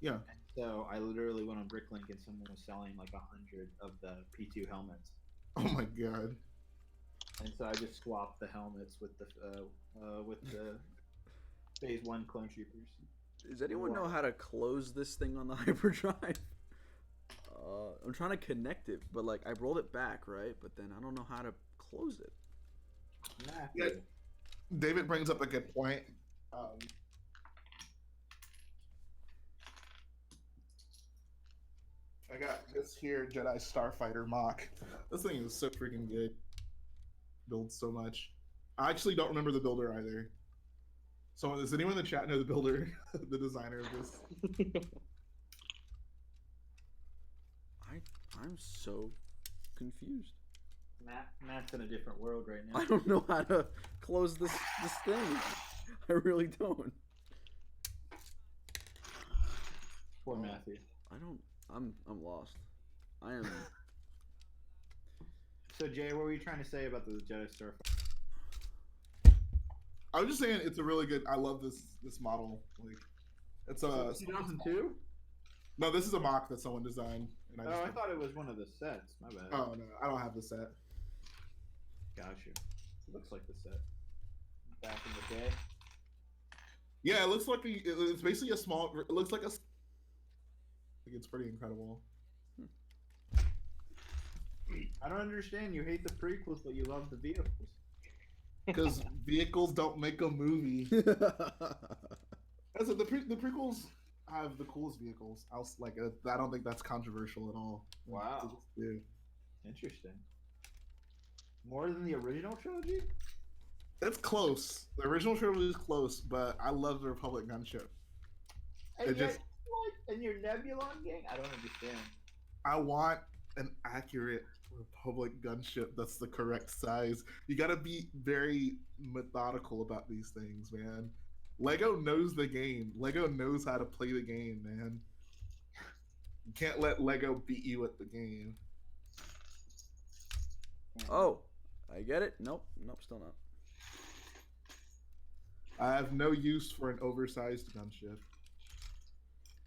Yeah. And so I literally went on BrickLink and someone was selling like 100 of the P2 helmets. Oh my god! And so I just swapped the helmets with the Phase 1 Clone Troopers. Does anyone know how to close this thing on the hyperdrive? I'm trying to connect it, but like I rolled it back, right? But then I don't know how to close it. Nah, Yeah. David brings up a good point. I got this here Jedi Starfighter mock. This thing is so freaking good. Builds so much. I actually don't remember the builder either. So does anyone in the chat know the builder, the designer of this? I'm so confused. Matt's in a different world right now. I don't know how to close this thing. I really don't. Poor Matthew. I'm lost. I am. So Jay, what were you trying to say about the Jedi Starfighter? I was just saying it's a really good. I love this model. Like, it's a 2002? no. This is a mock that someone designed. And I thought it was one of the sets. My bad. Oh no, I don't have the set. Gotcha. It looks like the set. Back in the day. Yeah, it looks like it's basically a small. It looks like a. It's pretty incredible. I don't understand. You hate the prequels, but you love the vehicles. Because vehicles don't make a movie. That's it, the prequels have the coolest vehicles. I don't think that's controversial at all. Wow. Yeah. Interesting. More than the original trilogy? It's close. The original trilogy is close, but I love the Republic gunship. And yet, what? And your Nebulon gang? I don't understand. I want an accurate Republic gunship that's the correct size. You gotta be very methodical about these things, man. Lego knows the game. Lego knows how to play the game, man. You can't let Lego beat you at the game. Oh, I get it. Nope, still not. I have no use for an oversized gunship.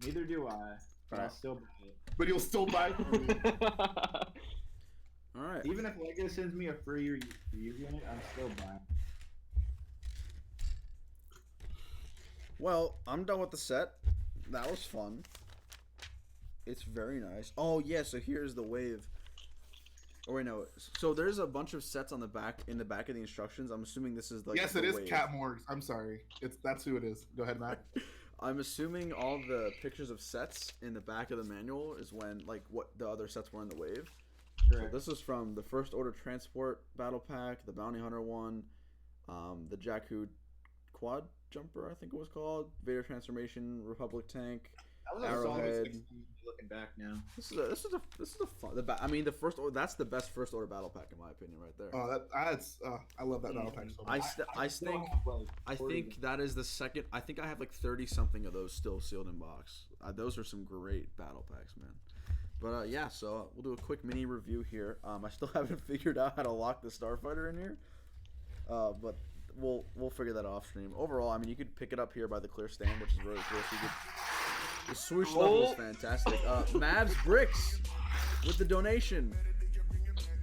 Neither do I, but I'll Alright. still buy it. But you'll still buy it from me. All right. Even if Lego sends me a free unit, I'm still buying. Well, I'm done with the set. That was fun. It's very nice. Oh yeah, so here's the wave. Oh wait, no. So there's a bunch of sets on the back in the back of the instructions. I'm assuming this is like Yes, the it is wave. Cat Morgs. I'm sorry. That's who it is. Go ahead, Matt. I'm assuming all the pictures of sets in the back of the manual is when like what the other sets were in the wave. So Correct. this is from the First Order Transport Battle Pack, the Bounty Hunter one, the Jakku Quad Jumper, I think it was called, Vader Transformation, Republic Tank. That was a Arrowhead. solid looking back now. This is a fun. I mean, the First Order. That's the best First Order Battle Pack in my opinion, right there. I love that battle pack so much. I think that is the second. I think I have like 30 something of those still sealed in box. Those are some great battle packs, man. But yeah, so we'll do a quick mini review here. I still haven't figured out how to lock the Starfighter in here, but we'll figure that off stream. Overall, I mean, you could pick it up here by the clear stand, which is really cool. So you could, the swoosh level is fantastic. Mavs Bricks with the donation.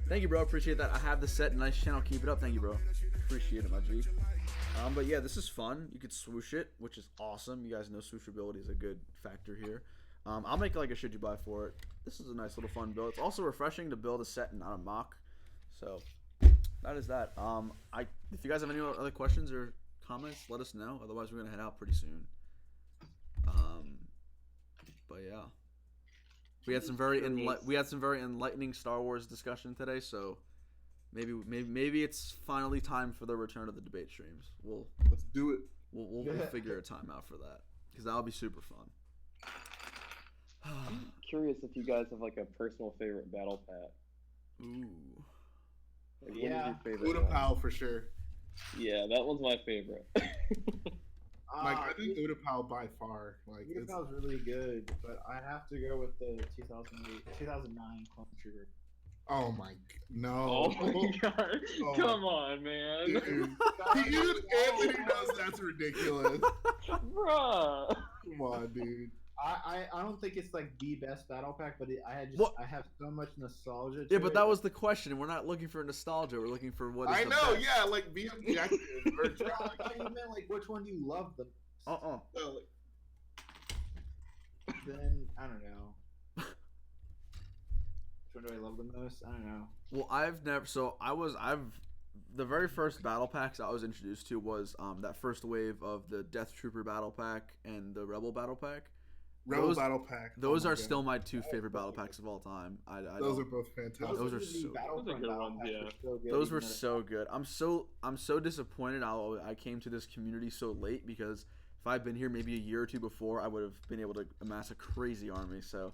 Thank you, bro. Appreciate that. I have the set. Nice channel. Keep it up. Thank you, bro. Appreciate it, my G. But yeah, this is fun. You could swoosh it, which is awesome. You guys know swooshability is a good factor here. I'll make like a should you buy for it. This is a nice little fun build. It's also refreshing to build a set and not a mock. So that is that. If you guys have any other questions or comments, let us know. Otherwise, we're gonna head out pretty soon. But yeah, we had some very enlightening Star Wars discussion today. So maybe it's finally time for the return of the debate streams. Let's do it. We'll figure a time out for that because that'll be super fun. I'm curious if you guys have like a personal favorite battle pack. Ooh. Like, Yeah. what is your favorite Uda one? Pal for sure. Yeah, that one's my favorite. Like I think Uda Pal by far. Like Uda Pal's really good, but I have to go with the 2009 Clone Trooper. oh my no. Oh my god! Oh. Come on, man, Dude, Anthony knows that's ridiculous. bruh. Come on, dude. I don't think it's like the best battle pack, but What? I have so much nostalgia. Yeah, to but it. that was the question. We're not looking for nostalgia. We're looking for what is I the know, best. yeah, like be objective. or try, I thought you meant like which one do you love the most? like, Then I don't know. Which one do I love the most? I don't know. Well, the very first battle packs I was introduced to was that first wave of the Death Trooper battle pack and the Rebel battle pack. Rebel Those- Battle Pack. Those oh my are God. still my two favorite battle packs of all time. Those are both fantastic. Those are the so good. Battlefront Those are good battle ones, packs yeah. are so good, Those even were though- so good. I'm so disappointed I came to this community so late because if I'd been here maybe a year or two before, I would have been able to amass a crazy army. So,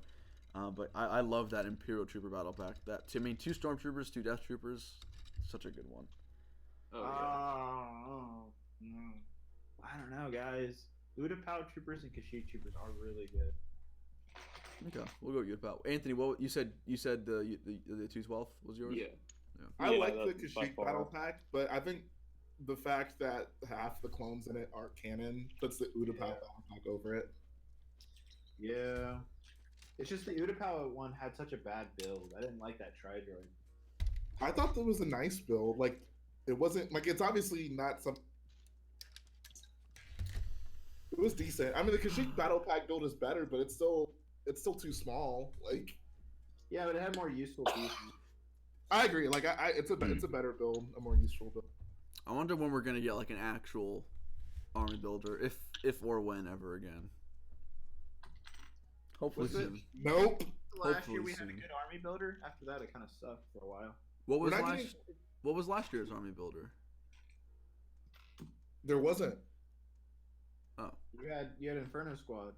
but I love that Imperial Trooper battle pack. I mean, 2 Stormtroopers, 2 Death Troopers, such a good one. Oh yeah. Oh, no. I don't know, guys. Uda Pal Troopers and Kashyyyk Troopers are really good. Okay, we'll go with you about Anthony. What you said? You said the 212 was yours. Yeah. I Yeah, like the that's by Kashyyyk far. Battle Pack, but I think the fact that half the clones in it aren't canon puts the Utapau battle pack over it. Yeah. It's just the Utapau one had such a bad build. I didn't like that Tri-Droid. I thought that was a nice build. Like, it wasn't like it's obviously not some. It was decent. I mean, the Kashyyyk battle pack build is better, but it's still too small. Like, yeah, but it had more useful pieces. I agree. Like, it's a better build, a more useful build. I wonder when we're gonna get like an actual army builder, if or when ever again. Hopefully soon. Nope. Last year we Hopefully had a soon. good army builder. After that, it kind of sucked for a while. What was We're not last? What was last year's army builder? There wasn't. Oh, You had Inferno Squad.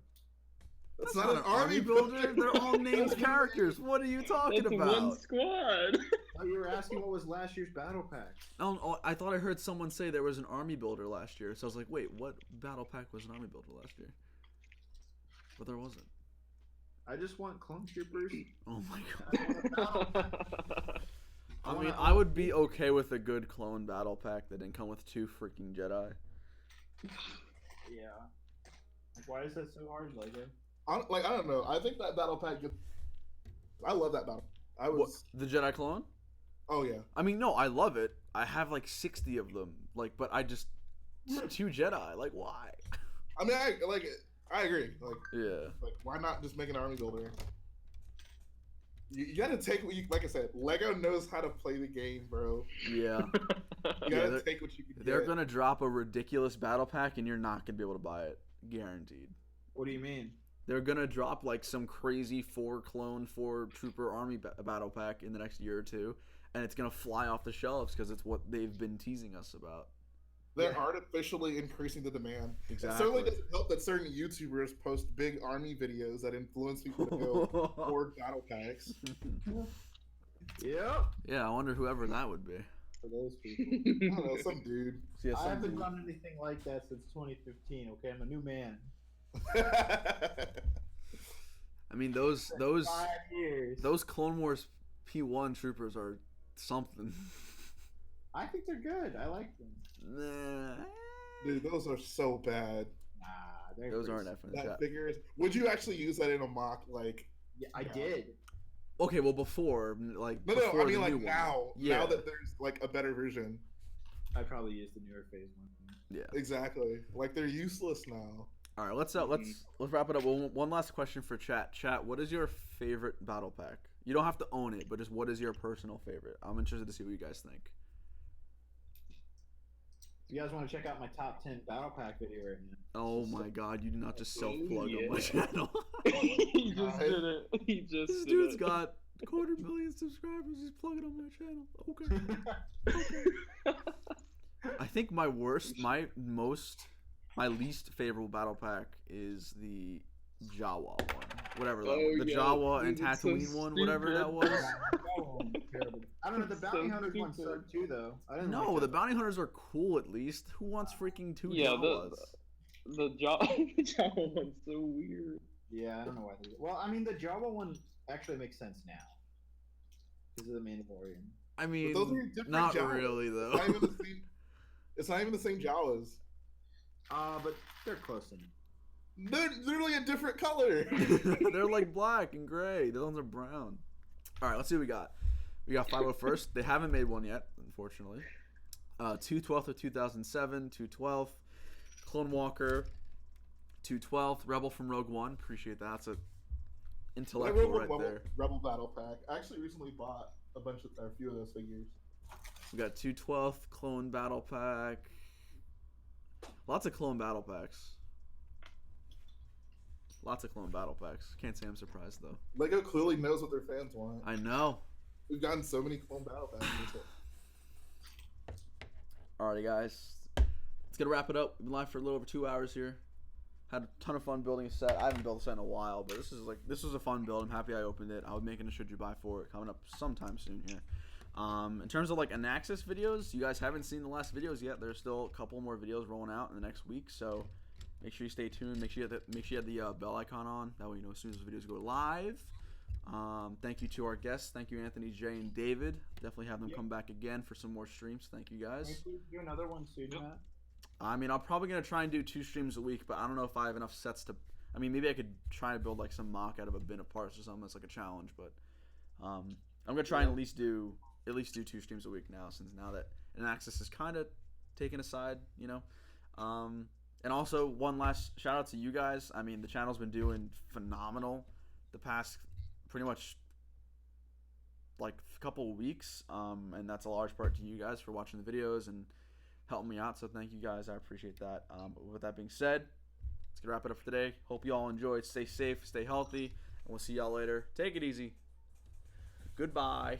That's not an army builder. They're all named characters. What are you talking That's about? one squad. Oh, you were asking what was last year's battle pack. Oh, I thought I heard someone say there was an army builder last year. So I was like, wait, what battle pack was an army builder last year? But there wasn't. I just want clone troopers. Oh my god. I mean, I would be okay with a good clone battle pack that didn't come with 2 freaking Jedi. Yeah. Like, why is that so hard, Lego? I don't know. I think that battle pack. I love that battle. What, the Jedi clone? Oh yeah. I mean, no, I love it. I have like 60 of them. Like, but I just 2 Jedi. Like, why? I mean, I agree. Like, Yeah. like, why not just make an army builder? You gotta take what you, like I said, Lego knows how to play the game, bro. Yeah. You gotta take what you can They're get. gonna drop a ridiculous battle pack, and you're not gonna be able to buy it, guaranteed. What do you mean? They're gonna drop like some crazy 4 clone, 4 trooper army battle pack in the next year or 2, and it's gonna fly off the shelves because it's what they've been teasing us about. They're artificially increasing the demand. Exactly. It certainly doesn't help that certain YouTubers post big army videos that influence people to build more battle packs. Yep. Yeah, I wonder whoever that would be. For those people. I don't know, some dude. Yeah, I some haven't dude. done anything like that since 2015. Okay, I'm a new man. I mean, those 5 years. those Clone Wars P1 troopers are something. I think they're good. I like them. Nah. Dude, those are so bad. Nah, they're Those pretty aren't effing That chat. figure is. Would you actually use that in a mock? Like, Yeah, I did. Okay, well before, like no, before I mean the like new one. now. Yeah. Now that there's like a better version. I probably used the newer phase one. Yeah. Exactly. Like they're useless now. All right, let's wrap it up. One last question for chat. Chat, what is your favorite battle pack? You don't have to own it, but just what is your personal favorite? I'm interested to see what you guys think. If you guys want to check out my top 10 battle pack video right now. Oh my god, you do not just self-plug on my yeah. channel. He just did it. He just This did dude's it. got 250,000 subscribers. He's plugging on my channel. Okay. I think my least favorable battle pack is the Jawa one. Whatever that Oh, one. The yeah. Jawa and Dude, it's so Tatooine one, whatever that stupid. was. I don't know, the It's bounty so hunters one stupid. sucked too, though. I didn't No, like the that. bounty hunters are cool at least. Who wants freaking 2 Yeah, Jawas? The Jawa one's so weird. Yeah, I don't know why. Well, I mean, the Jawa one actually makes sense now. Because of the Mandalorian. I mean, those are different not Jawas. really It's though. not even the same. It's not even the same Jawas. But they're close enough. They're literally a different color. They're like black and gray. The ones are brown. All right, let's see what we got. We got 501st. They haven't made one yet, unfortunately. 212th of 2007, 212th. Clone Walker, 212th. Rebel from Rogue One. Appreciate that. That's a intellectual right there. Rebel battle pack. I actually recently bought a few of those figures. We got 212th Clone Battle Pack. Lots of Clone Battle Packs. Lots of Clone Battle Packs. Can't say I'm surprised though. Lego clearly knows what their fans want. I know. We've gotten so many clone battle packs. Alrighty, guys. Let's get to wrap it up. We've been live for a little over 2 hours here. Had a ton of fun building a set. I haven't built a set in a while, but this was a fun build. I'm happy I opened it. I'll be making a should you buy for it coming up sometime soon here. In terms of like AnAxis videos, you guys haven't seen the last videos yet. There's still a couple more videos rolling out in the next week, so make sure you stay tuned. Make sure you have the bell icon on. That way you know as soon as the videos go live. Thank you to our guests. Thank you, Anthony, Jay, and David. Definitely have them come back again for some more streams. Thank you, guys. Can we do another one soon, Matt? I mean, I'm probably going to try and do 2 streams a week, but I don't know if I have enough sets to... I mean, maybe I could try and build, like, some mock out of a bin of parts or something. That's, like, a challenge, but... I'm going to try and at least do 2 streams a week now, since now that AnAxis is kind of taken aside, you know? And also, one last shout-out to you guys. I mean, the channel's been doing phenomenal the past pretty much, like, a couple of weeks, and that's a large part to you guys for watching the videos and helping me out, so thank you guys. I appreciate that. With that being said, let's wrap it up for today. Hope you all enjoyed. Stay safe, stay healthy, and we'll see y'all later. Take it easy. Goodbye.